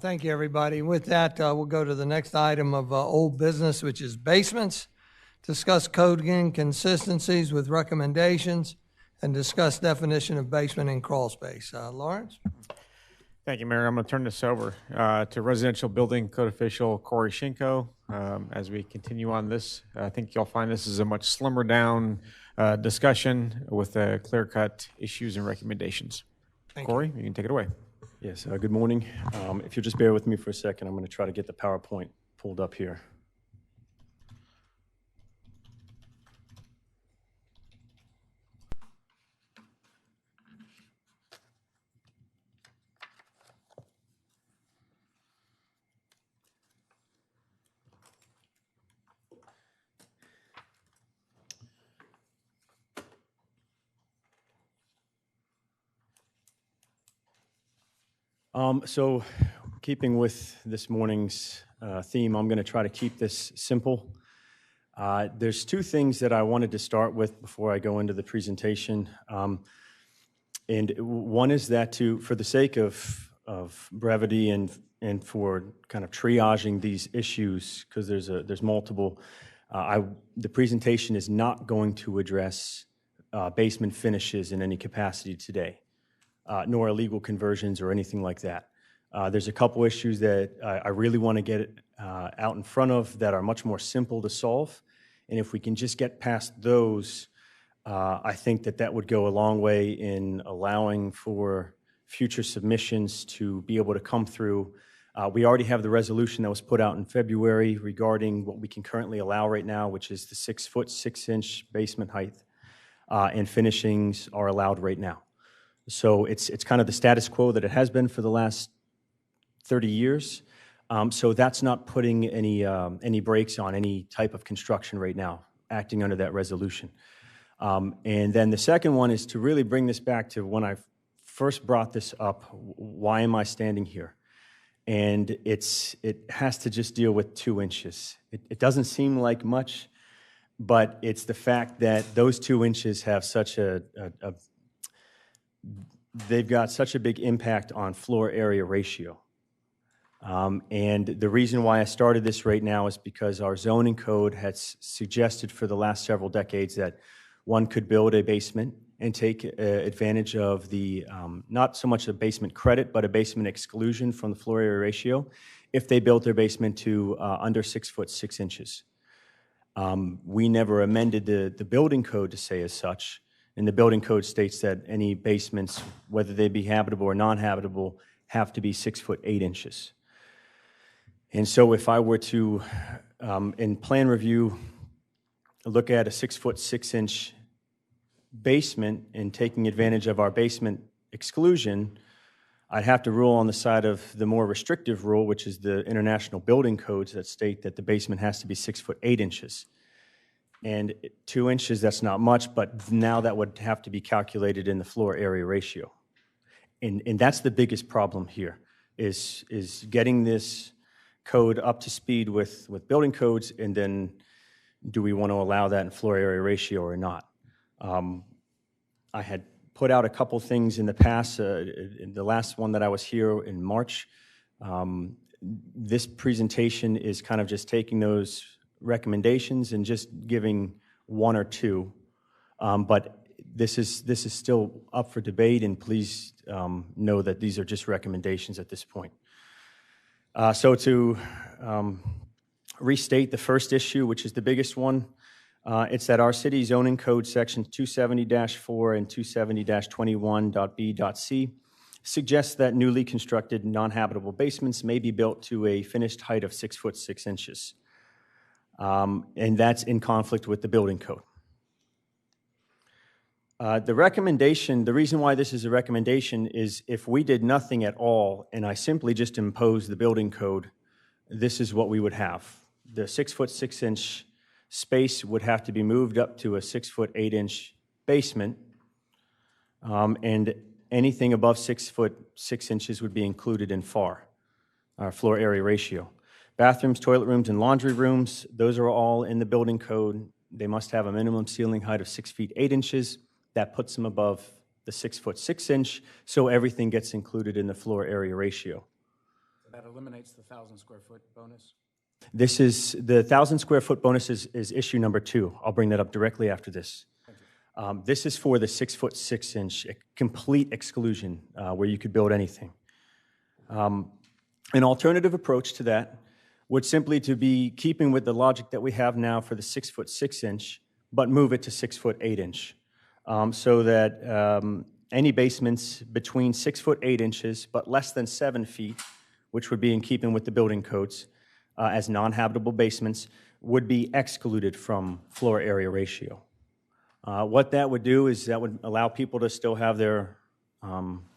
Thank you, everybody. With that, we'll go to the next item of old business, which is basements. Discuss code inconsistencies with recommendations, and discuss definition of basement and crawl space. Lawrence? Thank you, Mayor. I'm going to turn this over to residential building code official Corey Shinko. As we continue on this, I think you'll find this is a much slimmer down discussion with clear-cut issues and recommendations. Corey, you can take it away. Yes, good morning. If you'll just bear with me for a second, I'm going to try to get the PowerPoint pulled up here. So keeping with this morning's theme, I'm going to try to keep this simple. There's 2 things that I wanted to start with before I go into the presentation. And one is that for the sake of brevity and for kind of triaging these issues, because there's multiple, the presentation is not going to address basement finishes in any capacity today, nor illegal conversions or anything like that. There's a couple issues that I really want to get out in front of that are much more simple to solve. And if we can just get past those, I think that that would go a long way in allowing for future submissions to be able to come through. We already have the resolution that was put out in February regarding what we can currently allow right now, which is the 6 foot 6 inch basement height, and finishings are allowed right now. So it's kind of the status quo that it has been for the last 30 years. So that's not putting any brakes on any type of construction right now, acting under that resolution. And then the second one is to really bring this back to when I first brought this up, why am I standing here? And it has to just deal with 2 inches. It doesn't seem like much, but it's the fact that those 2 inches have such they've got such a big impact on floor area ratio. And the reason why I started this right now is because our zoning code has suggested for the last several decades that one could build a basement and take advantage of the, not so much a basement credit, but a basement exclusion from the floor area ratio if they built their basement to under 6 foot 6 inches. We never amended the building code to say as such, and the building code states that any basements, whether they be habitable or non-habitable, have to be 6 foot 8 inches. And so if I were to, in plan review, look at a 6 foot 6 inch basement and taking advantage of our basement exclusion, I'd have to rule on the side of the more restrictive rule, which is the international building codes that state that the basement has to be 6 foot 8 inches. And 2 inches, that's not much, but now that would have to be calculated in the floor area ratio. And that's the biggest problem here, is getting this code up to speed with building codes, and then do we want to allow that in floor area ratio or not? I had put out a couple things in the past. In the last one that I was here in March, this presentation is kind of just taking those recommendations and just giving 1 or 2. But this is still up for debate, and please know that these are just recommendations at this point. So to restate the first issue, which is the biggest one, it's that our city zoning code sections 270-4 and 270-21.b.c suggests that newly constructed non-habitable basements may be built to a finished height of 6 foot 6 inches. And that's in conflict with the building code. The recommendation, the reason why this is a recommendation is if we did nothing at all and I simply just imposed the building code, this is what we would have. The 6 foot 6 inch space would have to be moved up to a 6 foot 8 inch basement, and anything above 6 foot 6 inches would be included in FAR, our floor area ratio. Bathrooms, toilet rooms, and laundry rooms, those are all in the building code. They must have a minimum ceiling height of 6 feet 8 inches. That puts them above the 6 foot 6 inch, so everything gets included in the floor area ratio. That eliminates the 1,000 square foot bonus? This is, the 1,000 square foot bonus is issue number 2. I'll bring that up directly after this. This is for the 6 foot 6 inch complete exclusion where you could build anything. An alternative approach to that would simply to be keeping with the logic that we have now for the 6 foot 6 inch, but move it to 6 foot 8 inch. So that any basements between 6 foot 8 inches, but less than 7 feet, which would be in keeping with the building codes, as non-habitable basements, would be excluded from floor area ratio. What that would do is that would allow people to still have their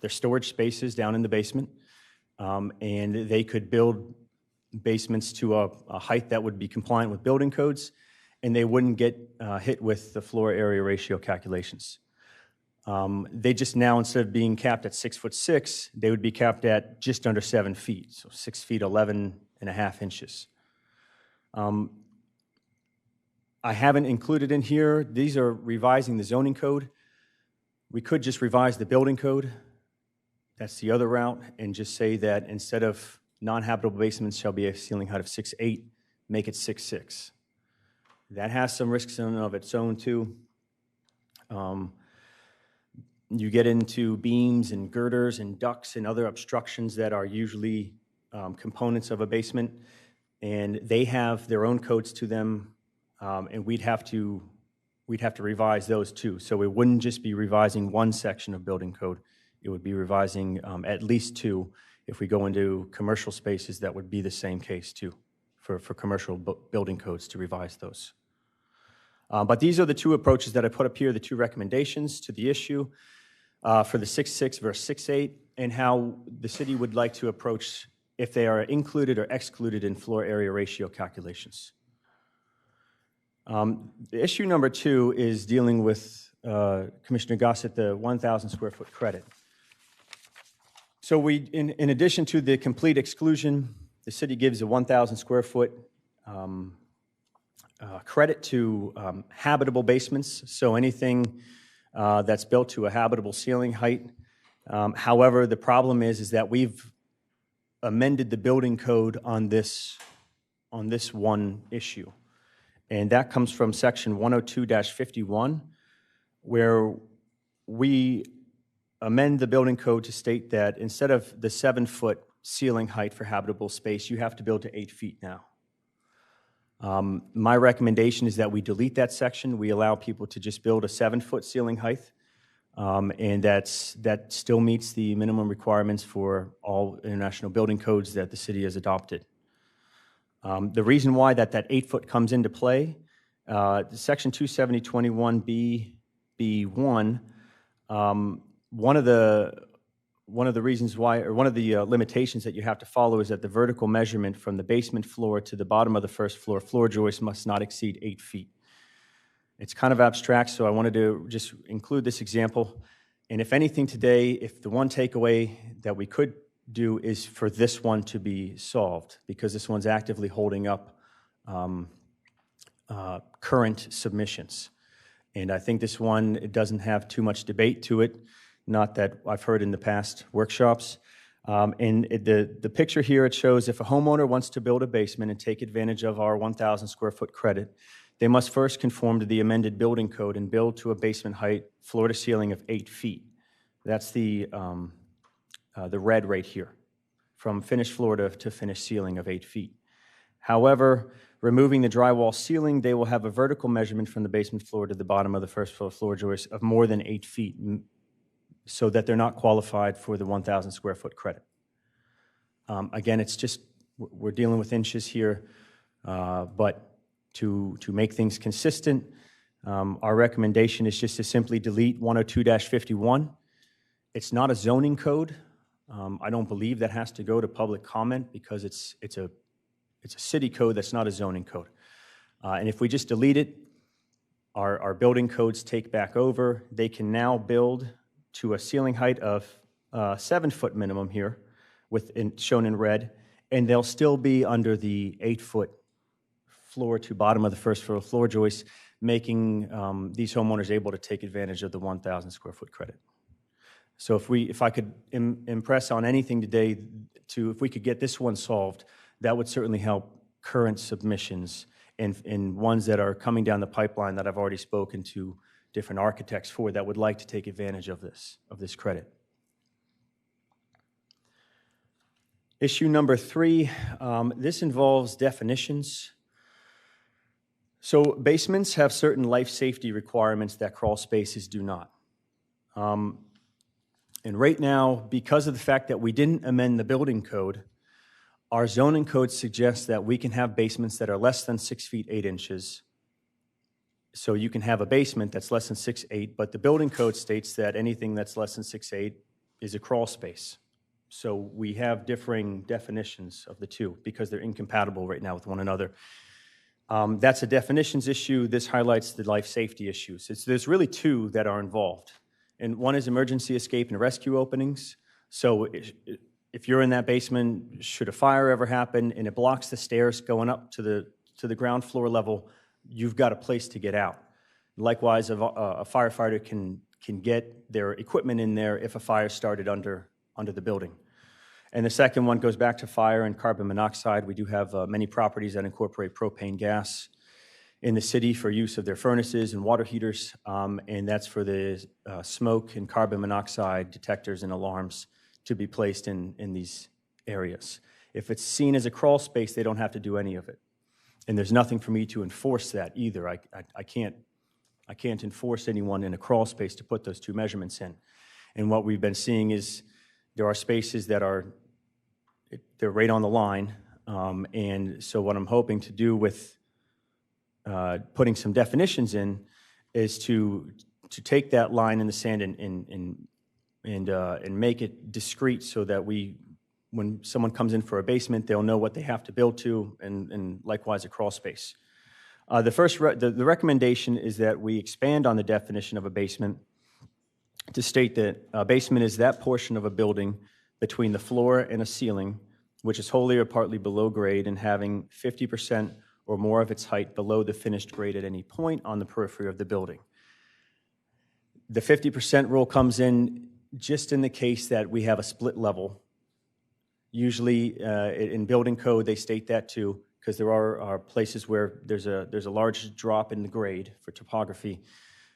storage spaces down in the basement, and they could build basements to a height that would be compliant with building codes, and they wouldn't get hit with the floor area ratio calculations. They just now, instead of being capped at 6 foot 6, they would be capped at just under 7 feet, so 6 feet 11.5 inches. I haven't included in here, these are revising the zoning code. We could just revise the building code. That's the other route, and just say that instead of non-habitable basements shall be a ceiling height of 6'8", make it 6'6". That has some risks in and of its own too. You get into beams and girders and ducts and other obstructions that are usually components of a basement, and they have their own codes to them, and we'd have to revise those too. So it wouldn't just be revising one section of building code, it would be revising at least two. If we go into commercial spaces, that would be the same case too, for commercial building codes to revise those. But these are the two approaches that I put up here, the two recommendations to the issue for the 6.6 versus 6.8, and how the city would like to approach if they are included or excluded in floor area ratio calculations. Issue number 2 is dealing with Commissioner Gossett, the 1,000 square foot credit. So in addition to the complete exclusion, the city gives a 1,000 square foot credit to habitable basements, so anything that's built to a habitable ceiling height. However, the problem is that we've amended the building code on this one issue, and that comes from section 102-51, where we amend the building code to state that instead of the 7-foot ceiling height for habitable space, you have to build to 8 feet now. My recommendation is that we delete that section. We allow people to just build a 7-foot ceiling height, and that still meets the minimum requirements for all international building codes that the city has adopted. The reason why that 8-foot comes into play, section 270.21b(1), one of the reasons why, or one of the limitations that you have to follow is that the vertical measurement from the basement floor to the bottom of the first floor joist must not exceed 8 feet. It's kind of abstract, so I wanted to just include this example. And if anything today, if the one takeaway that we could do is for this one to be solved, because this one's actively holding up current submissions. And I think this one, it doesn't have too much debate to it, not that I've heard in the past workshops. The picture here, it shows if a homeowner wants to build a basement and take advantage of our 1,000 square foot credit, they must first conform to the amended building code and build to a basement height, floor to ceiling of 8 feet. That's the red right here, from finished floor to finished ceiling of 8 feet. However, removing the drywall ceiling, they will have a vertical measurement from the basement floor to the bottom of the first floor joist of more than 8 feet, so that they're not qualified for the 1,000 square foot credit. Again, it's just, we're dealing with inches here, but to make things consistent, our recommendation is just to simply delete 102-51. It's not a zoning code. I don't believe that has to go to public comment because it's a city code that's not a zoning code. And if we just delete it, our building codes take back over. They can now build to a ceiling height of 7-foot minimum here, shown in red, and they'll still be under the 8-foot floor to bottom of the first floor joist, making these homeowners able to take advantage of the 1,000 square foot credit. So if I could impress on anything today, if we could get this one solved, that would certainly help current submissions and ones that are coming down the pipeline that I've already spoken to different architects for that would like to take advantage of this credit. Issue number 3, this involves definitions. So basements have certain life safety requirements that crawl spaces do not. And right now, because of the fact that we didn't amend the building code, our zoning code suggests that we can have basements that are less than 6 feet 8 inches. So you can have a basement that's less than 6'8", but the building code states that anything that's less than 6'8" is a crawl space. So we have differing definitions of the two because they're incompatible right now with one another. That's a definitions issue. This highlights the life safety issues. There's really two that are involved. And one is emergency escape and rescue openings. So if you're in that basement, should a fire ever happen and it blocks the stairs going up to the ground floor level, you've got a place to get out. Likewise, a firefighter can get their equipment in there if a fire started under the building. And the second one goes back to fire and carbon monoxide. We do have many properties that incorporate propane gas. in the city for use of their furnaces and water heaters, and that's for the smoke and carbon monoxide detectors and alarms to be placed in these areas. If it's seen as a crawl space, they don't have to do any of it. And there's nothing for me to enforce that either. I can't enforce anyone in a crawl space to put those two measurements in. And what we've been seeing is there are spaces that they're right on the line. And so what I'm hoping to do with putting some definitions in is to take that line in the sand and make it discrete so that when someone comes in for a basement, they'll know what they have to build to, and likewise a crawl space. The recommendation is that we expand on the definition of a basement to state that a basement is that portion of a building between the floor and a ceiling which is wholly or partly below grade and having 50% or more of its height below the finished grade at any point on the periphery of the building. The 50% rule comes in just in the case that we have a split level. Usually in building code, they state that too, because there are places where there's a large drop in the grade for topography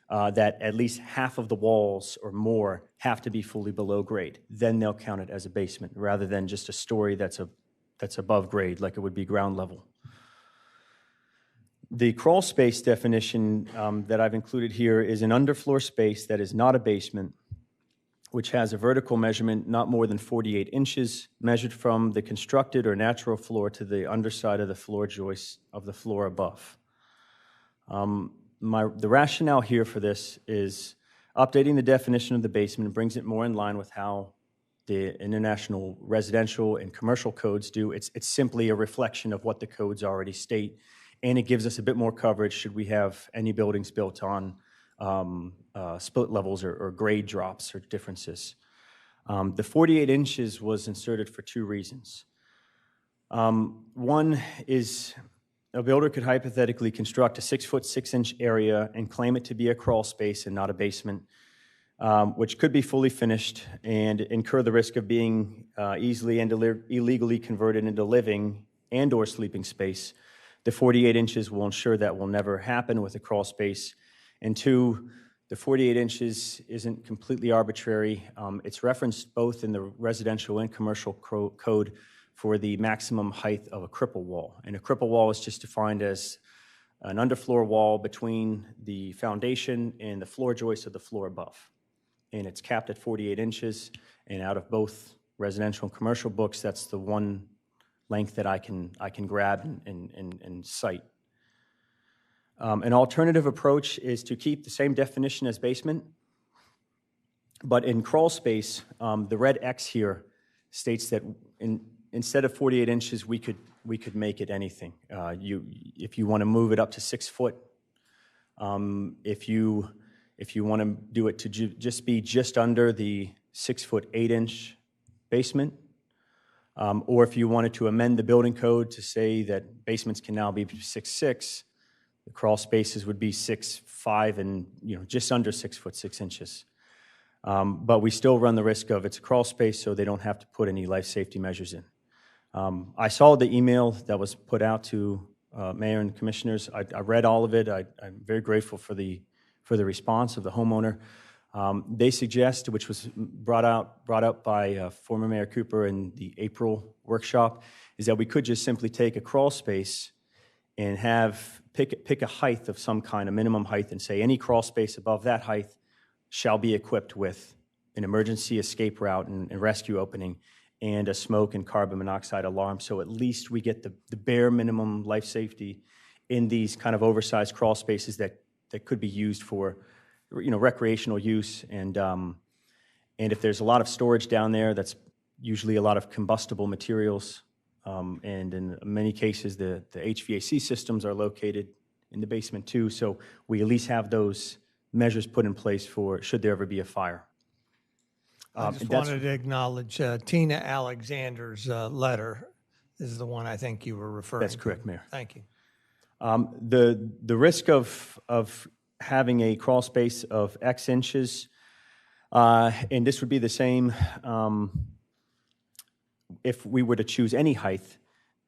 that at least half of the walls or more have to be fully below grade. Then they'll count it as a basement rather than just a story that's above grade like it would be ground level. The crawl space definition that I've included here is an underfloor space that is not a basement, which has a vertical measurement not more than 48 inches, measured from the constructed or natural floor to the underside of the floor joist of the floor above. The rationale here for this is updating the definition of the basement brings it more in line with how the international residential and commercial codes do. It's simply a reflection of what the codes already state, and it gives us a bit more coverage should we have any buildings built on split levels or grade drops or differences. The 48 inches was inserted for two reasons. One is a builder could hypothetically construct a 6-foot 6-inch area and claim it to be a crawl space and not a basement, which could be fully finished and incur the risk of being easily and illegally converted into living and or sleeping space. The 48 inches will ensure that will never happen with a crawl space. And two, the 48 inches isn't completely arbitrary. It's referenced both in the residential and commercial code for the maximum height of a cripple wall. And a cripple wall is just defined as an underfloor wall between the foundation and the floor joist of the floor above. And it's capped at 48 inches. And out of both residential and commercial books, that's the one length that I can grab and cite. An alternative approach is to keep the same definition as basement, but in crawl space, the red X here states that instead of 48 inches, we could make it anything. If you want to move it up to 6 foot, if you want to do it to just be just under the 6 foot 8 inch basement, or if you wanted to amend the building code to say that basements can now be 6'6", the crawl spaces would be 6'5" and just under 6 foot 6 inches. But we still run the risk of it's a crawl space, so they don't have to put any life safety measures in. I saw the email that was put out to Mayor and Commissioners. I read all of it. I'm very grateful for the response of the homeowner. They suggest, which was brought up by former Mayor Cooper in the April workshop, is that we could just simply take a crawl space and pick a height of some kind, a minimum height, and say any crawl space above that height shall be equipped with an emergency escape route and rescue opening and a smoke and carbon monoxide alarm. So at least we get the bare minimum life safety in these kind of oversized crawl spaces that could be used for recreational use. And if there's a lot of storage down there, that's usually a lot of combustible materials. And in many cases, the HVAC systems are located in the basement too. So we at least have those measures put in place for should there ever be a fire. I just wanted to acknowledge Tina Alexander's letter is the one I think you were referring to. That's correct, Mayor. Thank you. The risk of having a crawl space of X inches, and this would be the same if we were to choose any height,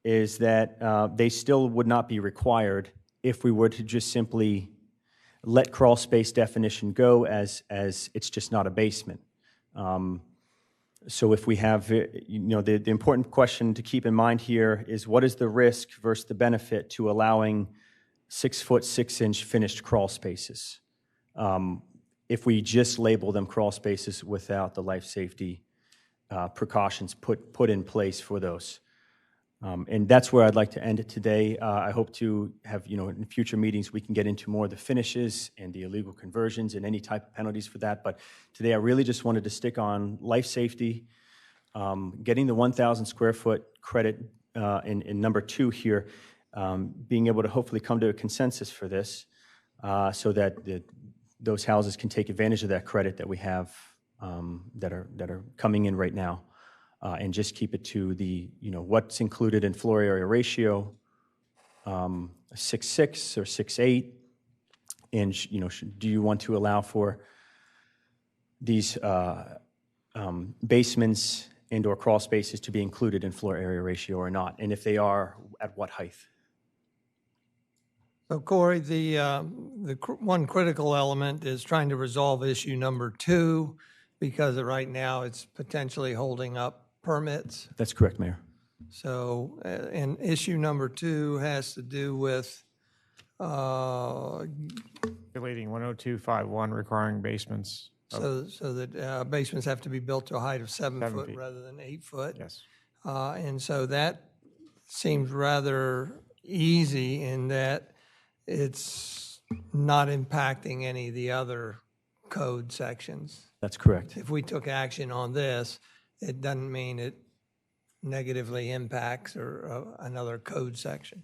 is that they still would not be required if we were to just simply let crawl space definition go as it's just not a basement. So if we have, the important question to keep in mind here is what is the risk versus the benefit to allowing 6 foot 6 inch finished crawl spaces? If we just label them crawl spaces without the life safety precautions put in place for those. And that's where I'd like to end it today. I hope to have, in future meetings, we can get into more of the finishes and the illegal conversions and any type of penalties for that. But today I really just wanted to stick on life safety, getting the 1,000 square foot credit in number 2 here, being able to hopefully come to a consensus for this so that those houses can take advantage of that credit that we have that are coming in right now. And just keep it to the, what's included in floor area ratio, 6.6 or 6.8, and, do you want to allow for these basements and or crawl spaces to be included in floor area ratio or not? And if they are, at what height? So Corey, the one critical element is trying to resolve issue number 2, because right now it's potentially holding up permits. That's correct, Mayor. So, and issue number 2 has to do with Relating 10251 requiring basements. so that basements have to be built to a height of 7 foot feet. rather than 8 foot. Yes. And so that seems rather easy in that it's not impacting any of the other code sections. That's correct. If we took action on this, it doesn't mean it negatively impacts or another code section.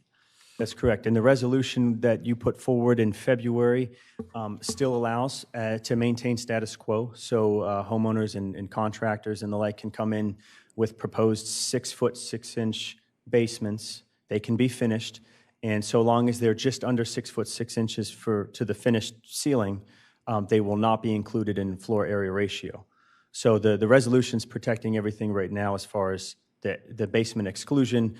That's correct. And the resolution that you put forward in February still allows to maintain status quo. So homeowners and contractors and the like can come in with proposed 6 foot 6 inch basements. They can be finished. And so long as they're just under 6 foot 6 inches to the finished ceiling, they will not be included in floor area ratio. So the resolution's protecting everything right now as far as the basement exclusion.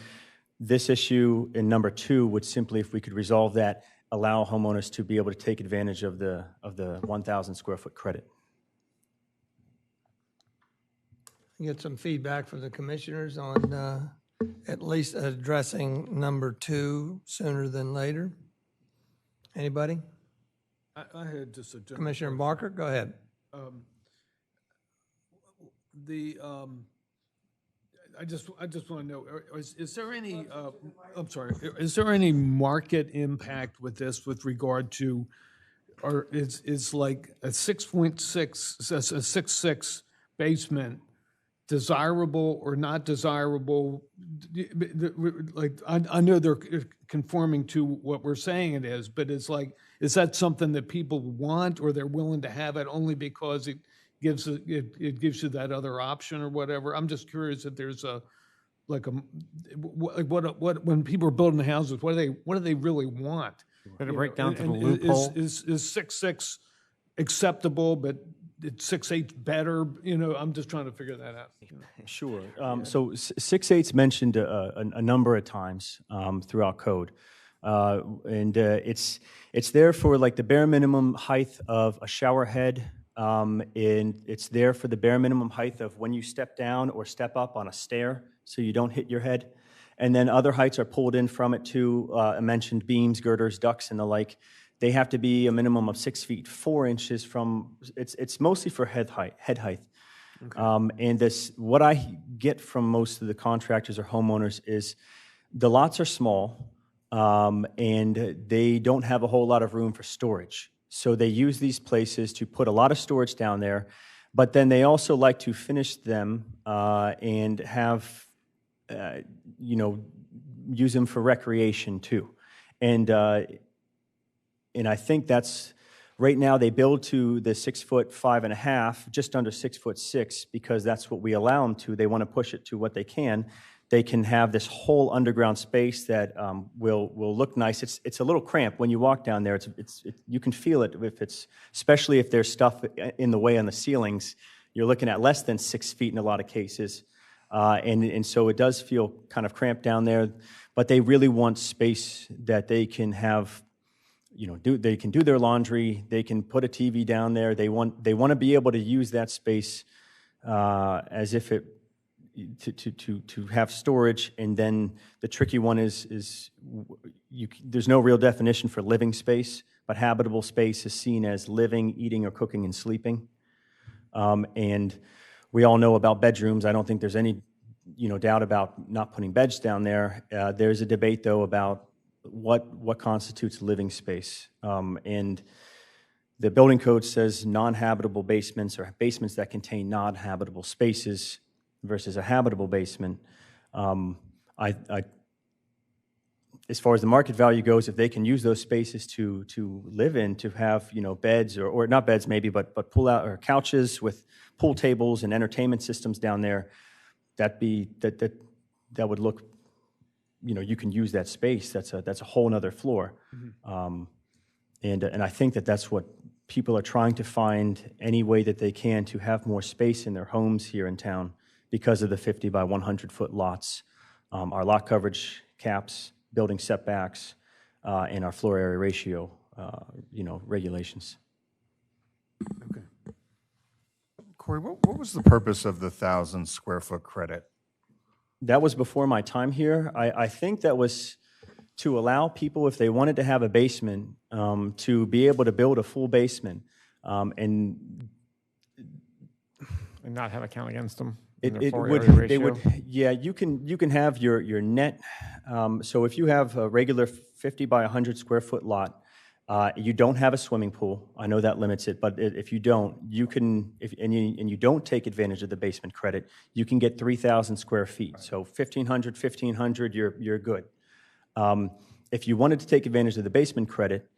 This issue in number 2 would simply, if we could resolve that, allow homeowners to be able to take advantage of the 1,000 square foot credit. Get some feedback from the commissioners on at least addressing number 2 sooner than later. Anybody? I had just a... Commissioner Barker, go ahead. I just want to know, is there any, I'm sorry, is there any market impact with this with regard to, or is like a 6.6, a 6.6 basement desirable or not desirable? Like, I know they're conforming to what we're saying it is, but it's like, is that something that people want or they're willing to have it only because it gives you that other option or whatever? I'm just curious if there's what when people are building houses, what do they really want? Better break down to the loophole. Is 6.6 acceptable, but it's 6.8 better? I'm just trying to figure that out. Sure. So 6.8's mentioned a number of times throughout code. And it's there for like the bare minimum height of a shower head. And it's there for the bare minimum height of when you step down or step up on a stair so you don't hit your head. And then other heights are pulled in from it too. I mentioned beams, girders, ducts, and the like. They have to be a minimum of 6 feet 4 inches from, it's mostly for head height. Okay. And what I get from most of the contractors or homeowners is the lots are small and they don't have a whole lot of room for storage. So they use these places to put a lot of storage down there, but then they also like to finish them and have, use them for recreation too. And I think that's, right now they build to the 6'5.5", just under 6'6", because that's what we allow them to. They want to push it to what they can. They can have this whole underground space that will look nice. It's a little cramped when you walk down there. You can feel it especially if there's stuff in the way on the ceilings. You're looking at less than 6 feet in a lot of cases, and so it does feel kind of cramped down there. But they really want space that they can have they can do their laundry, they can put a TV down there. They want to be able to use that space as if it to have storage. And then the tricky one is there's no real definition for living space, but habitable space is seen as living, eating, or cooking and sleeping. And we all know about bedrooms. I don't think there's any doubt about not putting beds down there. There's a debate though about what constitutes living space. And the building code says non-habitable basements or basements that contain non-habitable spaces versus a habitable basement. As far as the market value goes, if they can use those spaces to live in, to have beds or not beds maybe, but pull out or couches with pool tables and entertainment systems down there, that would look, you can use that space. That's a whole nother floor. And I think that's what people are trying to find any way that they can to have more space in their homes here in town because of the 50 by 100 foot lots, our lot coverage caps, building setbacks, and our floor area ratio, regulations. Okay. Corey, what was the purpose of the 1,000 square foot credit? That was before my time here. I think that was to allow people, if they wanted to have a basement, to be able to build a full basement and not have a count against them. Yeah, you can have your net. So if you have a regular 50 by 100 square foot lot, you don't have a swimming pool. I know that limits it, but if you don't, you can. And you don't take advantage of the basement credit, you can get 3,000 square feet. So 1,500, you're good. If you wanted to take advantage of the basement credit,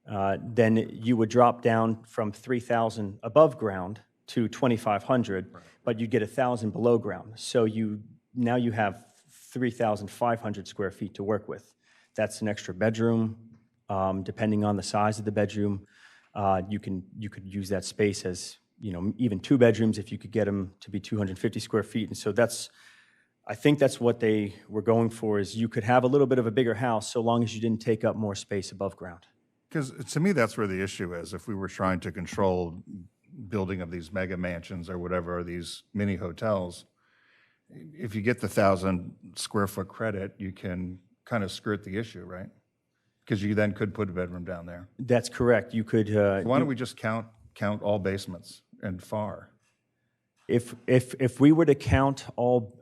then you would drop down from 3,000 above ground to 2,500, but you'd get 1,000 below ground. So now you have 3,500 square feet to work with. That's an extra bedroom. Depending on the size of the bedroom, you could use that space as even 2 bedrooms if you could get them to be 250 square feet. And so I think that's what they were going for, is you could have a little bit of a bigger house so long as you didn't take up more space above ground. Because to me, that's where the issue is. If we were trying to control building of these mega mansions or whatever, or these mini hotels, if you get the 1,000 square foot credit, you can kind of skirt the issue, right? Because you then could put a bedroom down there. That's correct. You could. Why don't we just count all basements and FAR? If we were to count all,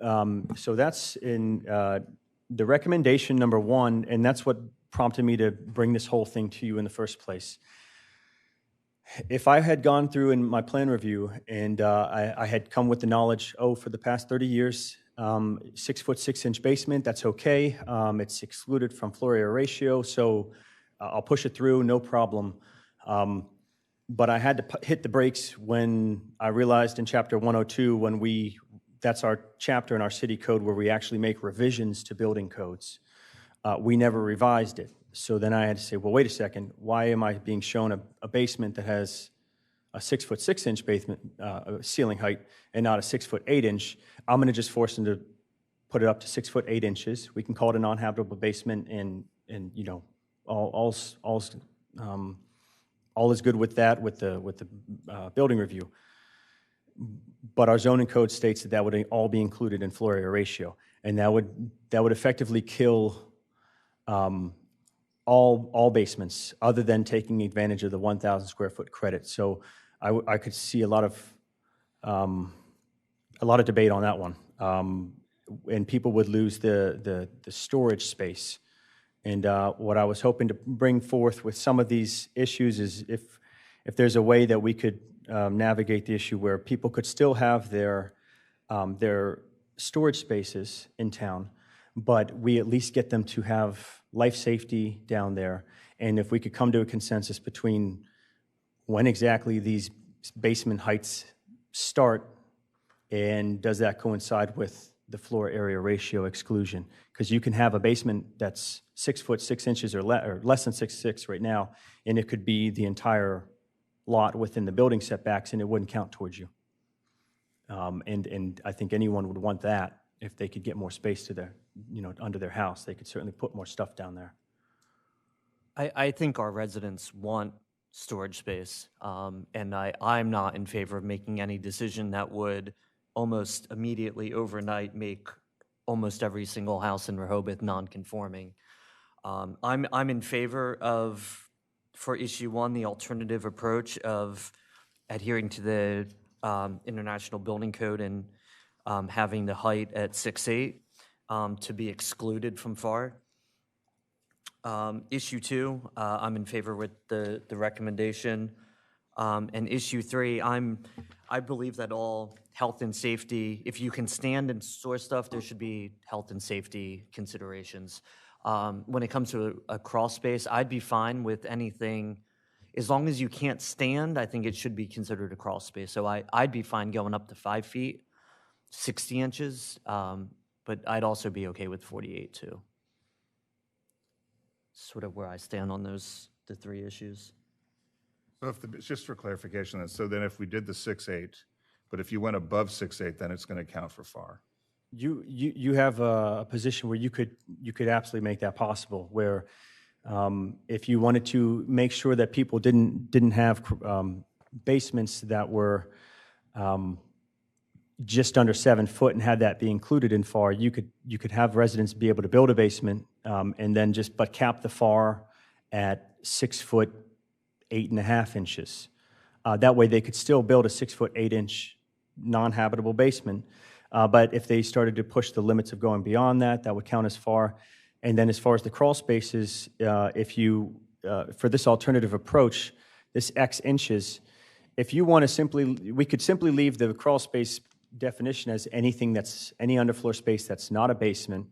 so that's in the recommendation number 1, and that's what prompted me to bring this whole thing to you in the first place. If I had gone through in my plan review and I had come with the knowledge, for the past 30 years, 6 foot 6 inch basement, that's okay. It's excluded from floor area ratio, so I'll push it through, no problem. But I had to hit the brakes when I realized in Chapter 102, that's our chapter in our city code where we actually make revisions to building codes. We never revised it. So then I had to say, well, wait a second, why am I being shown a basement that has a 6 foot 6 inch basement ceiling height and not a 6 foot 8 inch? I'm going to just force them to put it up to 6 foot 8 inches. We can call it a non-habitable basement, and all is good with that with the building review. But our zoning code states that would all be included in floor area ratio, and that would effectively kill all basements other than taking advantage of the 1,000 square foot credit. So I could see a lot of debate on that one, and people would lose the storage space. And what I was hoping to bring forth with some of these issues is if there's a way that we could navigate the issue where people could still have their storage spaces in town, but we at least get them to have life safety down there. And if we could come to a consensus between when exactly these basement heights start, and does that coincide with the floor area ratio exclusion? Because you can have a basement that's 6 foot 6 inches or less than 6'6" right now, and it could be the entire lot within the building setbacks, and it wouldn't count towards you. And I think anyone would want that. If they could get more space to under their house, they could certainly put more stuff down there. I think our residents want storage space, and I'm not in favor of making any decision that would almost immediately overnight make almost every single house in Rehoboth non-conforming. I'm in favor of, for issue 1, the alternative approach of adhering to the International Building Code and having the height at 6'8" to be excluded from FAR. Issue 2, I'm in favor with the recommendation. And issue 3, I believe that all health and safety, if you can stand and store stuff, there should be health and safety considerations. When it comes to a crawl space, I'd be fine with anything, as long as you can't stand, I think it should be considered a crawl space. So I'd be fine going up to 5 feet, 60 inches, but I'd also be okay with 48 too. Sort of where I stand on the 3 issues. So just for clarification, then if we did the 6'8", but if you went above 6'8", then it's going to count for FAR. You have a position where you could absolutely make that possible, where if you wanted to make sure that people didn't have basements that were just under 7 foot and had that be included in FAR, you could have residents be able to build a basement and then but cap the FAR at 6 foot 8.5 inches. That way they could still build a 6 foot 8 inch non-habitable basement. But if they started to push the limits of going beyond that, that would count as FAR. And then as far as the crawl spaces, for this alternative approach, this X inches, if you want to we could simply leave the crawl space definition as any underfloor space that's not a basement,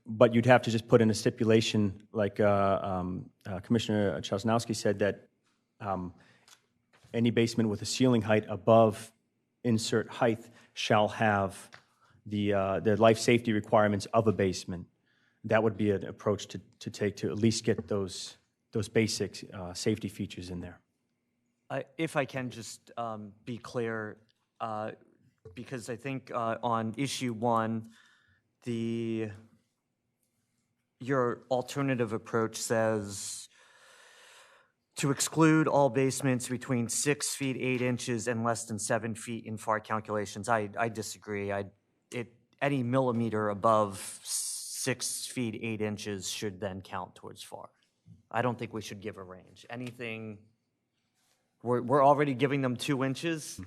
but you'd have to just put in a stipulation, like Commissioner Chesnowski said, that any basement with a ceiling height above insert height shall have the life safety requirements of a basement. That would be an approach to take to at least get those basic safety features in there. If I can just be clear, because I think on issue 1, your alternative approach says to exclude all basements between 6 feet 8 inches and less than 7 feet in FAR calculations. I disagree. Any millimeter above 6 feet 8 inches should then count towards FAR. I don't think we should give a range. Anything, we're already giving them 2 inches.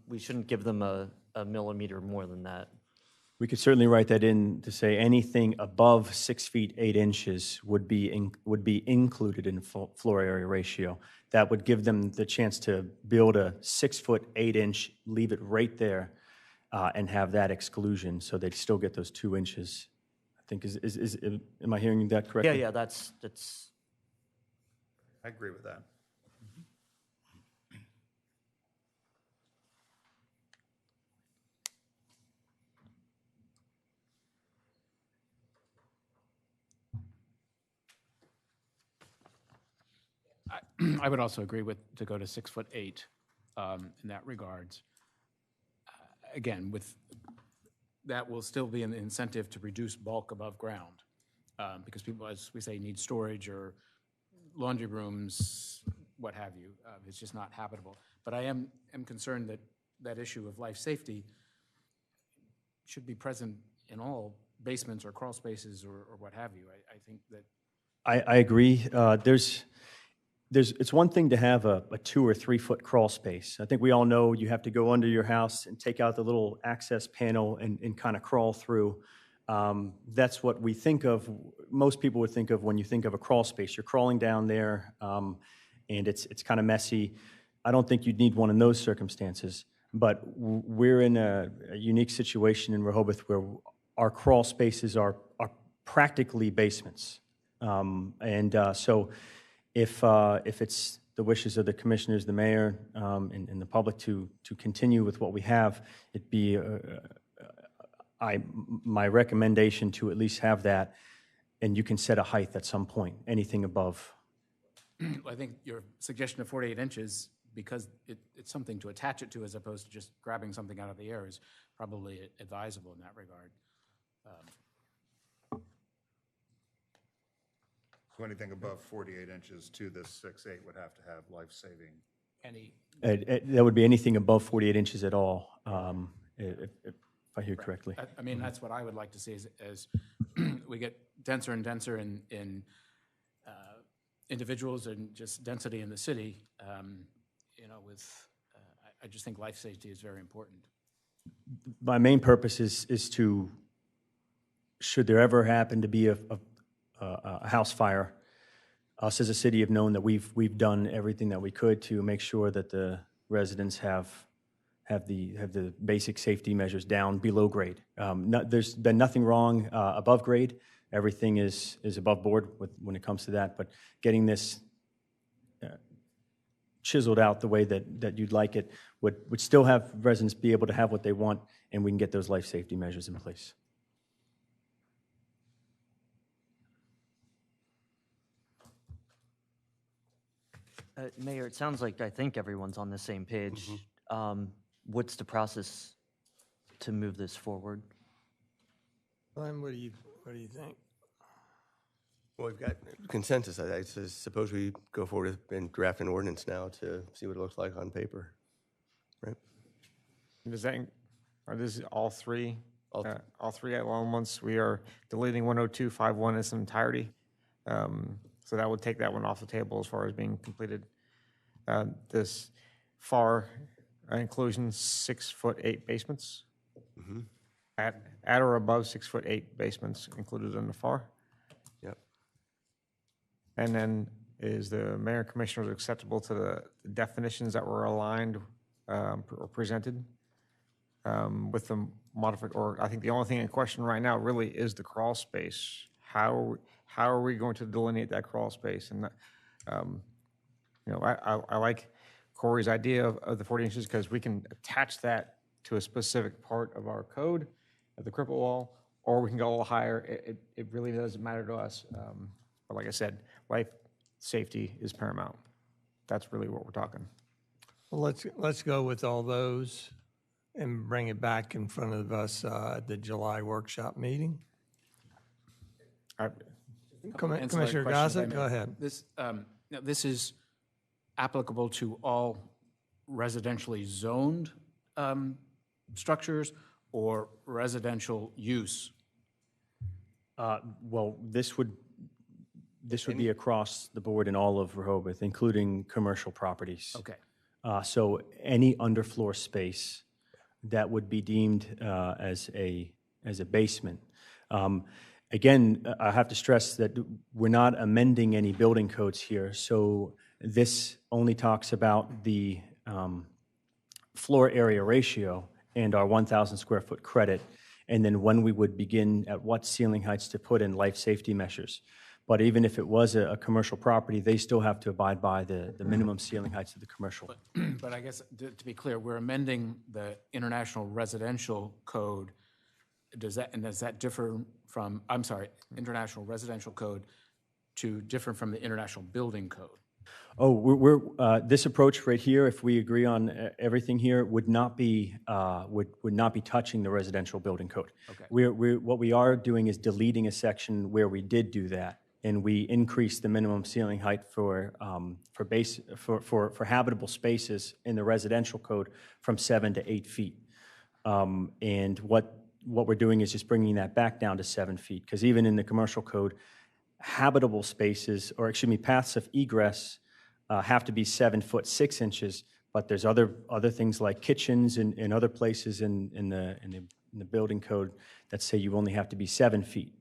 We shouldn't give them a millimeter more than that. We could certainly write that in to say anything above 6 feet 8 inches would be included in floor area ratio. That would give them the chance to build a 6 foot 8 inch, leave it right there, and have that exclusion, so they'd still get those 2 inches. I think am I hearing that correctly? Yeah, that's. I agree with that. I would also agree to go to 6 foot 8 in that regards. Again, that will still be an incentive to reduce bulk above ground because people, as we say, need storage or laundry rooms, what have you. It's just not habitable. But I am concerned that issue of life safety should be present in all basements or crawl spaces or what have you. I think that. I agree. It's one thing to have a 2 or 3 foot crawl space. I think we all know you have to go under your house and take out the little access panel and kind of crawl through. That's what we think of, most people would think of when you think of a crawl space. You're crawling down there and it's kind of messy. I don't think you'd need one in those circumstances, but we're in a unique situation in Rehoboth where our crawl spaces are practically basements. So if it's the wishes of the commissioners, the mayor, and the public to continue with what we have, it'd be my recommendation to at least have that, and you can set a height at some point, anything above. I think your suggestion of 48 inches, because it's something to attach it to as opposed to just grabbing something out of the air, is probably advisable in that regard. So anything above 48 inches to this 6'8" would have to have life-saving. Any, That would be anything above 48 inches at all, if I hear correctly. I mean, that's what I would like to see as we get denser and denser in individuals and just density in the city, I just think life safety is very important. My main purpose is to, should there ever happen to be a house fire, us as a city have known that we've done everything that we could to make sure that the residents have the basic safety measures down below grade. There's been nothing wrong above grade. Everything is above board when it comes to that. But getting this chiseled out the way that you'd like it would still have residents be able to have what they want, and we can get those life safety measures in place. Mayor, it sounds like I think everyone's on the same page. What's the process to move this forward? Glenn, what do you think? Well, we've got consensus. I suppose we go forward and draft an ordinance now to see what it looks like on paper, right? Does that, are this all three? All three at once? We are deleting 102.51 in its entirety. So that would take that one off the table as far as being completed. This FAR inclusion 6'8" basements. At or above 6'8" basements included in the FAR. Yep. And then is the mayor and commissioners acceptable to the definitions that were aligned or presented with the or I think the only thing in question right now really is the crawl space. How are we going to delineate that crawl space? And I like Corey's idea of the 40 inches because we can attach that to a specific part of our code, of the cripple wall, or we can go a little higher. It really doesn't matter to us. But like I said, life safety is paramount. That's really what we're talking. Well, let's go with all those and bring it back in front of us at the July workshop meeting. Commissioner Gossett, go ahead. This is applicable to all residentially zoned structures or residential use? Well, this would be across the board in all of Rehoboth, including commercial properties. Okay. So any underfloor space that would be deemed as a basement. Again, I have to stress that we're not amending any building codes here. So this only talks about the floor area ratio and our 1,000 square foot credit, and then when we would begin at what ceiling heights to put in life safety measures. But even if it was a commercial property, they still have to abide by the minimum ceiling heights of the commercial. But I guess, to be clear, we're amending the International Residential Code. Does that differ from, International Residential Code to different from the International Building Code? Oh, we're this approach right here, if we agree on everything here, would not be touching the residential building code. Okay. What we are doing is deleting a section where we did do that, and we increased the minimum ceiling height for habitable spaces in the residential code from 7 to 8 feet. And what we're doing is just bringing that back down to 7 feet, because even in the commercial code, habitable spaces, or excuse me, paths of egress have to be 7 foot 6 inches, but there's other things like kitchens and other places in the building code that say you only have to be 7 feet.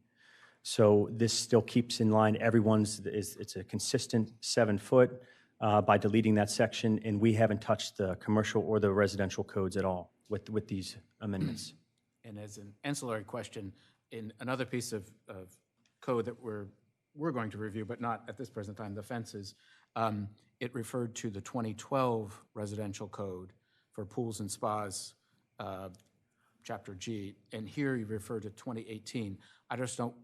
So this still keeps in line it's a consistent 7 foot by deleting that section, and we haven't touched the commercial or the residential codes at all with these amendments. And as an ancillary question, in another piece of code that we're going to review, but not at this present time, the fences, it referred to the 2012 residential code for pools and spas, Chapter G, and here you refer to 2018. I just don't,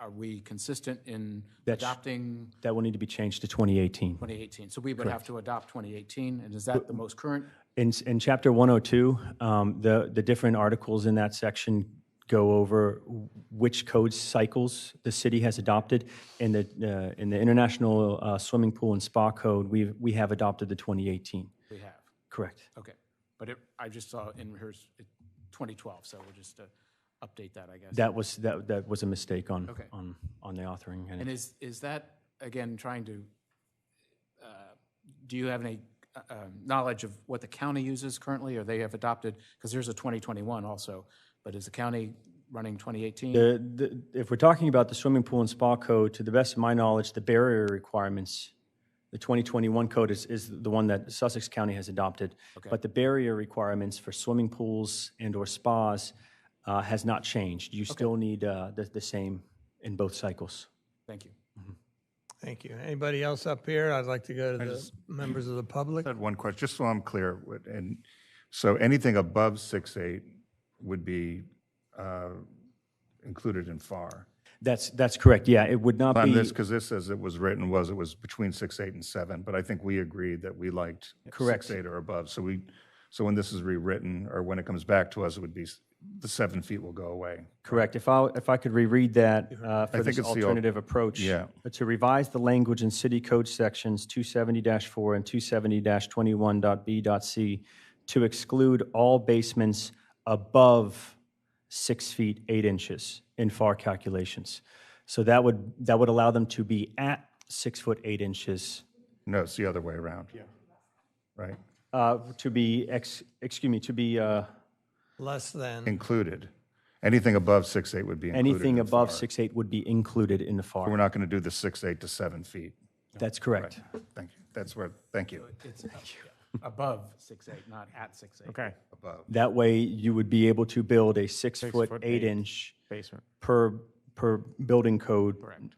are we consistent in adopting? That will need to be changed to 2018. 2018, so we would have to adopt 2018, and is that the most current? In Chapter 102, the different articles in that section go over which code cycles the city has adopted. In the International Swimming Pool and Spa Code, we have adopted the 2018. We have. Correct. Okay. But I just saw in hers 2012, so we'll just update that, I guess. That was a mistake on Okay. on the authoring. And is that, again, trying to, do you have any knowledge of what the county uses currently, or they have adopted, because there's a 2021 also, but is the county running 2018? If we're talking about the swimming pool and spa code, to the best of my knowledge, the barrier requirements, the 2021 code is the one that Sussex County has adopted. Okay. But the barrier requirements for swimming pools and or spas has not changed. You still need the same in both cycles. Thank you. Thank you. Anybody else up here? I'd like to go to the members of the public. I had one question, just so I'm clear. And so anything above 6.8 would be included in FAR. That's correct. Yeah, it would not On be. this, because this, as it was written, it was between 6.8 and 7, but I think we agreed that we liked Correct. 6.8 or above. So when this is rewritten, or when it comes back to us, it would be, the 7 feet will go away. Correct. If I could reread that for think this it's the alternative approach. Yeah. To revise the language in City Code Sections 270-4 and 270-21.b.c to exclude all basements above 6 feet 8 inches in FAR calculations. So that would allow them to be at 6 foot 8 inches. No, it's the other way around. Yeah. Right? To be Less than. Included. Anything above 6.8 would be included. anything in above FAR. 6'8" would be included in the We're FAR. not going to do the 6.8 to 7 feet. That's correct. Right. Thank you. Thank you. It's above 6'8", not at 6'8". Okay. Above. That way, you would be able to build a 6 foot 6'8" 8 inch Basement. per building code Correct.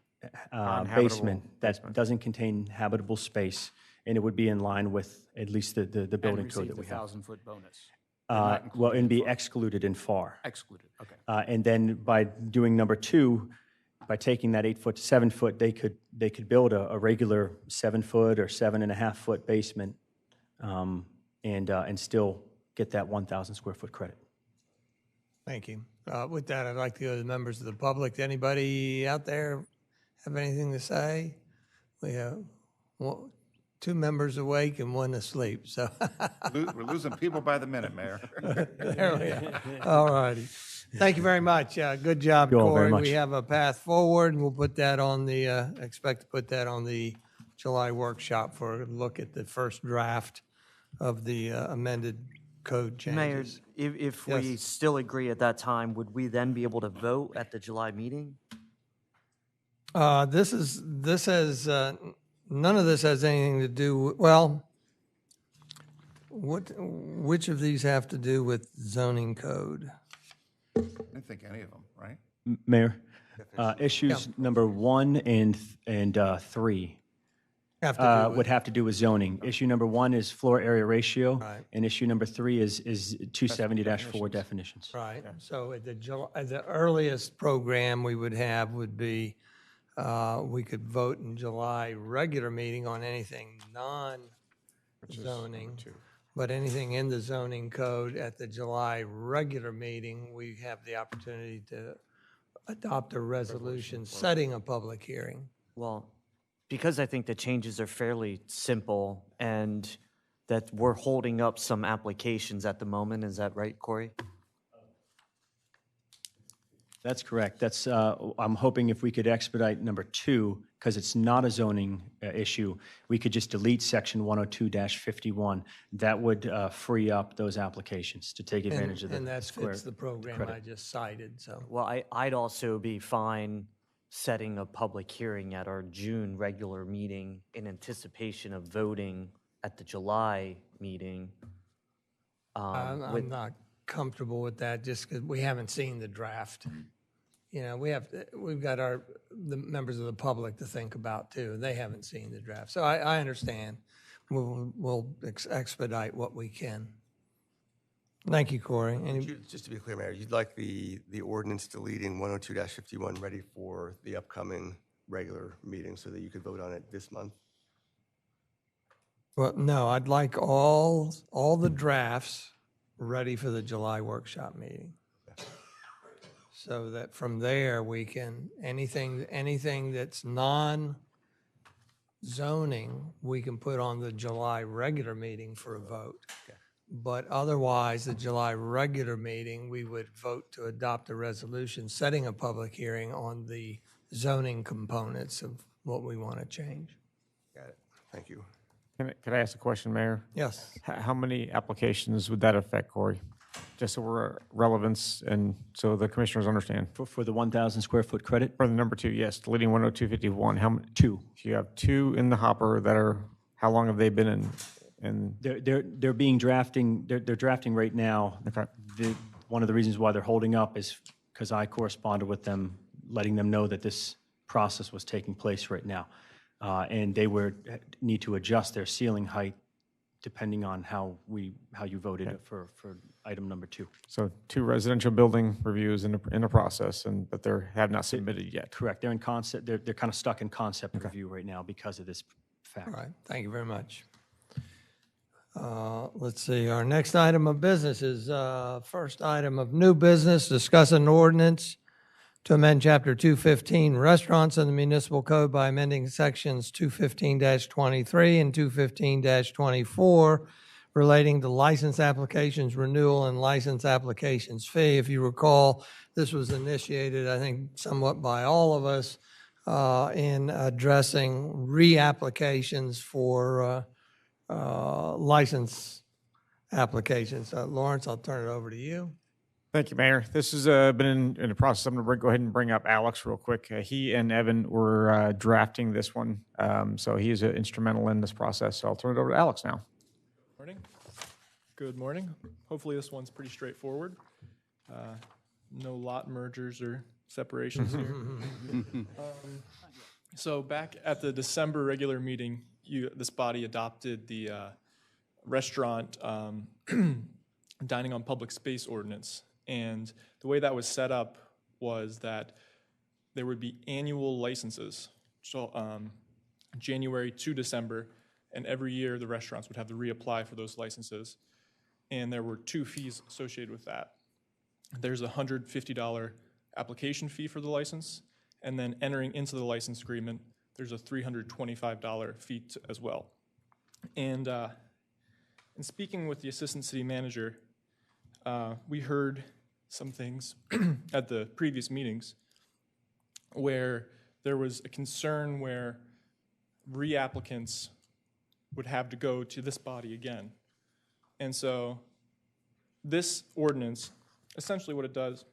Uninhabitable basement that doesn't contain habitable space, and it would be in line with at least the building And code receive that the we have. 1,000-foot bonus. Well, and be excluded in FAR. Excluded, okay. And then by doing number 2, by taking that 8 foot to 7 foot, they could build a regular 7 foot or 7.5 foot basement, and still get that 1,000 square foot credit. Thank you. With that, I'd like to go to the members of the public. Anybody out there have anything to say? We have 2 members awake and 1 asleep, so. We're losing people by the minute, Mayor. There we are. All righty. Thank you very much. Good job, You all very Corey. much. We have a path forward, and we'll put that on the, expect to put that on the July workshop for a look at the first draft of the amended code Mayor, changes. if we Yes. still agree at that time, would we then be able to vote at the July meeting? This has, none of this has anything to do, well, which of these have to do with zoning code? I didn't think any of them, right? Mayor, issues number 1 and 3 Have to do would with, have to do with zoning. Issue number 1 is floor area ratio, Right. and issue number 3 is 270-4 definitions. right, so at the earliest program we would have would be, we could vote in July regular meeting on anything non-zoning. But anything in the zoning code at the July regular meeting, we have the opportunity to adopt a resolution setting a public hearing. Well, because I think the changes are fairly simple and that we're holding up some applications at the moment, is that right, Corey? That's correct. That's, I'm hoping if we could expedite number 2, because it's not a zoning issue, we could just delete section 102-51. That would free up those applications to take advantage of the And that square fits the program credit. I just cited, so. Well, I'd also be fine setting a public hearing at our June regular meeting in anticipation of voting at the July meeting. I'm not comfortable with that just because we haven't seen the draft. You know, we've got the members of the public to think about too. They haven't seen the draft. So I understand. We'll expedite what we can. Thank you, Corey. Just to be clear, Mayor, you'd like the ordinance deleting 102-51 ready for the upcoming regular meeting so that you could vote on it this month? Well, no, I'd like all the drafts ready for the July workshop meeting. so that from there we can, anything that's non-zoning, we can put on the July regular meeting for a vote. But otherwise, the July regular meeting, we would vote to adopt a resolution setting a public hearing on the zoning components of what we want to change. Got it. Thank you. Could I ask a question, Mayor? Yes. How many applications would that affect, Corey? Just so we're relevance and so the commissioners understand. For the 1,000 square foot credit? For the number 2, yes, deleting 10251, how many? 2. If you have 2 in the hopper that are, how long have they been in? They're being drafting, they're drafting right now. Okay. One of the reasons why they're holding up is because I corresponded with them, letting them know that this process was taking place right now. And they need to adjust their ceiling height depending on how you voted for item number 2. So 2 residential building reviews in the process, but they have not submitted yet. Correct. They're in concept. They're kind of stuck in concept review right now because of this fact. All right. Thank you very much. Let's see. Our next item of business is first item of new business, discuss an ordinance to amend Chapter 215 Restaurants in the Municipal Code by amending Sections 215-23 and 215-24 relating to license applications renewal and license applications fee. If you recall, this was initiated, I think, somewhat by all of us in addressing reapplications for license applications. Lawrence, I'll turn it over to you. Thank you, Mayor. This has been in the process. I'm going to go ahead and bring up Alex real quick. He and Evan were drafting this one, so he is instrumental in this process. So I'll turn it over to Alex now. Morning. Good morning. Hopefully this one's pretty straightforward. No lot mergers or separations here. So back at the December regular meeting, this body adopted the restaurant dining on public space ordinance. And the way that was set up was that there would be annual licenses, so January to December, and every year the restaurants would have to reapply for those licenses. And there were 2 fees associated with that. There's a $150 application fee for the license, and then entering into the license agreement, there's a $325 fee as well. And in speaking with the assistant city manager, we heard some things at the previous meetings where there was a concern where reapplicants would have to go to this body again. And so this ordinance, essentially what it does,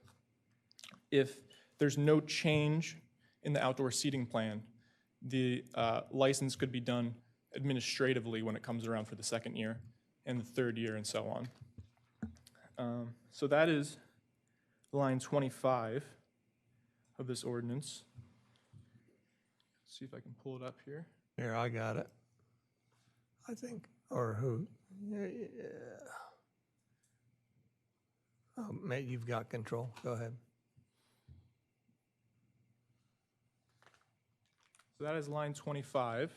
if there's no change in the outdoor seating plan, the license could be done administratively when it comes around for the 2nd year and the 3rd year and so on. So that is line 25 of this ordinance. Let's see if I can pull it up here. Here, I got it. I think, or who? Yeah. Oh, Matt, you've got control. Go ahead. So that is line 25.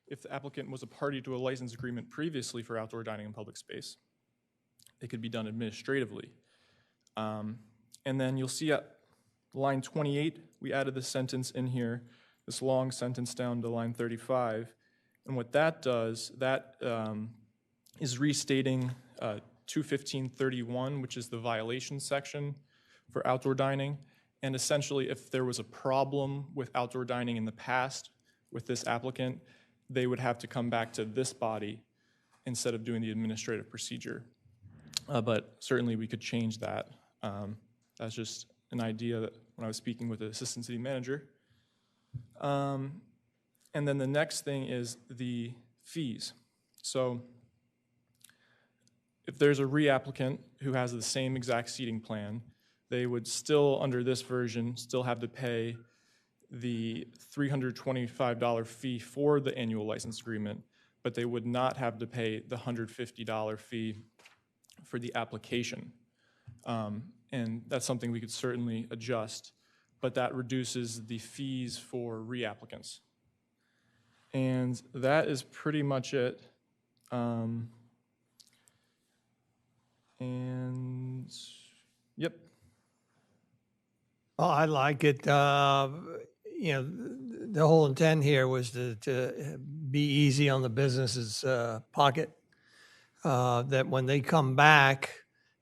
If the applicant was a party to a license agreement previously for outdoor dining in public space, it could be done administratively. And then you'll see at line 28, we added this sentence in here, this long sentence down to line 35. And what that does, that is restating 215.31, which is the violation section for outdoor dining. And essentially, if there was a problem with outdoor dining in the past with this applicant, they would have to come back to this body instead of doing the administrative procedure. But certainly we could change that. That's just an idea that when I was speaking with the assistant city manager. And then the next thing is the fees. So if there's a reapplicant who has the same exact seating plan, they would still, under this version, still have to pay the $325 fee for the annual license agreement, but they would not have to pay the $150 fee for the application. And that's something we could certainly adjust, but that reduces the fees for reapplicants. And that is pretty much it. And yep. Oh, I like it. You know, the whole intent here was to be easy on the business's pocket. That when they come back,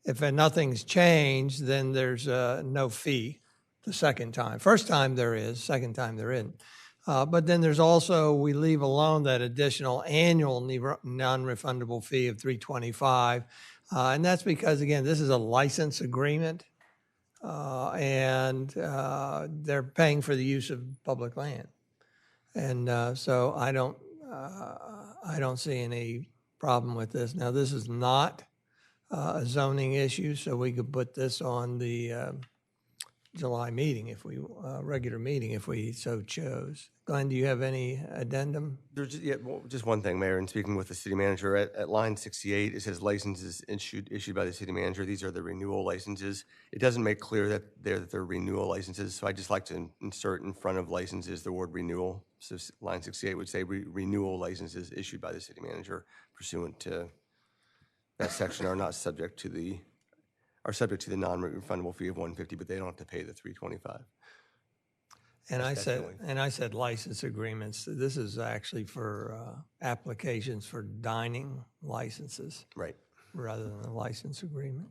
if nothing's changed, then there's no fee the second time. First time there is, second time there isn't. But then there's also, we leave alone that additional annual non-refundable fee of $325. And that's because, again, this is a license agreement. And they're paying for the use of public land. And so I don't see any problem with this. Now, this is not a zoning issue, so we could put this on the July meeting if we, regular meeting if we so chose. Glenn, do you have any addendum? There's just one thing, Mayor, and speaking with the city manager, at line 68, it says licenses issued by the city manager. These are the renewal licenses. It doesn't make clear that they're renewal licenses, so I just like to insert in front of licenses the word renewal. So line 68 would say renewal licenses issued by the city manager pursuant to that section are not subject to the non-refundable fee of $150, but they don't have to pay the $325. And I said license agreements. This is actually for applications for dining licenses. Right. Rather than a license agreement.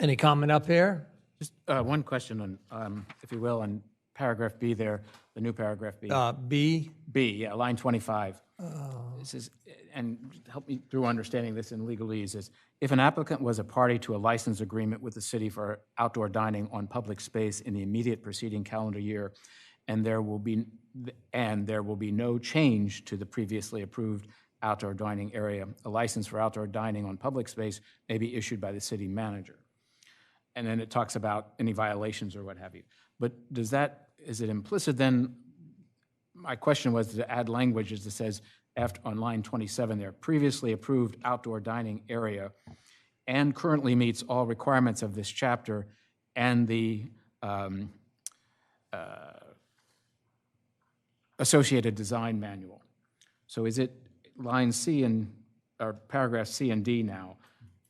Any comment up here? Just one question on, if you will, on paragraph B there, the new paragraph B. B? B, yeah, line 25. It says, and help me through understanding this in legalese, is if an applicant was a party to a license agreement with the city for outdoor dining on public space in the immediate preceding calendar year, and there will be no change to the previously approved outdoor dining area, a license for outdoor dining on public space may be issued by the city manager. And then it talks about any violations or what have you. But is it implicit then? My question was to add language as it says on line 27 there, previously approved outdoor dining area and currently meets all requirements of this chapter and the associated design manual. So is it line C or paragraph C and D now?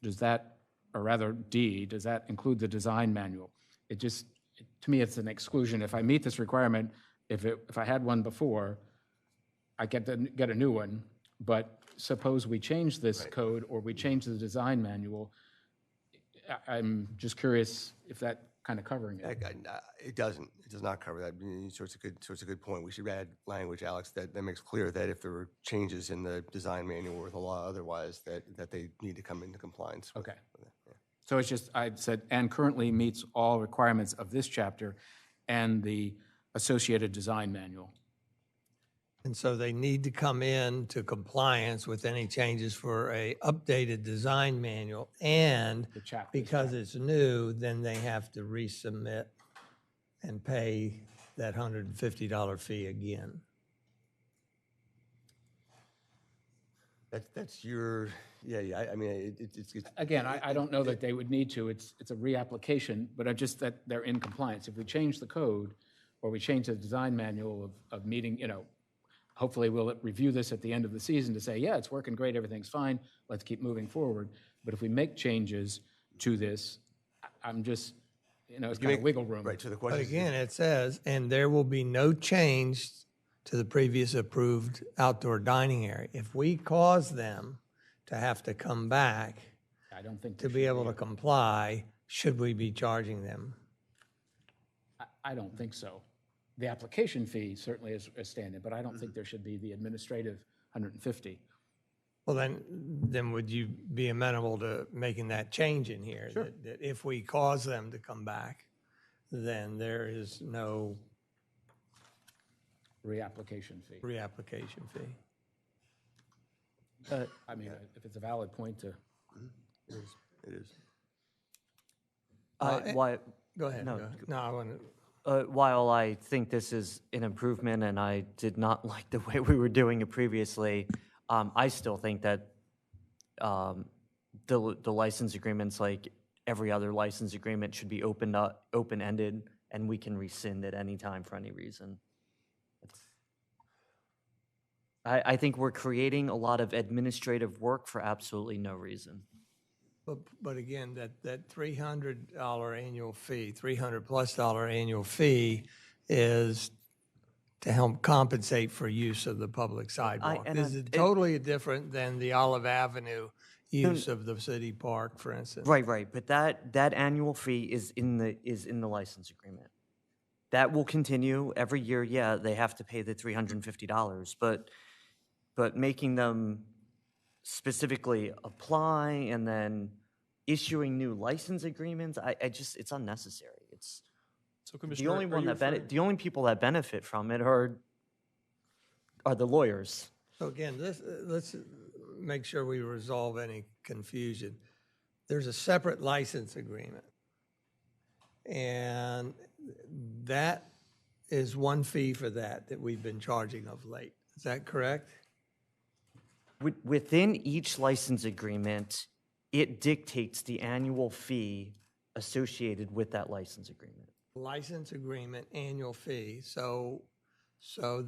Does that, or rather D, does that include the design manual? To me, it's an exclusion. If I meet this requirement, if I had one before, I get a new one. But suppose we change this code or we change the design manual. I'm just curious if that kind of covering it. It doesn't. It does not cover that. So it's a good point. We should add language, Alex, that makes clear that if there were changes in the design manual or the law otherwise, that they need to come into compliance. Okay. So it's just, I said, and currently meets all requirements of this chapter and the associated design manual. And so they need to come in to compliance with any changes for a updated design manual. And because it's new, then they have to resubmit and pay that $150 fee again. That's your, I mean, it's again, I don't know that they would need to. It's a reapplication, but just that they're in compliance. If we change the code or we change the design manual of meeting, hopefully we'll review this at the end of the season to say, yeah, it's working great, everything's fine, let's keep moving forward. But if we make changes to this, I'm just, it's kind of wiggle room. Right, to the question. But again, it says, and there will be no change to the previous approved outdoor dining area. If we cause them to have to come back to be able to comply, should we be charging them? I don't think so. The application fee certainly is standard, but I don't think there should be the administrative $150. Well, then would you be amenable to making that change in here? Sure. That if we cause them to come back, then there is no reapplication fee. I mean, if it's a valid point to. It is. Go ahead. No, I want to. While I think this is an improvement and I did not like the way we were doing it previously, I still think that the license agreements, like every other license agreement, should be open-ended, and we can rescind at any time for any reason. I think we're creating a lot of administrative work for absolutely no reason. But again, that $300 annual fee, $300+ annual fee is to help compensate for use of the public sidewalk. and This is totally different than the Olive Avenue use of the city park, for instance. Right, but that annual fee is in the license agreement. That will continue every year. Yeah, they have to pay the $350, but making them specifically apply and then issuing new license agreements, it's unnecessary. It's So the Commissioner, only are one you that the only people that benefit from it are the lawyers. So again, let's make sure we resolve any confusion. There's a separate license agreement. And that is one fee for that we've been charging of late. Is that correct? Within each license agreement, it dictates the annual fee associated with that license agreement. License agreement, annual fee. So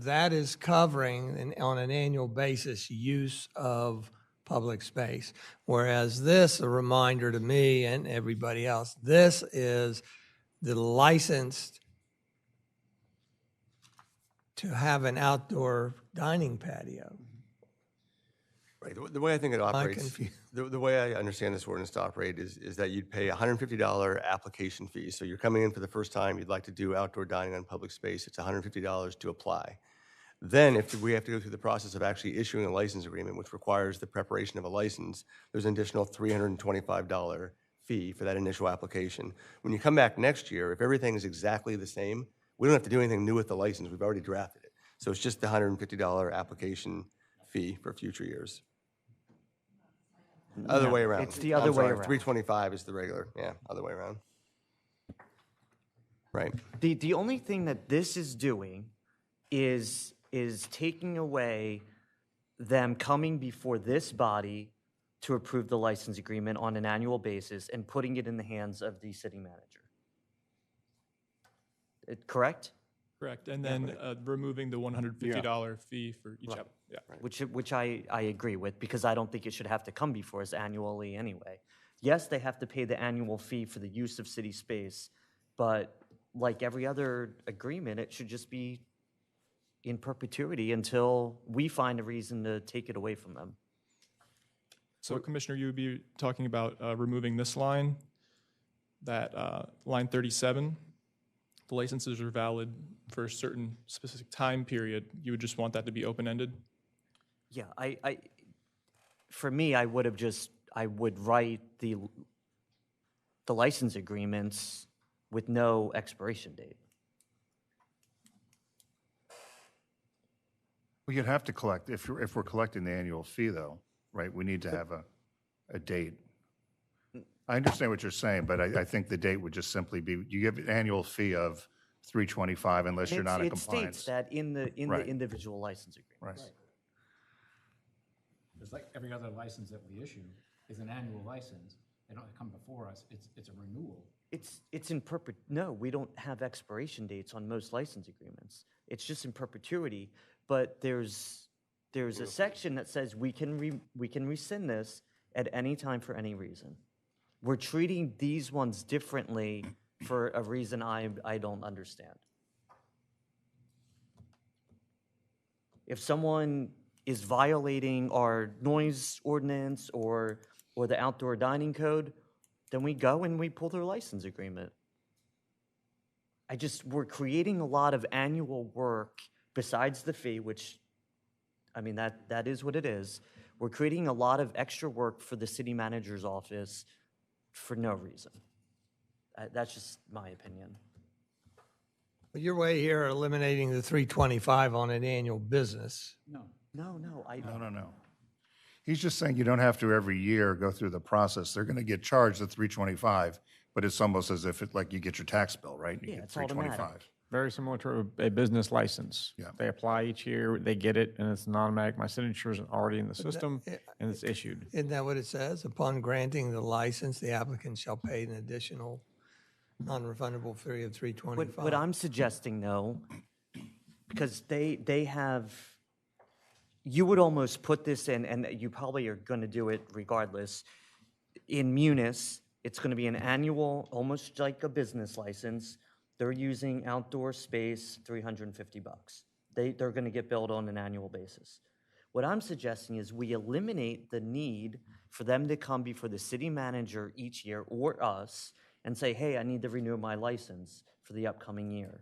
that is covering on an annual basis use of public space. Whereas this, a reminder to me and everybody else, this is the licensed to have an outdoor dining patio. Right, the way I think it operates, confused? the way I understand this ordinance to operate is that you'd pay a $150 application fee. So you're coming in for the first time, you'd like to do outdoor dining on public space, it's $150 to apply. Then if we have to go through the process of actually issuing a license agreement, which requires the preparation of a license, there's an additional $325 fee for that initial application. When you come back next year, if everything is exactly the same, we don't have to do anything new with the license, we've already drafted it. So it's just the $150 application fee for future years. Other No, way around. it's the other way around. 325 is the regular, yeah, other way around. Right. The only thing that this is doing is taking away them coming before this body to approve the license agreement on an annual basis and putting it in the hands of the city manager. Correct? correct, and then removing the $150 fee for each app. Yeah. Which I agree with, because I don't think it should have to come before us annually anyway. Yes, they have to pay the annual fee for the use of city space, but like every other agreement, it should just be in perpetuity until we find a reason to take it away from them. So Commissioner, you would be talking about removing this line, that line 37. The licenses are valid for a certain specific time period. You would just want that to be open-ended? Yeah, for me, I would write the license agreements with no expiration date. Well, you'd have to collect, if we're collecting the annual fee though, right, we need to have a date. I understand what you're saying, but I think the date would just simply be, you give an annual fee of $325 unless you're not in compliance. It states that in the individual license agreement. Right. It's like every other license that we issue is an annual license. They don't come before us. It's a renewal. It's in no, we don't have expiration dates on most license agreements. It's just in perpetuity, but there's a section that says we can rescind this at any time for any reason. We're treating these ones differently for a reason I don't understand. If someone is violating our noise ordinance or the outdoor dining code, then we go and we pull their license agreement. We're creating a lot of annual work besides the fee, which, I mean, that is what it is. We're creating a lot of extra work for the city manager's office for no reason. That's just my opinion. Your way here eliminating the $325 on an annual business. No. No. He's just saying you don't have to every year go through the process. They're going to get charged the $325, but it's almost as if like you get your tax bill, right? You Yeah, get it's automatic. Very similar to a business license. Yeah. They apply each year, they get it, and it's an automatic. My signature is already in the system, and it's issued. Isn't that what it says? Upon granting the license, the applicant shall pay an additional non-refundable fee of $325. What I'm suggesting, though, because they have, you would almost put this in, and you probably are going to do it regardless. in Munis, it's going to be an annual, almost like a business license. They're using outdoor space, $350. They're going to get billed on an annual basis. What I'm suggesting is we eliminate the need for them to come before the city manager each year or us and say, hey, I need to renew my license for the upcoming year.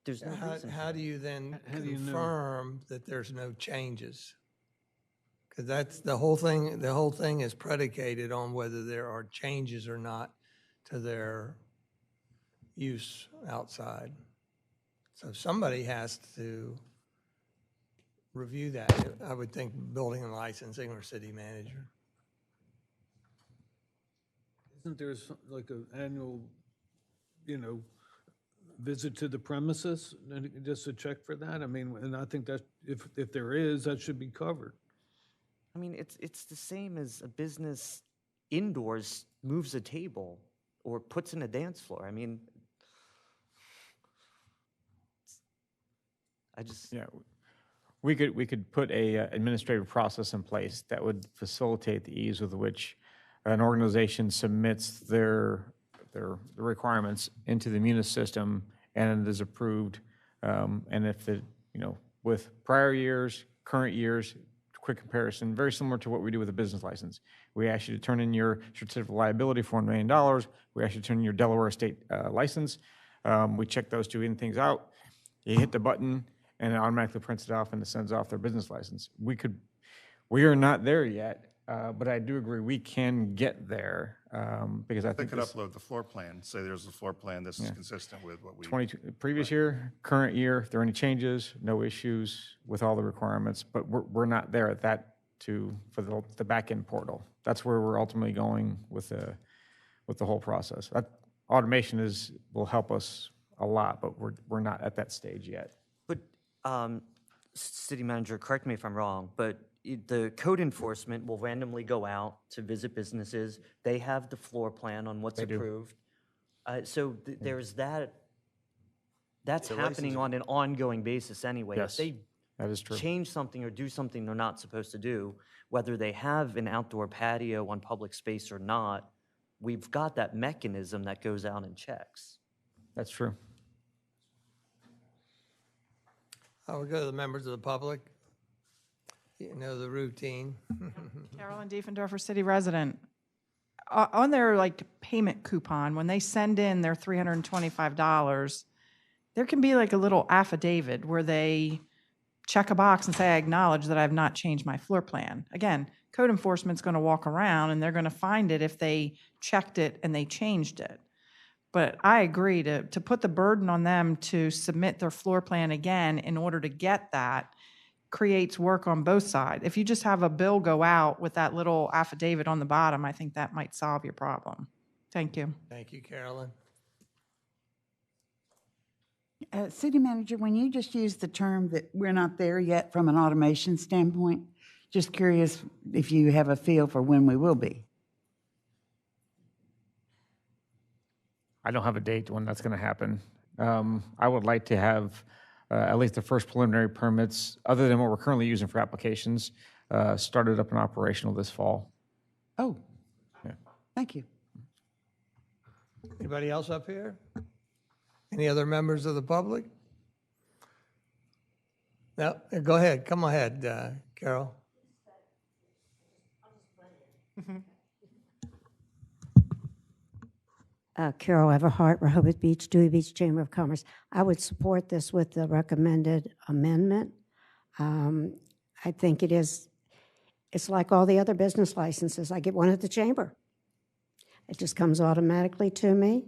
There's no reason. How do you then confirm that there's no changes? Because that's the whole thing. The whole thing is predicated on whether there are changes or not to their use outside. So somebody has to review that. I would think building and licensing or city manager. Isn't there like an annual, visit to the premises, and just to check for that? I mean, and I think that if there is, that should be covered. I mean, it's the same as a business indoors moves a table or puts in a dance floor. I mean, Yeah, we could put a administrative process in place that would facilitate the ease with which an organization submits their requirements into the Munis system and it is approved. And if it, with prior years, current years, quick comparison, very similar to what we do with a business license. We ask you to turn in your certificate of liability for $1 million. We ask you to turn in your Delaware state license. We check those two things out. You hit the button and it automatically prints it off and it sends off their business license. We are not there yet, but I do agree we can get there because I They think could upload the floor plan, say there's a floor plan, this is consistent with what we. Previous year, current year, if there are any changes, no issues with all the requirements, but we're not there at that for the back-end portal. That's where we're ultimately going with the whole process. That automation will help us a lot, but we're not at that stage yet. But city manager, correct me if I'm wrong, but the code enforcement will randomly go out to visit businesses. They have the floor plan on what's approved. So there's that. That's happening on an ongoing basis anyway. Yes, if that is true. Change something or do something they're not supposed to do, whether they have an outdoor patio on public space or not, we've got that mechanism that goes out and checks. That's true. We'll go to the members of the public. You know the routine. Carolyn Diefendorfer, city resident. On their payment coupon, when they send in their $325, there can be a little affidavit where they check a box and say, I acknowledge that I've not changed my floor plan. Again, code enforcement's going to walk around and they're going to find it if they checked it and they changed it. But I agree to put the burden on them to submit their floor plan again in order to get that creates work on both sides. If you just have a bill go out with that little affidavit on the bottom, I think that might solve your problem. Thank you. Thank you, Carolyn. City manager, when you just used the term that we're not there yet from an automation standpoint, just curious if you have a feel for when we will be. I don't have a date when that's going to happen. I would like to have at least the first preliminary permits, other than what we're currently using for applications, started up and operational this fall. Oh, thank you. Anybody else up here? Any other members of the public? No, go ahead. Come ahead, Carol. Carol Everhart, Rehoboth Beach, Dewey Beach Chamber of Commerce. I would support this with the recommended amendment. I think it's like all the other business licenses. I get one at the chamber. It just comes automatically to me.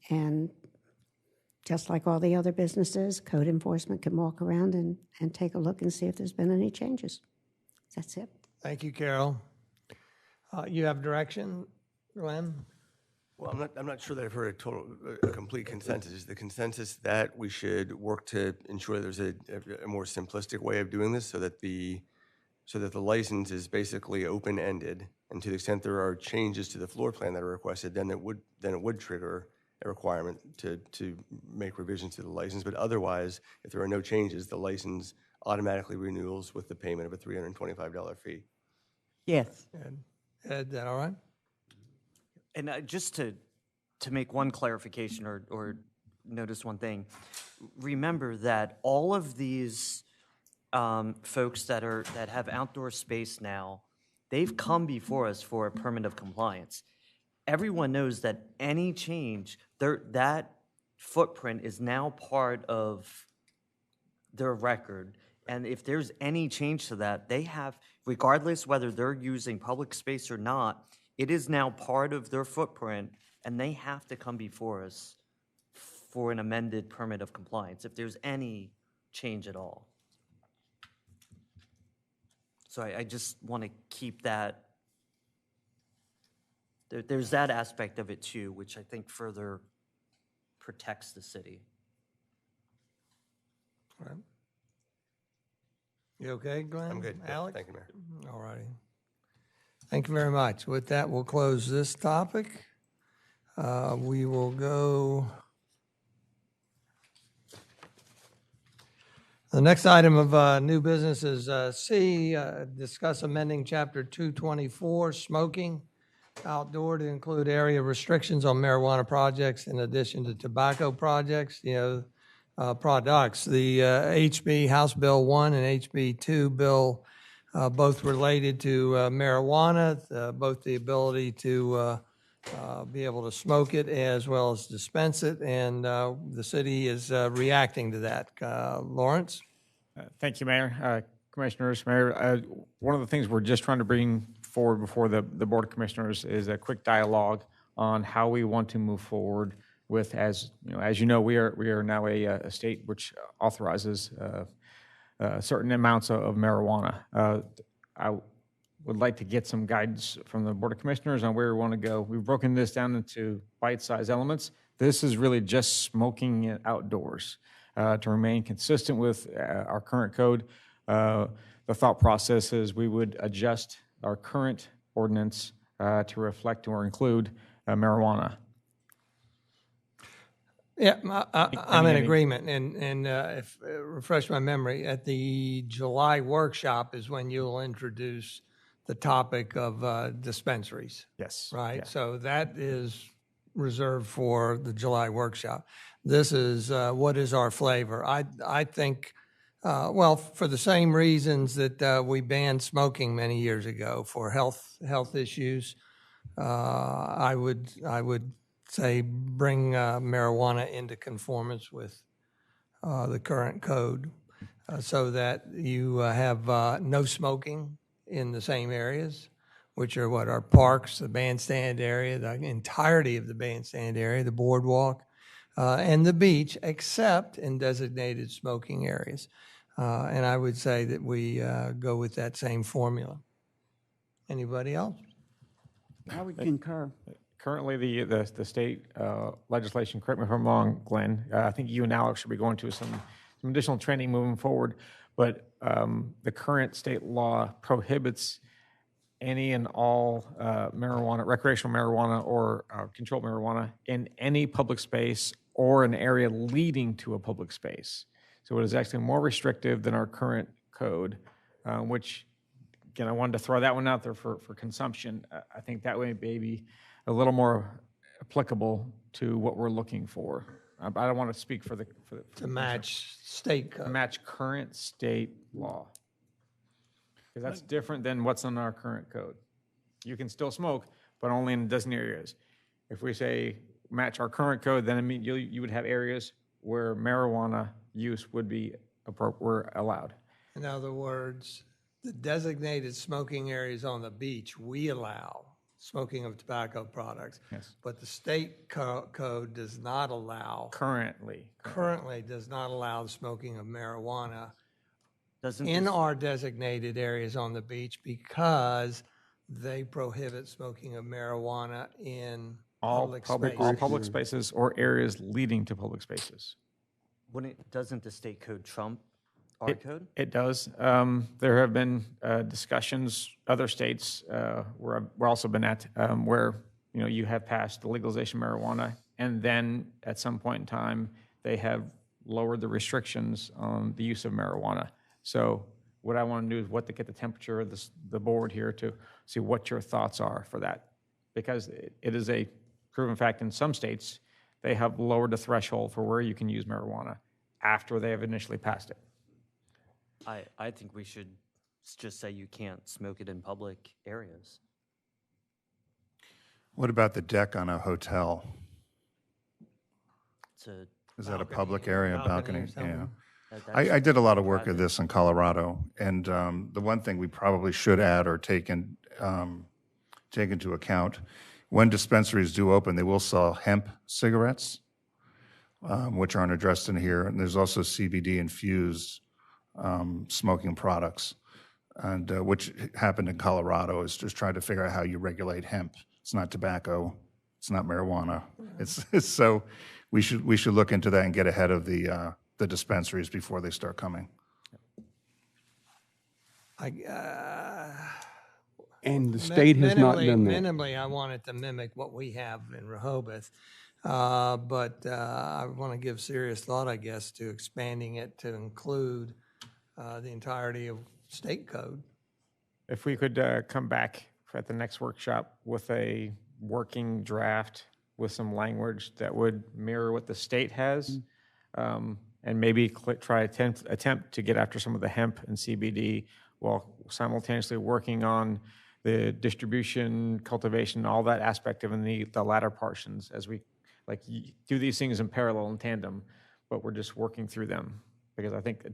And just like all the other businesses, code enforcement can walk around and take a look and see if there's been any changes. That's it. Thank you, Carol. You have direction, Glenn? Well, I'm not sure that I've heard a complete consensus. Is the consensus that we should work to ensure there's a more simplistic way of doing this so that the license is basically open-ended, and to the extent there are changes to the floor plan that are requested, then it would trigger a requirement to make revisions to the license. But otherwise, if there are no changes, the license automatically renews with the payment of a $325 fee. Yes. Ed, that all right? And just to make one clarification or notice one thing, remember that all of these folks that have outdoor space now, they've come before us for a permit of compliance. Everyone knows that any change, that footprint is now part of their record. And if there's any change to that, they have, regardless whether they're using public space or not, it is now part of their footprint, and they have to come before us for an amended permit of compliance if there's any change at all. So I just want to keep that. There's that aspect of it too, which I think further protects the city. All right. You okay, Glenn? I'm good. Alex? Thank you, Mayor. All righty. Thank you very much. With that, we'll close this topic. We will go. The next item of new business is C, discuss amending Chapter 224, smoking outdoor, to include area restrictions on marijuana projects in addition to tobacco projects, products. The HB House Bill 1 and HB 2 bill, both related to marijuana, both the ability to be able to smoke it as well as dispense it, and the city is reacting to that. Lawrence? Thank you, Mayor. Commissioners, Mayor, one of the things we're just trying to bring forward before the Board of Commissioners is a quick dialogue on how we want to move forward with, as you know, we are now a state which authorizes certain amounts of marijuana. I would like to get some guidance from the Board of Commissioners on where we want to go. We've broken this down into bite-sized elements. This is really just smoking it outdoors. To remain consistent with our current code, the thought process is we would adjust our current ordinance to reflect or include marijuana. Yeah, I'm in agreement, and if refresh my memory, at the July workshop is when you'll introduce the topic of dispensaries. Yes. Right? Yeah. So that is reserved for the July workshop. This is what is our flavor. I think, well, for the same reasons that we banned smoking many years ago for health issues, I would say bring marijuana into conformance with the current code so that you have no smoking in the same areas, which are what, our parks, the bandstand area, the entirety of the bandstand area, the boardwalk, and the beach, except in designated smoking areas. And I would say that we go with that same formula. Anybody else? I would concur. Currently, the state legislation, correct me if I'm wrong, Glenn, I think you and Alex should be going to some additional training moving forward, but the current state law prohibits any and all marijuana, recreational marijuana or controlled marijuana in any public space or an area leading to a public space. So it is actually more restrictive than our current code, which, again, I wanted to throw that one out there for consumption. I think that way maybe a little more applicable to what we're looking for. I don't want to speak for the to match state code. To match current state law. Because that's different than what's in our current code. You can still smoke, but only in designated areas. If we say match our current code, then I mean you would have areas where marijuana use would be allowed. In other words, the designated smoking areas on the beach, we allow smoking of tobacco products. Yes. But the state code does not allow. Currently does not allow the smoking of marijuana in our designated areas on the beach because they prohibit smoking of marijuana in all public public spaces or areas leading to public spaces. Doesn't the state code trump our code? It does. There have been discussions, other states where I've also been at, where you have passed the legalization of marijuana, and then at some point in time they have lowered the restrictions on the use of marijuana. So what I want to do is get the temperature of the board here to see what your thoughts are for that. Because it is a proven fact in some states, they have lowered the threshold for where you can use marijuana after they have initially passed it. I think we should just say you can't smoke it in public areas. What about the deck on a hotel? Is that a public area, balcony? or Yeah. something? I did a lot of work of this in Colorado, and the one thing we probably should add or take into account, when dispensaries do open, they will sell hemp cigarettes, which aren't addressed in here, and there's also CBD infused smoking products, and which happened in Colorado. Is just trying to figure out how you regulate hemp. It's not tobacco, it's not marijuana. It's so we should look into that and get ahead of the dispensaries before they start coming. And the state has not done that. Minimally, I want it to mimic what we have in Rehoboth, but I want to give serious thought, I guess, to expanding it to include the entirety of state code. If we could come back at the next workshop with a working draft with some language that would mirror what the state has, and maybe attempt to get after some of the hemp and CBD while simultaneously working on the distribution, cultivation, all that aspect of the latter portions as we do these things in parallel and tandem, but we're just working through them, because I think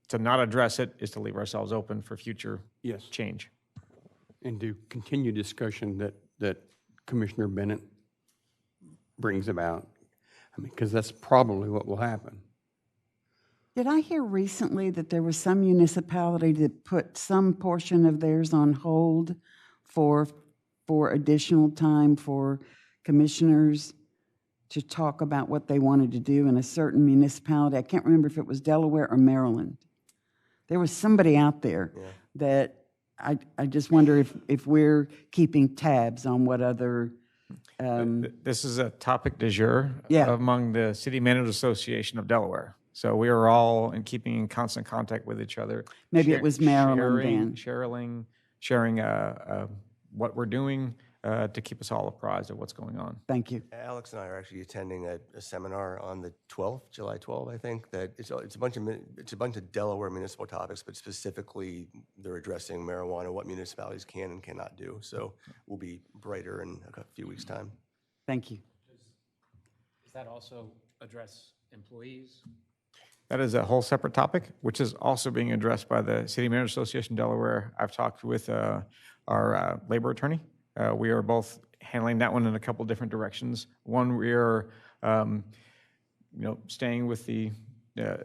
to not address it is to leave ourselves open for future change. And to continue discussion that Commissioner Bennett brings about. I mean, because that's probably what will happen. Did I hear recently that there was some municipality that put some portion of theirs on hold for additional time for commissioners to talk about what they wanted to do in a certain municipality? I can't remember if it was Delaware or Maryland. There was somebody out there that I just wonder if we're keeping tabs on what other... This is a topic du jour among the City Managers Association of Delaware. So we are all keeping in constant contact with each other. Maybe it was Maryland then. Sharing what we're doing to keep us all apprised of what's going on. Thank you. Alex and I are actually attending a seminar on the 12th, July 12th, I think, that it's a bunch of Delaware municipal topics, but specifically they're addressing marijuana, what municipalities can and cannot do. So we'll be brighter in a few weeks' time. Thank you. Does that also address employees? That is a whole separate topic, which is also being addressed by the City Managers Association of Delaware. I've talked with our labor attorney. We are both handling that one in a couple different directions. One, we are, staying with the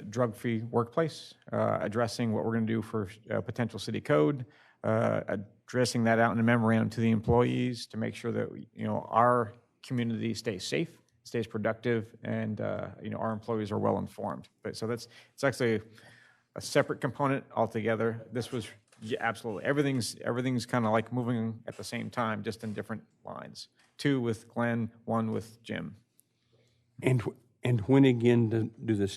drug-free workplace, addressing what we're going to do for potential city code, addressing that out in a memorandum to the employees to make sure that our community stays safe, stays productive, and our employees are well informed. But so it's actually a separate component altogether. This was. Yeah, absolutely. Everything's kind of like moving at the same time, just in different lines. 2 with Glenn, 1 with Jim. And when again does the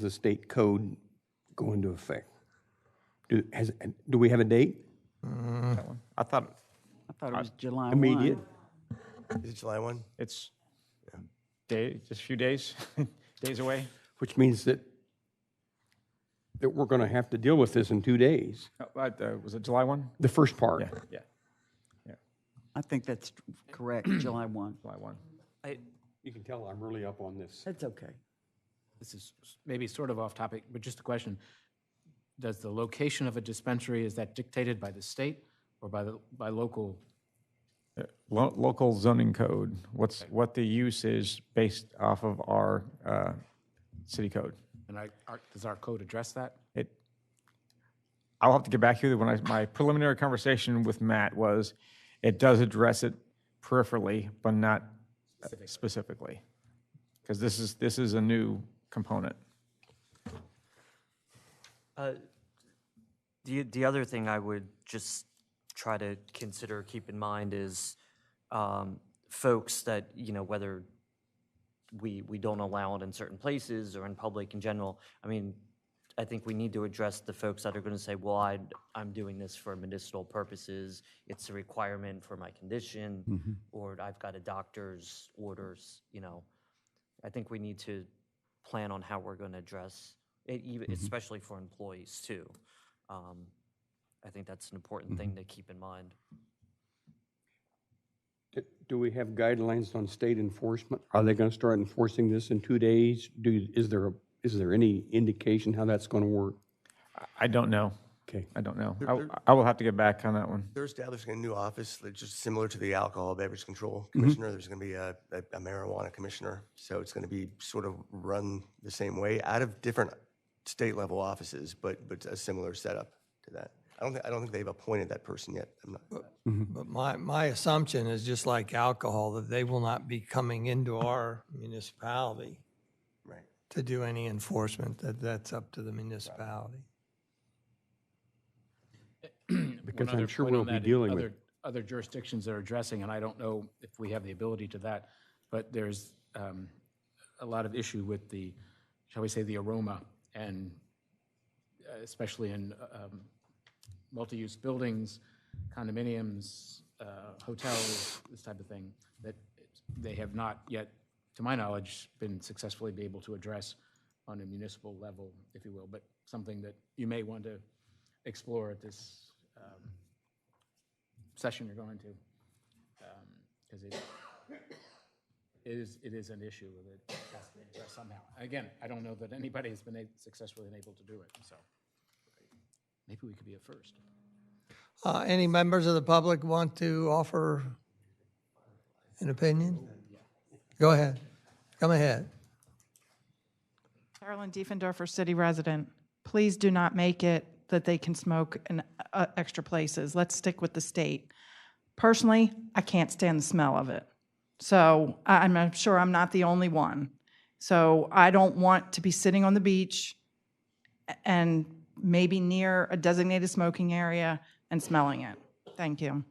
state code go into effect? Do we have a date? I thought it was July 1. Immediate. Is it July 1? It's just a few days away. Which means that we're going to have to deal with this in 2 days. Was it July 1? The first part. Yeah. I think that's correct, July 1. July 1. You can tell I'm really up on this. That's okay. This is maybe sort of off topic, but just a question. Does the location of a dispensary, is that dictated by the state or by local? Local zoning code. What the use is based off of our city code. And does our code address that? I'll have to get back to you. My preliminary conversation with Matt was, it does address it peripherally, but not specifically, because this is a new component. The other thing I would just try to keep in mind is folks that, whether we don't allow it in certain places or in public in general. I mean, I think we need to address the folks that are going to say, well, I'm doing this for medicinal purposes. It's a requirement for my condition, or I've got a doctor's orders, you know. I think we need to plan on how we're going to address it, even, especially for employees too. I think that's an important thing to keep in mind. Do we have guidelines on state enforcement? Are they going to start enforcing this in 2 days? Is there any indication how that's going to work? I don't know. Okay. I don't know. I will have to get back on that one. They're establishing a new office, that's just similar to the alcohol beverage control commissioner. There's going to be a marijuana commissioner. So it's going to be sort of run the same way out of different state level offices, but a similar setup to that. I don't think they've appointed that person yet. I'm not. But my assumption is just like alcohol, that they will not be coming into our municipality Right. to do any enforcement, that's up to the municipality. Because One other I'm sure point we'll on be that, dealing with. other jurisdictions that are addressing, and I don't know if we have the ability to that, but there's a lot of issue with the, shall we say, the aroma, and especially in multi-use buildings, condominiums, hotels, this type of thing, that they have not yet, to my knowledge, been successfully be able to address on a municipal level, if you will, but something that you may want to explore at this session you're going to, because it is an issue that has to be addressed somehow. Again, I don't know that anybody has been successfully able to do it, so maybe we could be a first. Any members of the public want to offer an opinion? Go ahead. Come ahead. Carolyn Diefendorfer, city resident. Please do not make it that they can smoke in extra places. Let's stick with the state. Personally, I can't stand the smell of it. So I'm sure I'm not the only one. So I don't want to be sitting on the beach and maybe near a designated smoking area and smelling it. Thank you.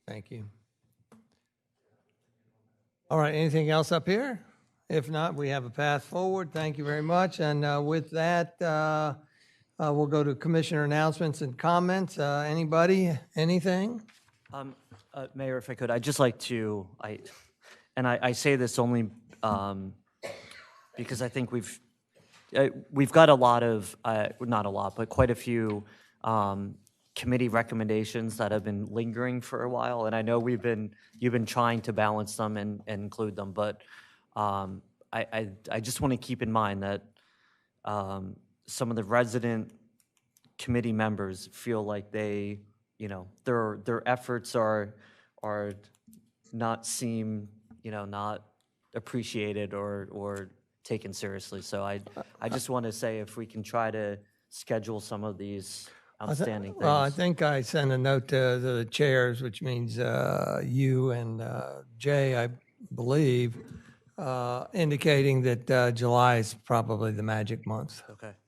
Thank you. All right, anything else up here? If not, we have a path forward. Thank you very much. And with that, we'll go to commissioner announcements and comments. Anybody, anything? Mayor, if I could, I'd just like to, I say this only because I think we've got a lot of, not a lot, but quite a few committee recommendations that have been lingering for a while, and I know you've been trying to balance them and include them, but I just want to keep in mind that some of the resident committee members feel like they, you know, their efforts are not appreciated or taken seriously. So I just want to say if we can try to schedule some of these outstanding things. Well, I think I sent a note to the chairs, which means you and Jay, I believe, indicating that July is probably the magic month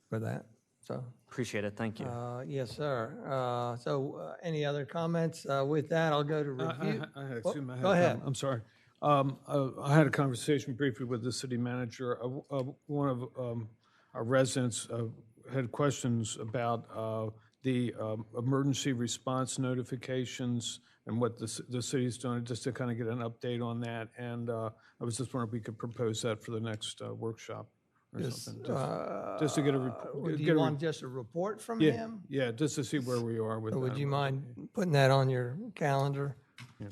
for that. So appreciate it. Thank you. Yes, sir. So any other comments? With that, I'll go to review. Go ahead. I'm sorry. I had a conversation briefly with the city manager. One of our residents had questions about the emergency response notifications and what the city's doing, just to kind of get an update on that. And I was just wondering if we could propose that for the next workshop or something. Just to get a report. Do you want just a report from him? Yeah, just to see where we are with that. Would you mind putting that on your calendar? Yeah.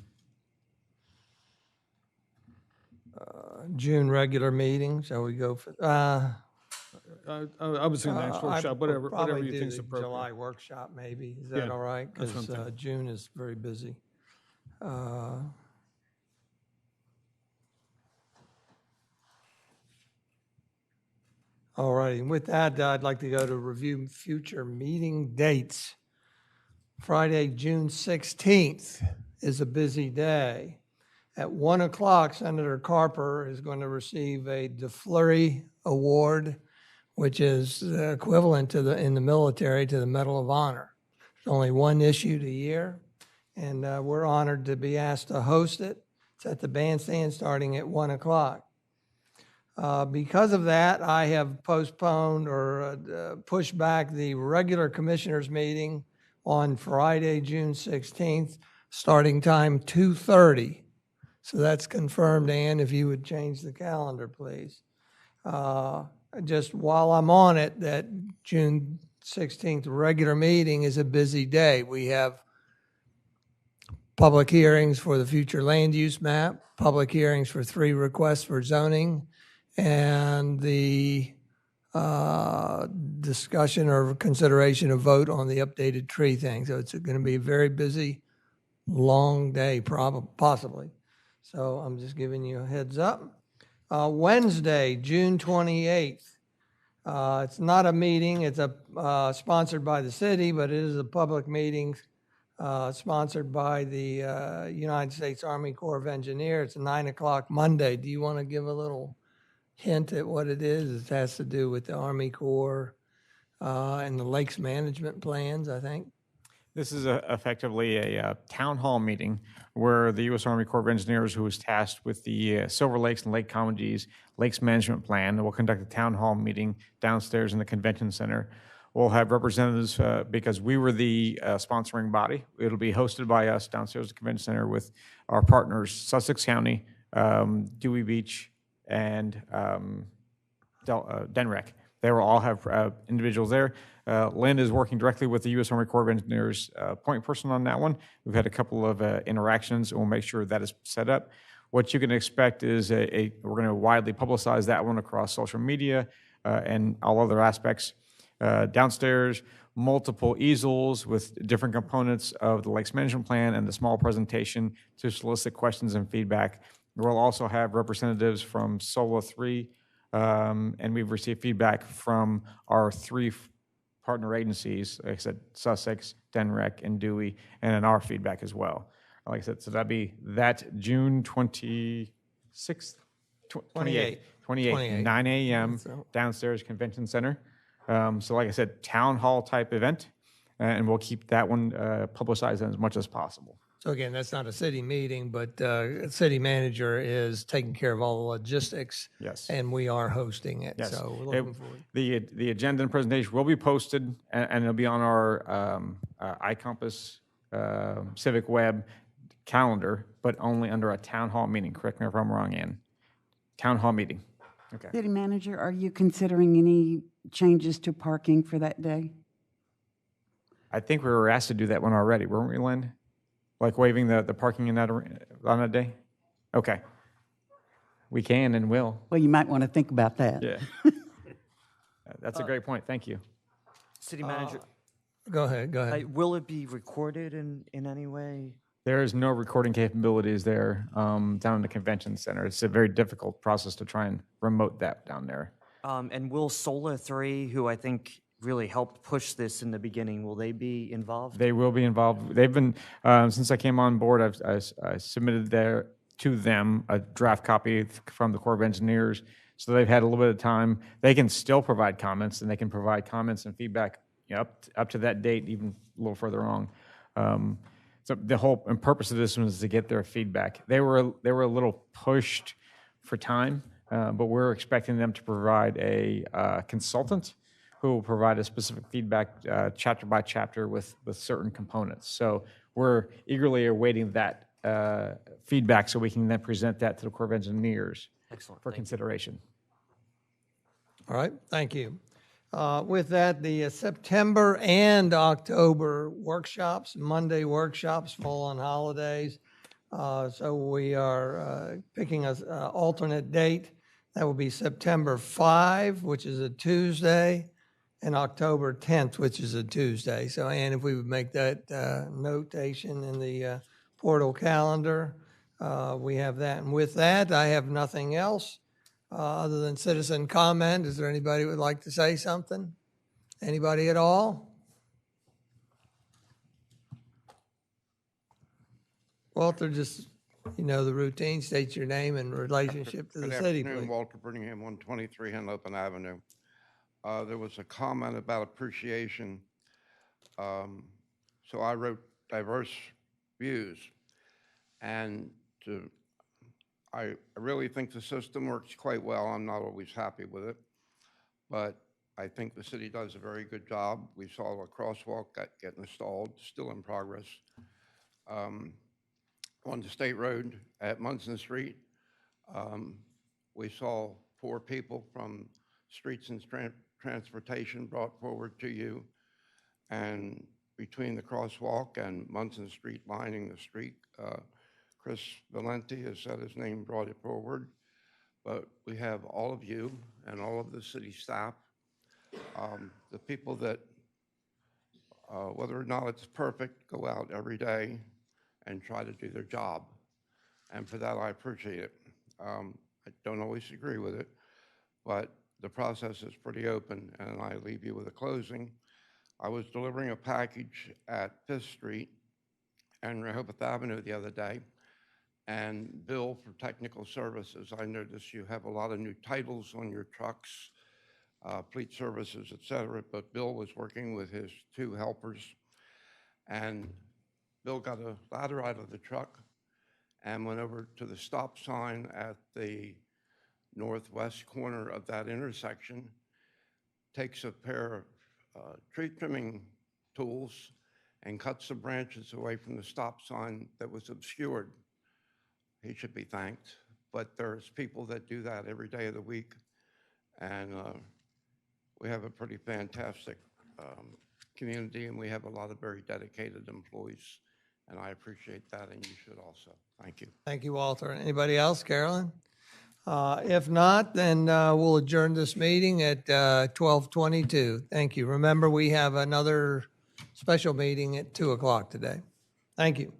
June regular meeting, shall we go for, I was thinking next workshop, whatever you think is appropriate. July workshop maybe, is that all right? that's what I'm Because thinking. June is very busy. All right, and with that, I'd like to go to review future meeting dates. Friday, June 16th is a busy day. At 1 o'clock, Senator Carper is going to receive a DeFleury Award, which is equivalent to in the military to the Medal of Honor. There's only one issued a year, and we're honored to be asked to host it. It's at the bandstand starting at 1 o'clock. Because of that, I have postponed or pushed back the regular commissioners meeting on Friday, June 16th, starting time 2:30. So that's confirmed, Ann, if you would change the calendar, please. Just while I'm on it, that June 16th regular meeting is a busy day. We have public hearings for the future land use map, public hearings for 3 requests for zoning, and the discussion or consideration of vote on the updated tree thing. So it's going to be a very busy, long day, possibly. So I'm just giving you a heads up. Wednesday, June 28th. It's not a meeting. It's sponsored by the city, but it is a public meeting sponsored by the United States Army Corps of Engineers. It's 9 o'clock Monday. Do you want to give a little hint at what it is? It has to do with the Army Corps and the lakes management plans, I think. This is effectively a town hall meeting where the U.S. Army Corps of Engineers, who is tasked with the Silver Lakes and Lake Comedies Lakes Management Plan, will conduct a town hall meeting downstairs in the convention center. We'll have representatives, because we were the sponsoring body. It'll be hosted by us downstairs at the convention center with our partners, Sussex County, Dewey Beach, and Denrec. They will all have individuals there. Lynn is working directly with the U.S. Army Corps of Engineers point person on that one. We've had a couple of interactions, and we'll make sure that is set up. What you can expect is we're going to widely publicize that one across social media and all other aspects. Downstairs, multiple easels with different components of the Lakes Management Plan and the small presentation to solicit questions and feedback. We'll also have representatives from SOLA 3, and we've received feedback from our 3 partner agencies, like I said, Sussex, Denrec, and Dewey, and in our feedback as well. Like I said, so that'd be that June 26th, 28th, 9 a.m. downstairs Convention Center. So like I said, town hall type event, and we'll keep that one publicized as much as possible. So again, that's not a city meeting, but city manager is taking care of all the logistics. Yes. And we are hosting it. Yes. So we're looking forward. The agenda and presentation will be posted, and it'll be on our iCompass Civic Web calendar, but only under a town hall meeting. Correct me if I'm wrong, Ann. Town hall meeting. Okay. City manager, are you considering any changes to parking for that day? I think we were asked to do that one already, weren't we, Lynn? Like waiving the parking in that on that day? Okay. We can and will. Well, you might want to think about that. Yeah. That's a great point. Thank you. City manager, Go ahead. will it be recorded in any way? There is no recording capabilities there down in the convention center. It's a very difficult process to try and remote that down there. And will SOLA 3, who I think really helped push this in the beginning, will they be involved? They will be involved. They've been, since I came on board, I submitted to them a draft copy from the Corps of Engineers. So they've had a little bit of time. They can still provide comments, and they can provide comments and feedback up to that date, even a little further on. So the whole and purpose of this one is to get their feedback. They were a little pushed for time, but we're expecting them to provide a consultant who will provide a specific feedback chapter by chapter with certain components. So we're eagerly awaiting that feedback so we can then present that to the Corps of Engineers for consideration. All right, thank you. With that, the September and October workshops, Monday workshops fall on holidays. So we are picking an alternate date. That will be September 5, which is a Tuesday, and October 10th, which is a Tuesday. So, Ann, if we would make that notation in the portal calendar, we have that. And with that, I have nothing else other than citizen comment. Is there anybody who would like to say something? Anybody at all? Walter, just, the routine, state your name and relationship to the city, Good afternoon, please. Walter Birmingham, 123 Henlopen Avenue. There was a comment about appreciation. So I wrote diverse views, and I really think the system works quite well. I'm not always happy with it, but I think the city does a very good job. We saw a crosswalk get installed, still in progress. On the state road at Munson Street, we saw 4 people from Streets and Transportation brought forward to you, and between the crosswalk and Munson Street lining the street, Chris Valenti has said his name brought it forward, but we have all of you and all of the city staff, the people that, whether or not it's perfect, go out every day and try to do their job. And for that, I appreciate it. I don't always agree with it, but the process is pretty open, and I leave you with a closing. I was delivering a package at 5th Street and Rehoboth Avenue the other day, and Bill for Technical Services, I noticed you have a lot of new titles on your trucks, fleet services, et cetera, but Bill was working with his 2 helpers, and Bill got a ladder out of the truck and went over to the stop sign at the northwest corner of that intersection, takes a pair of tree trimming tools and cuts the branches away from the stop sign that was obscured. He should be thanked, but there's people that do that every day of the week, and we have a pretty fantastic community, and we have a lot of very dedicated employees, and I appreciate that, and you should also. Thank you. Thank you, Walter. Anybody else, Carolyn? If not, then we'll adjourn this meeting at 12:22. Thank you. Remember, we have another special meeting at 2 o'clock today. Thank you.